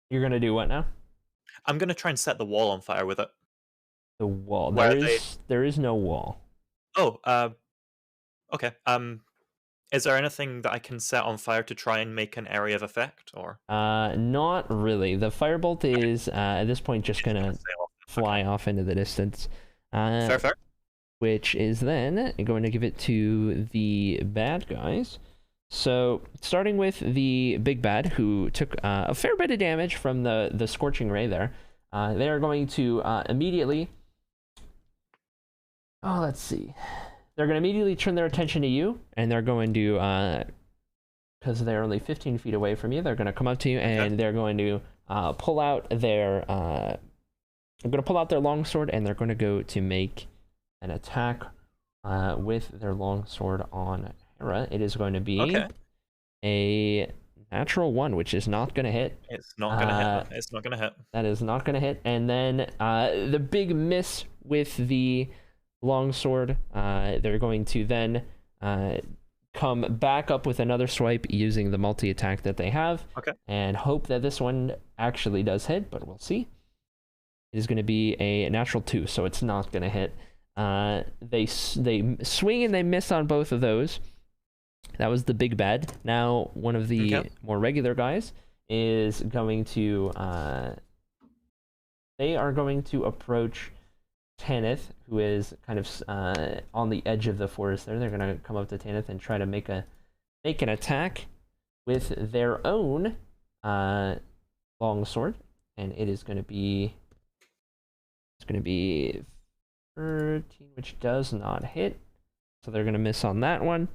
You're going to do what now? I'm going to try and set the wall on fire with it. The wall. Where There is no wall. Oh, okay. Is there anything that I can set on fire to try and make an area of effect, or? Not really. The firebolt is at this point just gonna fly off into the distance. Fair. Which is then going to give it to the bad guys. So starting with the big bad, who took a fair bit of damage from the scorching ray there, they are going to immediately. Oh, let's see. They're going to immediately turn their attention to you, and they're going to, because they're only 15 feet away from you, they're going to come up to you, and they're going to pull out their, longsword, and they're going to go to make an attack with their longsword on Hera. It is going to be a natural 1, which is not going to hit. It's not going to hit. It's not going to hit. That is not going to hit. And then the big miss with the longsword, they're going to then come back up with another swipe using the multi-attack that they have, and hope that this one actually does hit, but we'll see. It is going to be a natural 2, so it's not going to hit. They swing and they miss on both of those. That was the big bad. Now one of the more regular guys is going to they are going to approach Tanith, who is kind of on the edge of the forest there. They're going to come up to Tanith and try to make an attack with their own longsword, and it is going to be It's going to be 13, which does not hit. So they're going to miss on that one.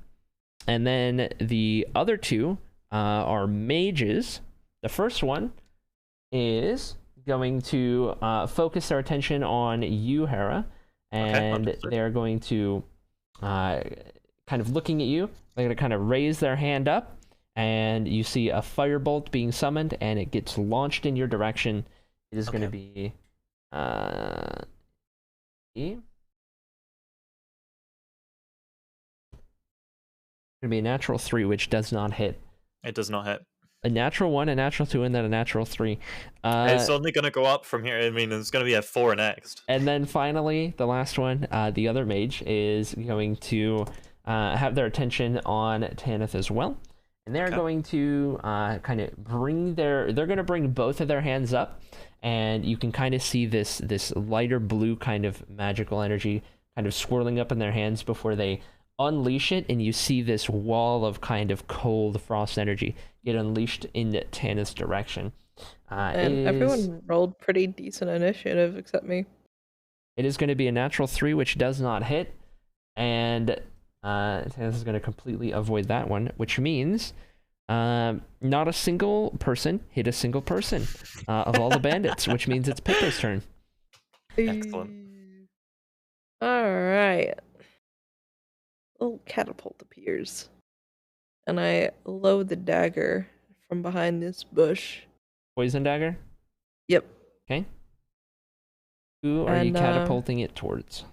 And then the other two are mages. The first one is going to focus their attention on you, Hera, and they're going to kind of looking at you. They're going to kind of raise their hand up, and you see a firebolt being summoned, and it gets launched in your direction. It is going to be going to be a natural 3, which does not hit. It does not hit. A natural 1, a natural 2, and then a natural 3. It's only going to go up from here. I mean, it's going to be a 4 next. And then finally, the last one, the other mage is going to have their attention on Tanith as well. And they're going to kind of bring they're going to bring both of their hands up, and you can kind of see this lighter blue kind of magical energy kind of swirling up in their hands before they unleash it, and you see this wall of kind of cold frost energy get unleashed in Tanith's direction. And everyone rolled pretty decent initiative except me. It is going to be a natural 3, which does not hit, and Tanith is going to completely avoid that one, which means not a single person hit a single person of all the bandits, which means it's Pippa's turn. Excellent. All right. Little catapult appears, and I load the dagger from behind this bush. Poison dagger? Yep. Okay. Who are you catapulting it towards?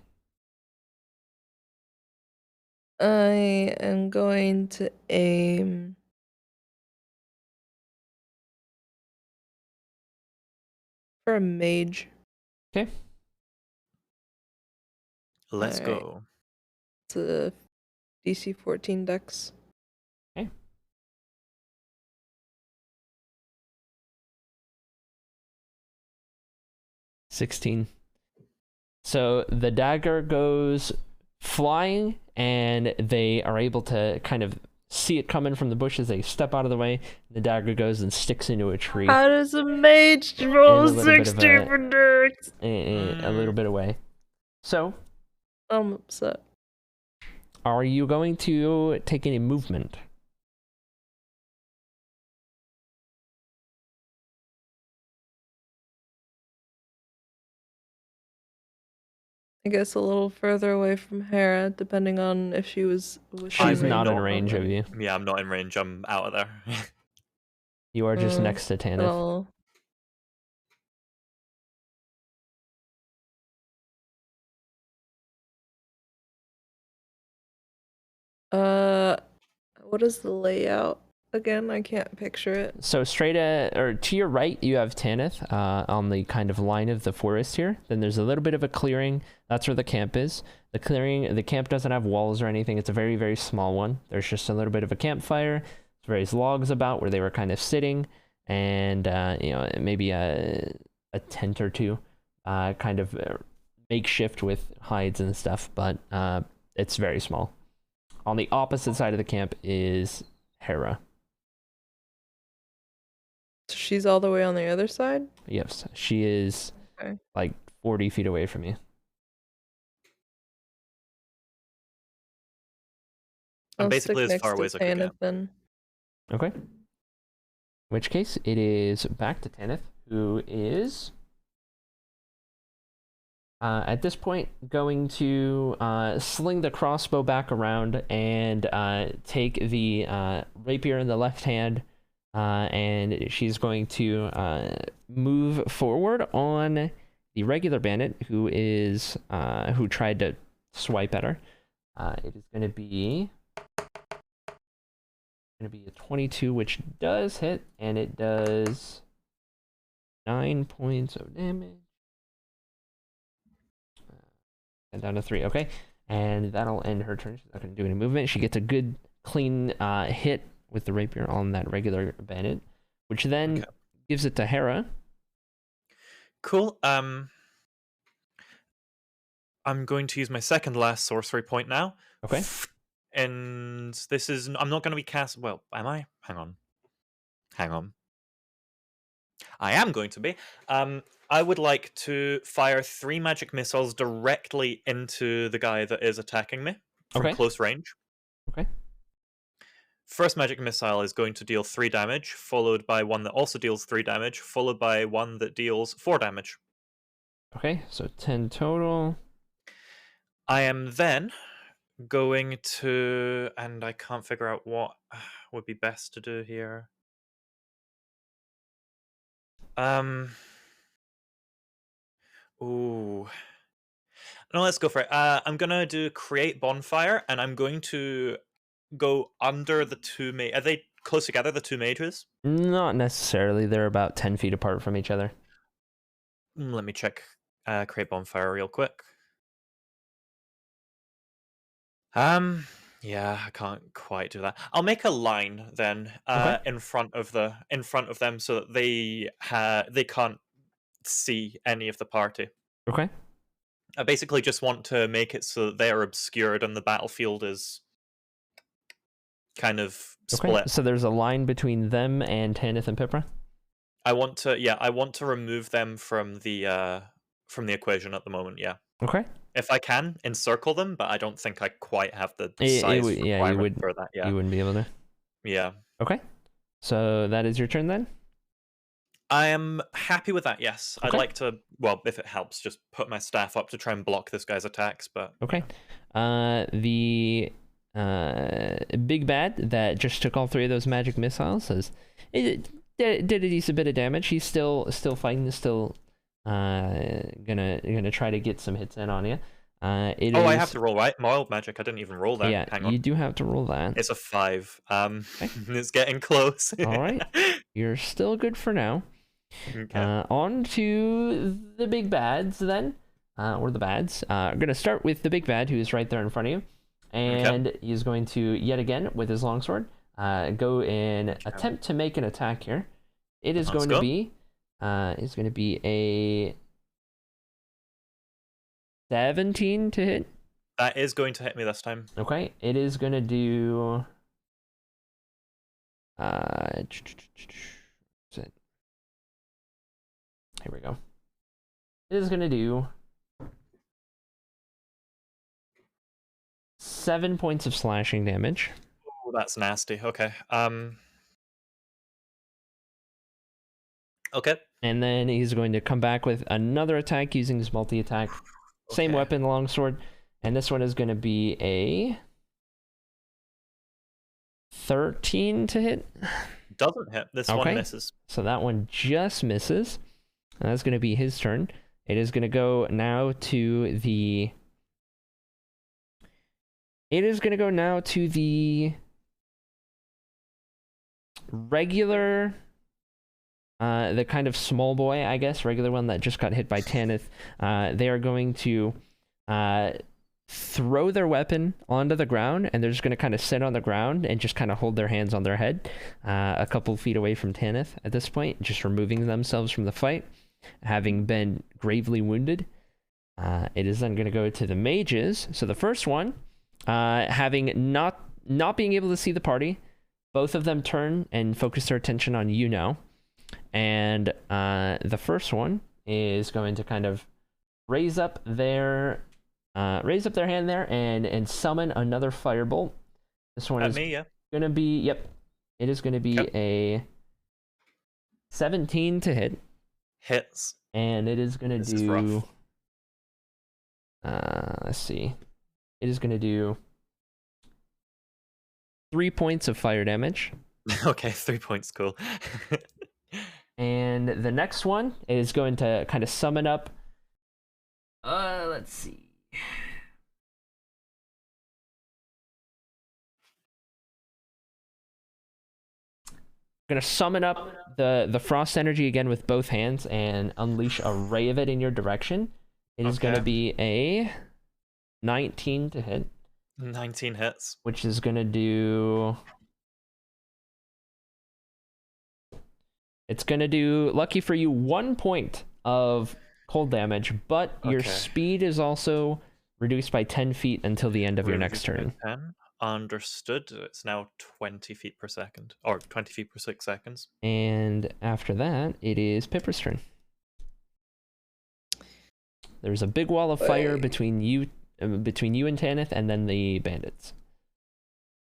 I am going to aim for a mage. Okay. Let's go. It's a DC 14 dex. Okay. $16. So the dagger goes flying, and they are able to kind of see it coming from the bushes. They step out of the way. The dagger goes and sticks into a tree. How does a mage roll 60 for dex? A little bit away. So, I'm upset. are you going to take any movement? I guess a little further away from Hera, depending on if she was. She's not in range of you. Yeah, I'm not in range. I'm out of there. You are just next to Tanith. What is the layout again? I can't picture it. So straight or to your right, you have Tanith on the kind of line of the forest here. Then there's a little bit of a clearing. That's where the camp is. The camp doesn't have walls or anything. It's a very, very small one. There's just a little bit of a campfire. There's various logs about where they were kind of sitting, and maybe a tent or two, kind of makeshift with hides and stuff. But it's very small. On the opposite side of the camp is Hera. So she's all the way on the other side? Yes, she is like 40 feet away from you. I'm basically as far away as I could get. Then. Okay. In which case, it is back to Tanith, who is at this point going to sling the crossbow back around and take the rapier in the left hand, and she's going to move forward on the regular bandit who tried to swipe at her. It is going to be a 22, which does hit, and it does 9 points of damage. And down to 3. Okay, and that'll end her turn. She's not going to do any movement. She gets a good clean hit with the rapier on that regular bandit, which then gives it to Hera. Cool. I'm going to use my second last sorcery point now. Okay. And this is... I'm not going to be cast... Well, am I? Hang on. I am going to be. I would like to fire 3 magic missiles directly into the guy that is attacking me from Okay. close range. Okay. First magic missile is going to deal 3 damage, followed by one that also deals 3 damage, followed by one that deals 4 damage. Okay, so 10 total. I am then going to, and I can't figure out what would be best to do here. Ooh. No, let's go for it. I'm gonna do create bonfire, and I'm going to go under the 2 Are they close together, the 2 mages? Not necessarily. They're about 10 feet apart from each other. Let me check create bonfire real quick. Yeah, I can't quite do that. I'll make a line then Okay. in front of them so that they can't see any of the party. Okay. I basically just want to make it so that they're obscured and the battlefield is kind of split. Okay. So there's a line between them and Tanith and Pipra? I want to remove them from the equation at the moment, yeah. Okay. If I can, encircle them, but I don't think I quite have the size requirement for that, yeah. You wouldn't be able to. Yeah. Okay. So that is your turn then? I am happy with that, yes. Okay. I'd like to, well, if it helps, just put my staff up to try and block this guy's attacks, but... Okay. The big bad that just took all 3 of those magic missiles says it did a decent bit of damage. He's still fighting, still gonna try to get some hits in on you. I have to roll, right? Mild magic, I didn't even roll that. Yeah, Hang on. you do have to roll that. It's a 5. Okay. It's getting close. All right. You're still good for now. Okay. On to the big bads then, or the bads. I'm going to start with the big bad who is right there in front of you. And he's going to, yet again, with his longsword, go and attempt to make an attack here. It is going to be a 17 to hit. That is going to hit me this time. Okay, it is going to do... Here we go. It is going to do 7 points of slashing damage. Oh, that's nasty. Okay. Okay. And then he's going to come back with another attack using his multi-attack. Same weapon, longsword. And this one is going to be a 13 to hit. Doesn't hit. This one misses. So that one just misses. And that's going to be his turn. It is going to go now to the... regular... the kind of small boy, I guess, regular one that just got hit by Tanith. They are going to throw their weapon onto the ground, and they're just going to kind of sit on the ground and just kind of hold their hands on their head a couple feet away from Tanith at this point, just removing themselves from the fight, having been gravely wounded. It is then going to go to the mages. So the first one, having not being able to see the party, both of them turn and focus their attention on you now. And the first one is going to kind of raise up their hand there and summon another firebolt. This one is going to be, it is going to be a 17 to hit. Hits. And it is going to do, let's see, it is going to do 3 points of fire damage. Okay, 3 points, cool. And the next one is going to kind of summon up. Let's see. Going to summon up the frost energy again with both hands and unleash a ray of it in your direction. It is going to be a 19 to hit. 19 hits. Which is going to do... It's going to do, lucky for you, 1 point of cold damage, but your speed is also reduced by 10 feet until the end of your next turn. 10. Understood. It's now 20 feet per second, or 20 feet per 6 seconds. And after that, it is Pippa's turn. There's a big wall of fire Right. between you and Tanith, and then the bandits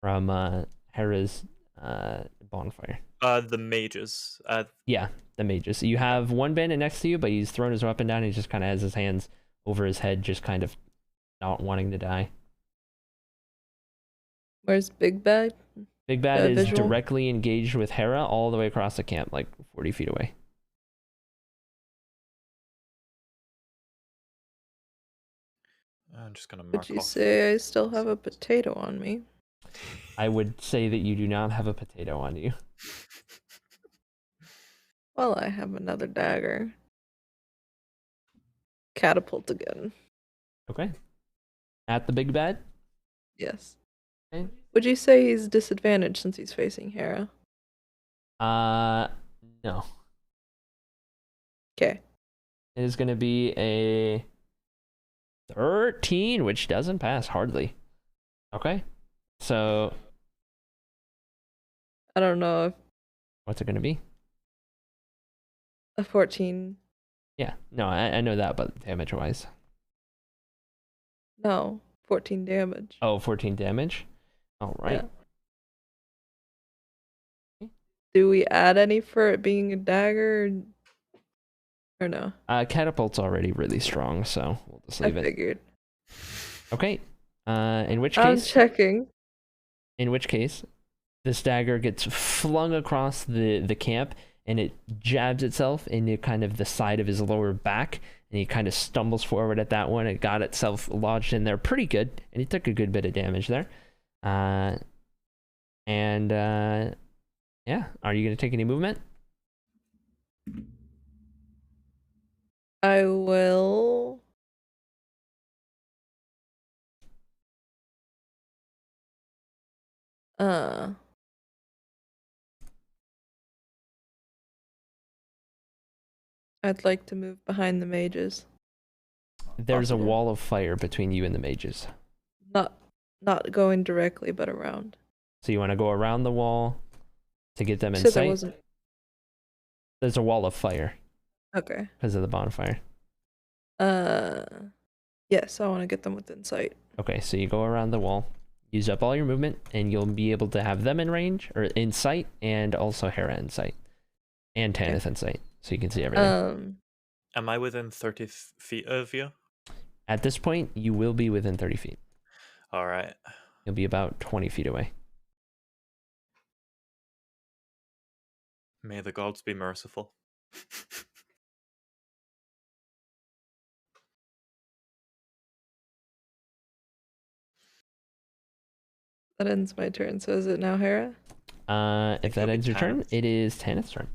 from Hera's bonfire. The mages. Yeah, the mages. You have one bandit next to you, but he's thrown his weapon down. And he just kind of has his hands over his head, just kind of not wanting to die. Where's Big Bad? Big Bad is visual? directly engaged with Hera all the way across the camp, like 40 feet away. I'm just gonna mark Would you off. say I still have a potato on me? I would say that you do not have a potato on you. Well, I have another dagger. Catapult again. Okay. At the Big Bad? Yes. Okay. Would you say he's disadvantaged since he's facing Hera? No. Okay. It is going to be a 13, which doesn't pass hardly. Okay. So, I don't know if what's it going to be? a 14. Yeah. No, I know that, but damage-wise. No, 14 damage. Oh, 14 damage? All right. Yeah. Do we add any for it being a dagger or no? Catapult's already really strong, so we'll just leave I it. figured. Okay. In which I'm case, checking. this dagger gets flung across the camp, and it jabs itself into kind of the side of his lower back, and he kind of stumbles forward at that one. It got itself lodged in there pretty good, and he took a good bit of damage there. Yeah, are you going to take any movement? I will. I'd like to move behind the mages. There's Possible. a wall of fire between you and the mages. Not going directly, but around. So you want to go around the wall to get them in Said there sight? wasn't. There's a wall of fire Okay. because of the bonfire. Yes, I want to get them within sight. Okay, so you go around the wall, use up all your movement, and you'll be able to have them in range, or in sight, and also Hera in sight. And Tanith in sight, so you can see everything. Am I within 30 feet of you? At this point, you will be within 30 feet. All right. You'll be about 20 feet away. May the gods be merciful. That ends my turn. So is it now Hera? If that ends your turn, it is Tanith's turn.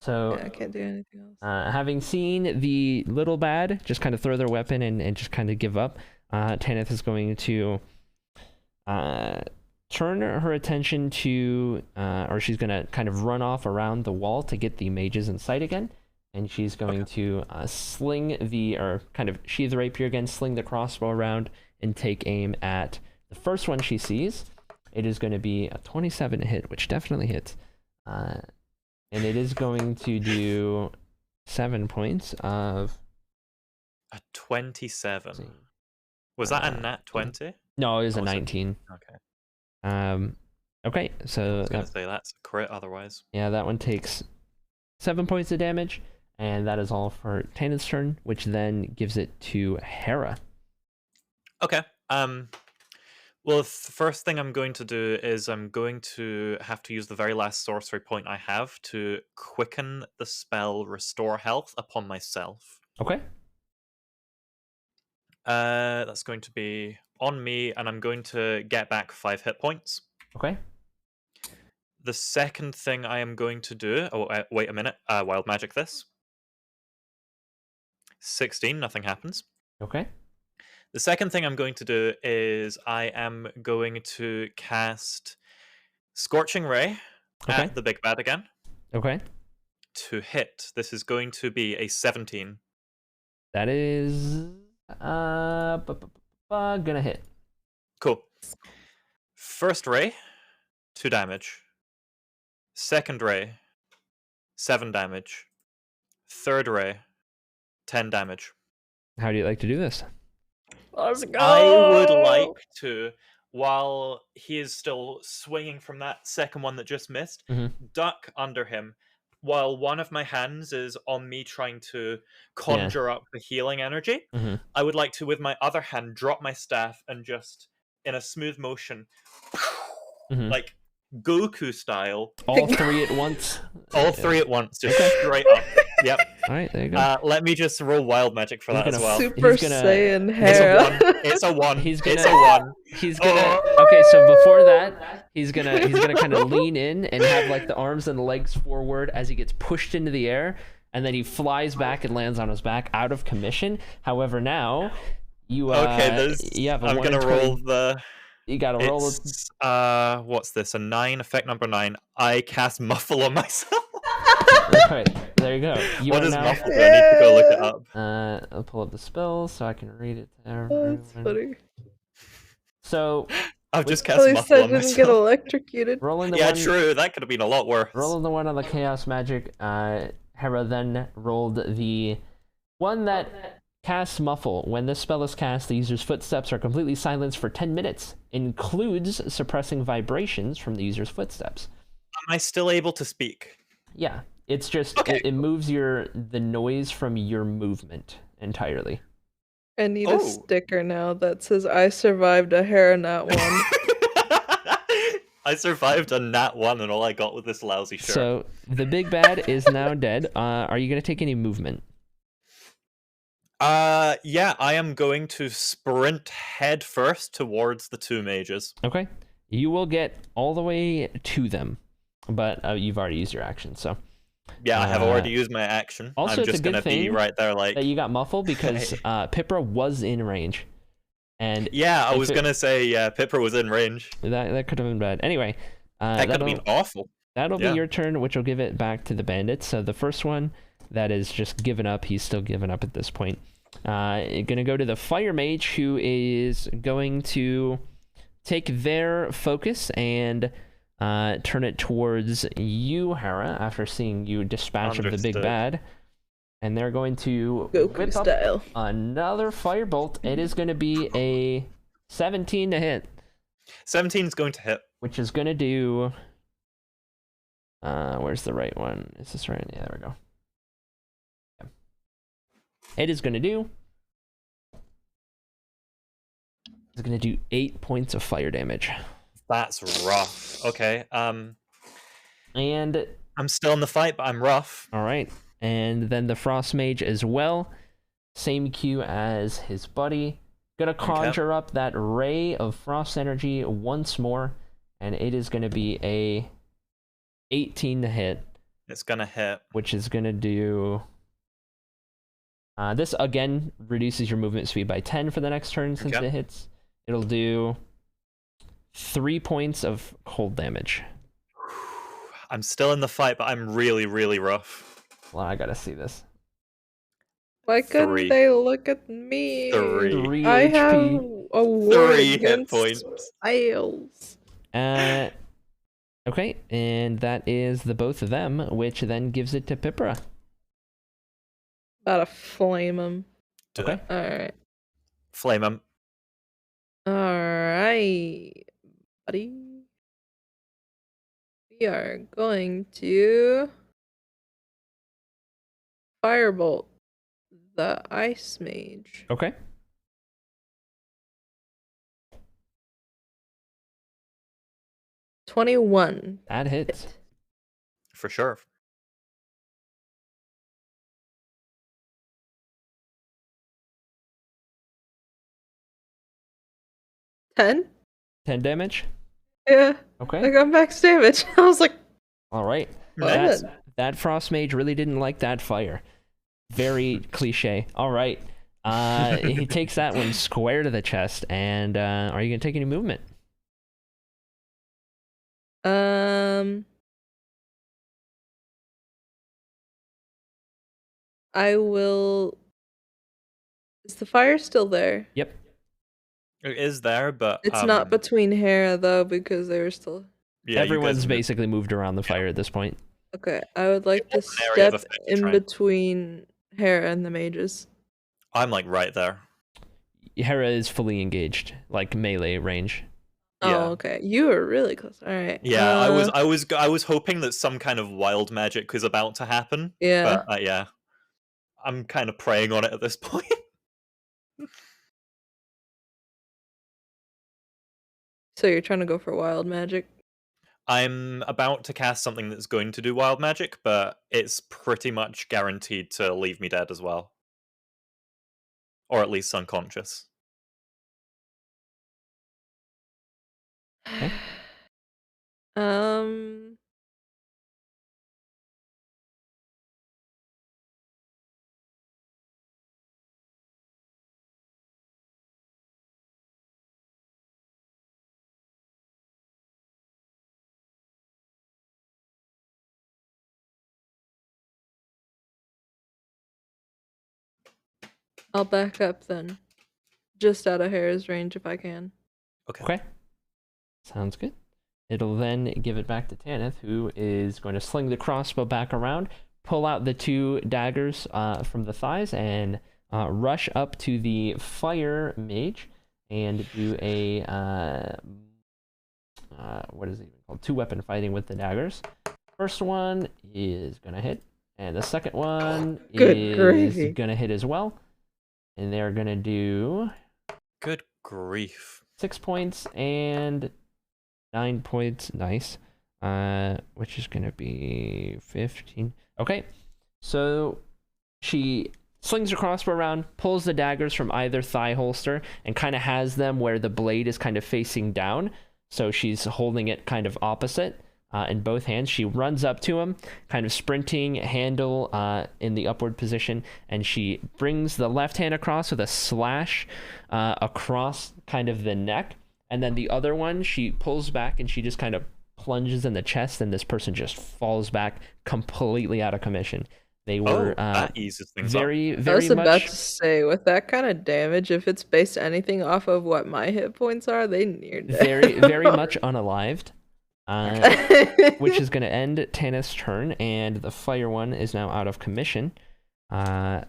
So Yeah, I can't do anything else. having seen the little bad just kind of throw their weapon and just kind of give up, Tanith is going to turn her attention to, or she's going to kind of run off around the wall to get the mages in sight again. And she's going to kind of sheath the rapier again, sling the crossbow around, and take aim at the first one she sees. It is going to be a 27 hit, which definitely hits. And it is going to do 7 points of... A 27. Was that a nat 20? No, it was a 19. Okay. Okay, so... I was going to say that's a crit otherwise. Yeah, that one takes 7 points of damage, and that is all for Tanith's turn, which then gives it to Hera. Okay. Well, the first thing I'm going to do is I'm going to have to use the very last sorcery point I have to quicken the spell Restore Health upon myself. Okay. That's going to be on me, and I'm going to get back 5 hit points. Okay. The second thing I am going to do... Oh, wait a minute. Wild magic this. 16, nothing happens. Okay. The second thing I'm going to do is I am going to cast Scorching Ray at the big bad again. Okay. To hit. This is going to be a 17. That is gonna hit. Cool. First ray, 2 damage. Second ray, 7 damage. Third ray, 10 damage. How do you like to do this? Let's go. I would like to, while he is still swinging from that second one that just missed, duck under him, while one of my hands is on me trying to conjure up the healing energy. I would like to, with my other hand, drop my staff and just, in a smooth motion, like Goku style. All three at once? All three at once, just straight up. Yep. All right, there you go. Let me just roll wild magic for that as well. Super Saiyan hair. It's a one. He's gonna. It's a one. He's gonna. Okay, so before that, he's gonna kind of lean in and have like the arms and the legs forward as he gets pushed into the air, and then he flies back and lands on his back out of commission. However, now you you have a I'm gonna roll the. You gotta roll. What's this? A 9, effect number 9. I cast Muffle on myself. Alright, there you go. What is Muffle? I need to go look it up. I'll pull up the spells so I can read it to Oh, everyone. that's funny. So I've just cast At least Muffle I on didn't myself. get electrocuted. Rolling the Yeah, one, true. That could have been a lot worse. rolling the one on the Chaos Magic, Hera then rolled the one that casts Muffle. When this spell is cast, the user's footsteps are completely silenced for 10 minutes. Includes suppressing vibrations from the user's footsteps. Am I still able to speak? Yeah, it's just it moves the noise from your movement entirely. I need a sticker now that says I survived a hair nat one. I survived a nat 1 and all I got was this lousy shirt. So the big bad is now dead. Are you gonna take any movement? Yeah, I am going to sprint head first towards the 2 mages. Okay. You will get all the way to them, but you've already used your action, so. Yeah, I have already used my action. Also, I'm just gonna be right there, like. That you got Muffle because Pipra was in range, and yeah, I was gonna say Pipra was in range. That could have been bad. Anyway, that could have been awful. That'll be your turn, which will give it back to the bandits. So the first one that is just given up. He's still given up at this point. Gonna go to the fire mage, who is going to take their focus and turn it towards you, Hera, after seeing you dispatch of the big bad. And they're going to whip up another firebolt. It is going to be a 17 to hit. 17 is going to hit. Which is going to do... where's the right one? Is this right? Yeah, there we go. It is going to do... It's going to do 8 points of fire damage. That's rough. Okay. And I'm still in the fight, but I'm rough. All right. And then the Frost Mage as well. Same Q as his buddy. Gonna conjure up that ray of frost energy once more, and it is gonna be a 18 to hit. It's gonna hit. Which is gonna do... this again reduces your movement speed by 10 for the next turn since it hits. It'll do 3 points of cold damage. I'm still in the fight, but I'm really, really rough. Well, I gotta see this. Why couldn't they look at me? 3 I HP. have a war 3 hit against points. spells. Okay, and that is the both of them, which then gives it to Pipra. About to flame him. Okay. Alright. Flame him. Alright, buddy. We are going to firebolt the ice mage. Okay. $21. That hits. For sure. $10? 10 damage? Yeah. Okay. I got max damage. I was like, all right. Nice. That Frost Mage really didn't like that fire. Very cliche. All right. He takes that one square to the chest, and are you going to take any movement? I will... Is the fire still there? Yep. It is there, but... It's not between Hera, though, because they were still... Yeah, everyone's basically moved around the fire at this point. Okay, I would like to step in between Hera and the mages. I'm like right there. Hera is fully engaged, like melee range. Oh, Yeah. okay. You were really close. All right. Yeah, I was hoping that some kind of wild magic was about to happen. Yeah. But yeah, I'm kind of preying on it at this point. So you're trying to go for wild magic? I'm about to cast something that's going to do wild magic, but it's pretty much guaranteed to leave me dead as well. Or at least unconscious. Okay. Um. I'll back up then. Just out of Hera's range if I can. Okay. Sounds good. It'll then give it back to Tanith, who is going to sling the crossbow back around, pull out the 2 daggers from the thighs, and rush up to the fire mage and do a what is it even called? 2-weapon fighting with the daggers. First one is gonna hit, and the second one is gonna hit as well. And they're gonna do Good grief. 6 points and 9 points. Nice. Which is gonna be 15. Okay. So she slings her crossbow around, pulls the daggers from either thigh holster, and kind of has them where the blade is kind of facing down. So she's holding it kind of opposite in both hands. She runs up to him, kind of sprinting, handle in the upward position, and she brings the left hand across with a slash across kind of the neck. And then the other one, she pulls back and she just kind of plunges in the chest, and this person just falls back completely out of commission. They were that eases things very, up. very I was about much to say, with that kind of damage, if it's based anything off of what my hit points are, they near dead. very, very much unalived. Which is going to end Tanith's turn, and the fire one is now out of commission,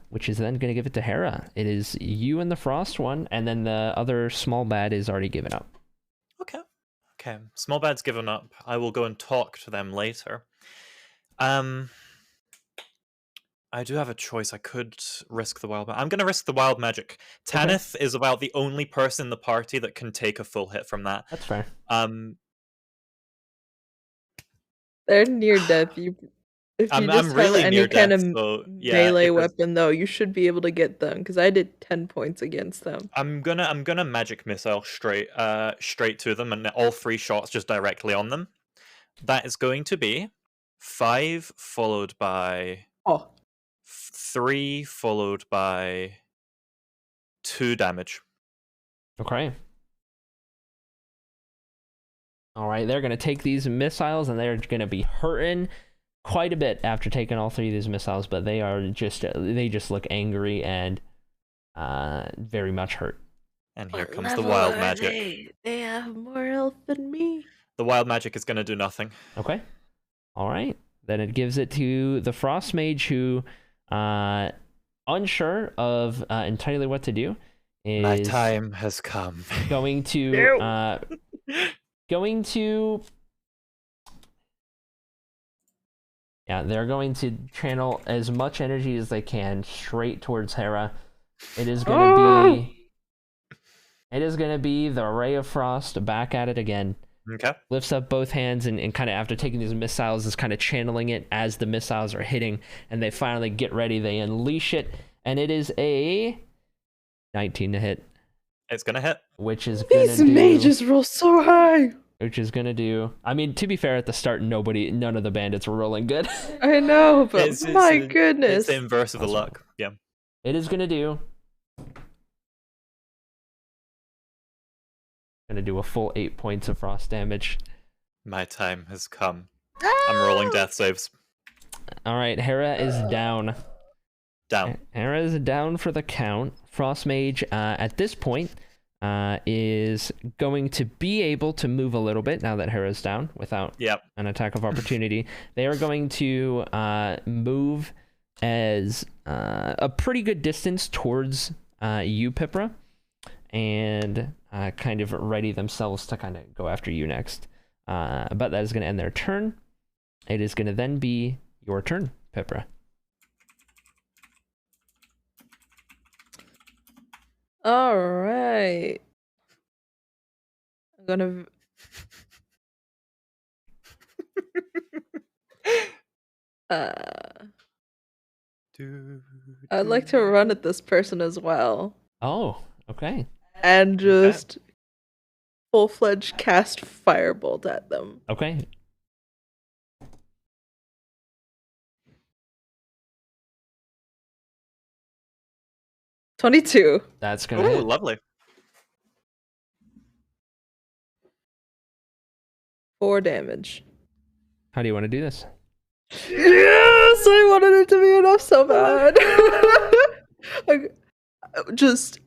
which is then going to give it to Hera. It is you and the frost one, and then the other small bad is already given up. Okay. Small bad's given up. I will go and talk to them later. I do have a choice. I could risk the wild magic. I'm going to risk the wild magic. Tanith is about the only person in the party that can take a full hit from that. That's fair. They're near death. If you just really have any near kind death, of so, melee weapon, though, you should be able to get them, because I did 10 points against them. I'm gonna magic missile straight to them, and all 3 shots just directly on them. That is going to be 5 followed by 3 followed by 2 damage. Okay. All right, they're going to take these missiles, and they're going to be hurting quite a bit after taking all 3 of these missiles, but they just look angry and very much hurt. And here comes the wild magic. They have more health than me. The wild magic is going to do nothing. Okay. All right. Then it gives it to the frost mage, who, unsure of entirely what to do, is my time has come. Going to they're going to channel as much energy as they can straight towards Hera. It is going to be the Ray of Frost back at it again. Okay. Lifts up both hands and kind of, after taking these missiles, is kind of channeling it as the missiles are hitting, and they finally get ready. They unleash it, and it is a 19 to hit. It's gonna hit. Which is gonna These mages roll so high. Which is gonna do. I mean, to be fair, at the start, none of the bandits were rolling good. I know, but goodness, it's the inverse of the luck. Yeah. It is gonna do. Gonna do a full 8 points of frost damage. My time has come. I'm rolling death saves. All right, Hera is down. Hera is down for the count. Frost Mage, at this point, is going to be able to move a little bit now that Hera's down without an attack of opportunity. They are going to move as a pretty good distance towards you, Pipra, and kind of ready themselves to kind of go after you next. But that is going to end their turn. It is going to then be your turn, Pipra. All right. I'm gonna. I'd like to run at this person as well. Oh, okay. And just full-fledged cast firebolt at them. Okay. $22. That's going to Oh, hit. lovely. 4 damage. How do you want to do this? Yes! I wanted it to be enough so bad. Just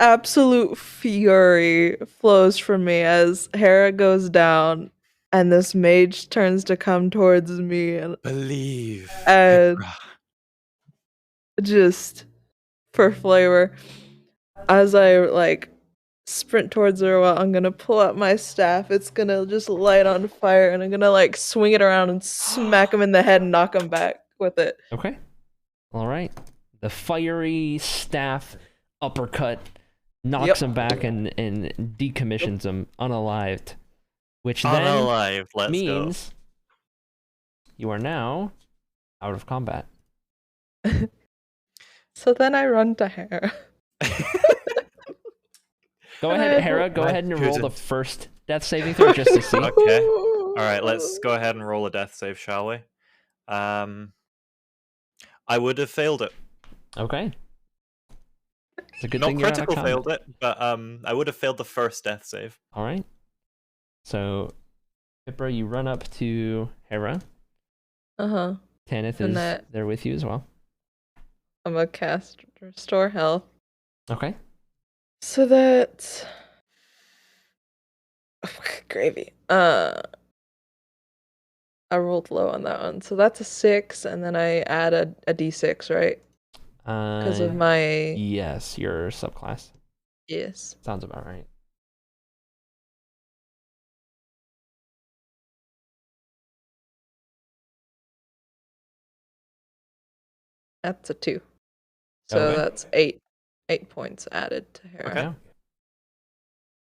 absolute fury flows from me as Hera goes down and this mage turns to come towards me and Believe. just for flavor. As I like sprint towards her, I'm gonna pull out my staff. It's gonna just light on fire and I'm gonna like swing it around and smack him in the head and knock him back with it. Okay. All right. The fiery staff uppercut knocks him back and decommissions him unalived, which then means you are now out of combat. So then I run to Hera. Go ahead, Hera. Go ahead and roll the first death saving throw just to see. Okay. All right. Let's go ahead and roll a death save, shall we? I would have failed it. Okay. It's a good Not thing you're out of critical combat. failed it, but I would have failed the first death save. All right. So, Pipra, you run up to Hera. Uh-huh. Tanith is there with you as well. I'm gonna cast Restore Health. Okay. So that's gravy. I rolled low on that one. So that's a 6, and then I add a d6, right? Because of my... Yes, your subclass. Yes. Sounds about right. That's a 2. So that's 8 points added to Hera. Okay.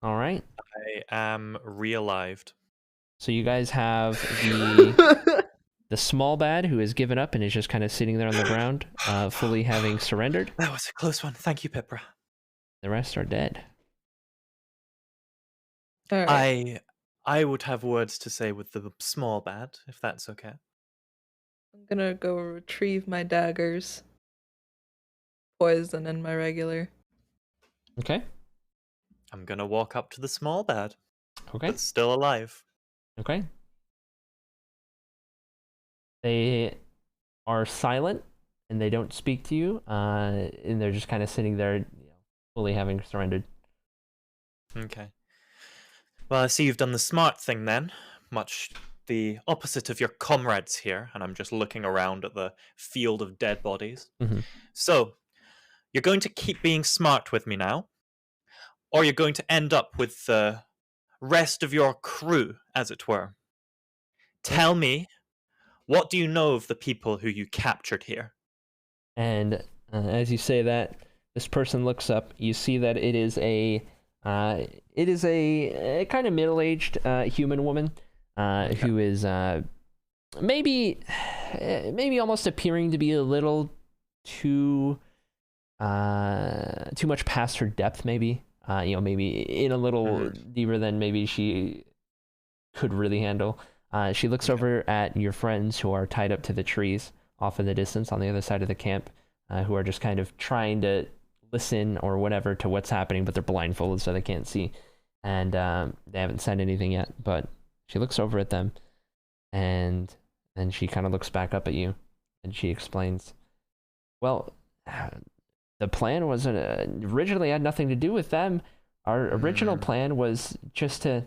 All right. I am realived. So you guys have the small bad who has given up and is just kind of sitting there on the ground, fully having surrendered. That was a close one. Thank you, Pipra. The rest are dead. All right. I would have words to say with the small bad, if that's okay. I'm gonna go retrieve my daggers. Poison and my regular. Okay. I'm gonna walk up to the small bad. Okay. That's still alive. Okay. They are silent and they don't speak to you, and they're just kind of sitting there, fully having surrendered. Okay. Well, I see you've done the smart thing then, much the opposite of your comrades here, and I'm just looking around at the field of dead bodies. Mm-hmm. So, you're going to keep being smart with me now, or you're going to end up with the rest of your crew, as it were. Tell me, what do you know of the people who you captured here? And as you say that, this person looks up. You see that it is a kind of middle-aged human woman who is maybe almost appearing to be a little too much past her depth. Maybe maybe in a little deeper than maybe she could really handle. She looks over at your friends who are tied up to the trees off in the distance on the other side of the camp, who are just kind of trying to listen or whatever to what's happening, but they're blindfolded so they can't see, and they haven't said anything yet. But she looks over at them, and then she kind of looks back up at you, and she explains, well, the plan was originally had nothing to do with them. Our original plan was just to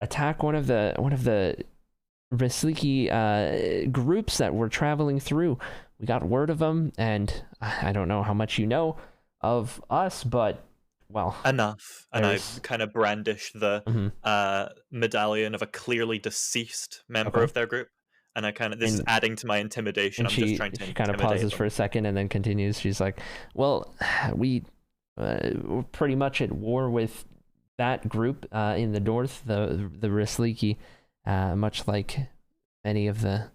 attack one of the Risliki groups that were traveling through. we got word of him, and I don't know how much you know of us, but well, Enough. And I there's kind of brandish the mhm. medallion of a clearly deceased member Okay. of their group. And I kind of, this is And adding to my intimidation. and I'm just she trying to she kind of intimidate pauses them. for a second and then continues. She's like, "Well, we're pretty much at war with that group in the north, the Risliki, much like many of the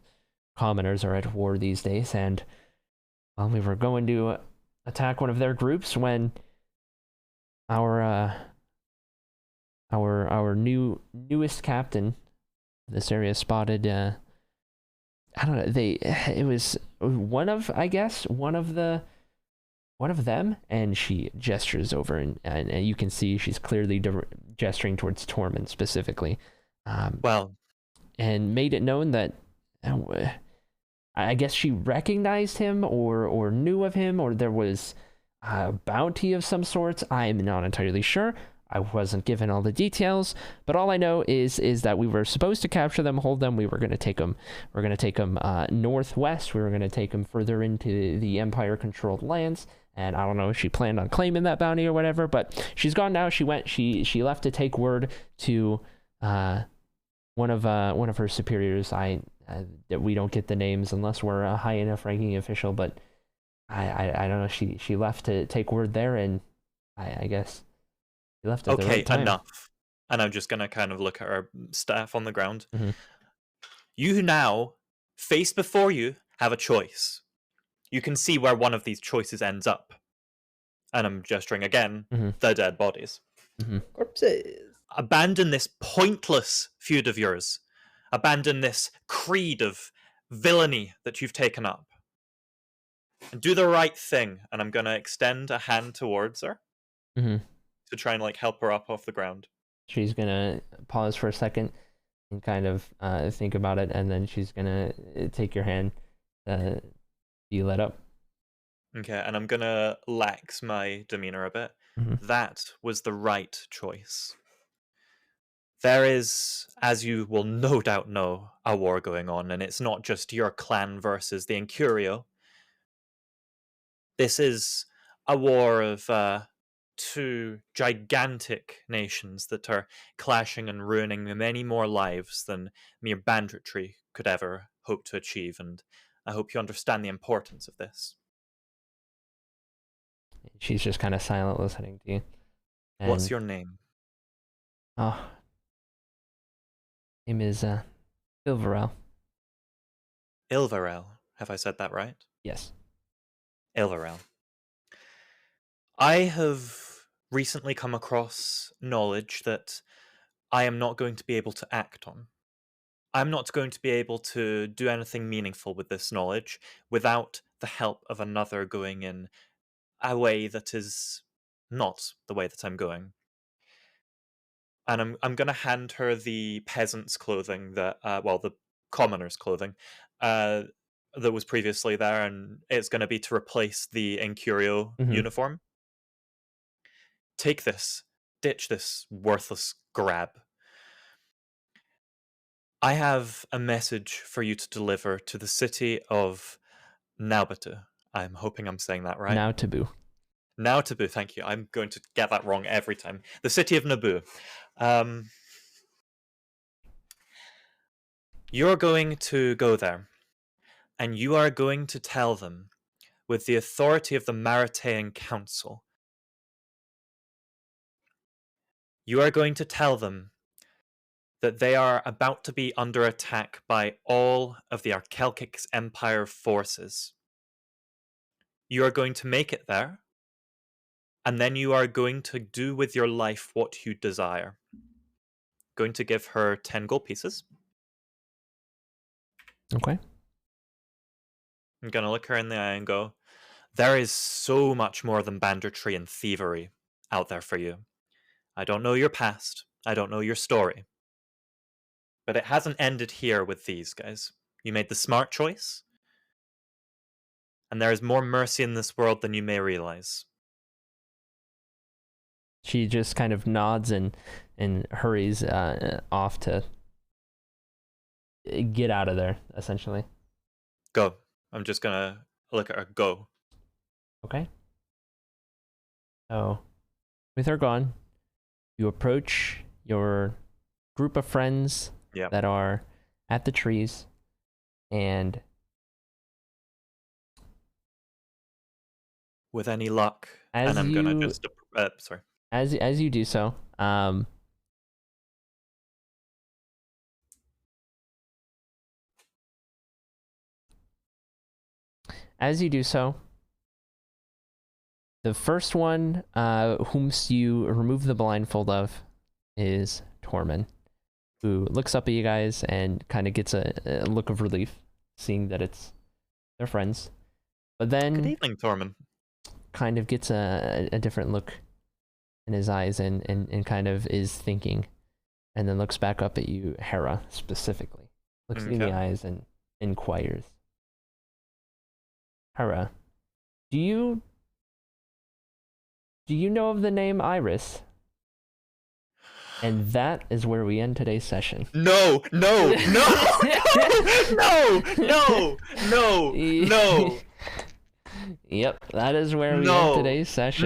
commoners are at war these days. And well, we were going to attack one of their groups when our newest captain of this area spotted I don't know, it was one of, I guess, one of them, and she gestures over, and you can see she's clearly gesturing towards Tormund specifically. Well, And made it known that I guess she recognized him or knew of him, or there was a bounty of some sorts. I'm not entirely sure. I wasn't given all the details, but all I know is that we were supposed to capture them, hold them. We were going to take them. We're going to take them northwest. We were going to take them further into the Empire-controlled lands. And I don't know if she planned on claiming that bounty or whatever, but she's gone now. She left to take word to one of her superiors. That we don't get the names unless we're a high enough ranking official, but I don't know. She left to take word there, and I guess she left at the right time. Enough. And I'm just gonna kind of look at our staff on the ground. Mhm. You now, face before you, have a choice. You can see where one of these choices ends up. And I'm gesturing again, the dead bodies. Corpses. Abandon this pointless feud of yours. Abandon this creed of villainy that you've taken up. And do the right thing. And I'm gonna extend a hand towards her to try and like help her up off the ground. She's gonna pause for a second and kind of think about it, and then she's gonna take your hand. You let up. Okay, and I'm gonna lax my demeanor a bit. That was the right choice. There is, as you will no doubt know, a war going on, and it's not just your clan versus the Incurio. This is a war of two gigantic nations that are clashing and ruining many more lives than mere banditry could ever hope to achieve, and I hope you understand the importance of this. She's just kind of silent, listening to you. And, what's your name? Oh, name is Ilvarel. Ilvarel. Have I said that right? Yes. Ilvarel. I have recently come across knowledge that I am not going to be able to act on. I'm not going to be able to do anything meaningful with this knowledge without the help of another going in a way that is not the way that I'm going. And I'm going to hand her the peasant's clothing that, the commoner's clothing that was previously there, and it's going to be to replace the Incurio uniform. Take this. Ditch this worthless grab. I have a message for you to deliver to the city of Naubatu. I'm hoping I'm saying that right. Now Taboo. Now Taboo, thank you. I'm going to get that wrong every time. The city of Naboo. You're going to go there, and you are going to tell them, with the authority of the Maritaean Council, you are going to tell them that they are about to be under attack by all of the Arkelkix Empire forces. You are going to make it there, and then you are going to do with your life what you desire. Going to give her 10 gold pieces. Okay. I'm going to look her in the eye and go, there is so much more than banditry and thievery out there for you. I don't know your past. I don't know your story. But it hasn't ended here with these guys. You made the smart choice. And there is more mercy in this world than you may realize. She just kind of nods and hurries off to get out of there, essentially. Go. I'm just going to look at her. Go. Okay. So, with her gone, you approach your group of friends Yeah. that are at the trees, and With any luck, As and I'm gonna you- just sorry. as you do so, as you do so, the first one whom you remove the blindfold of is Tormund, who looks up at you guys and kind of gets a look of relief, seeing that it's their friends. But Good then evening, Tormund. kind of gets a different look in his eyes and kind of is thinking, and then looks back up at you, Hera, specifically. Looks you in the Okay. eyes and inquires. Hera, do you know of the name Iris? And that is where we end today's session. No, no, no, no, no, no, no. Yep, that is where we No. end today's session.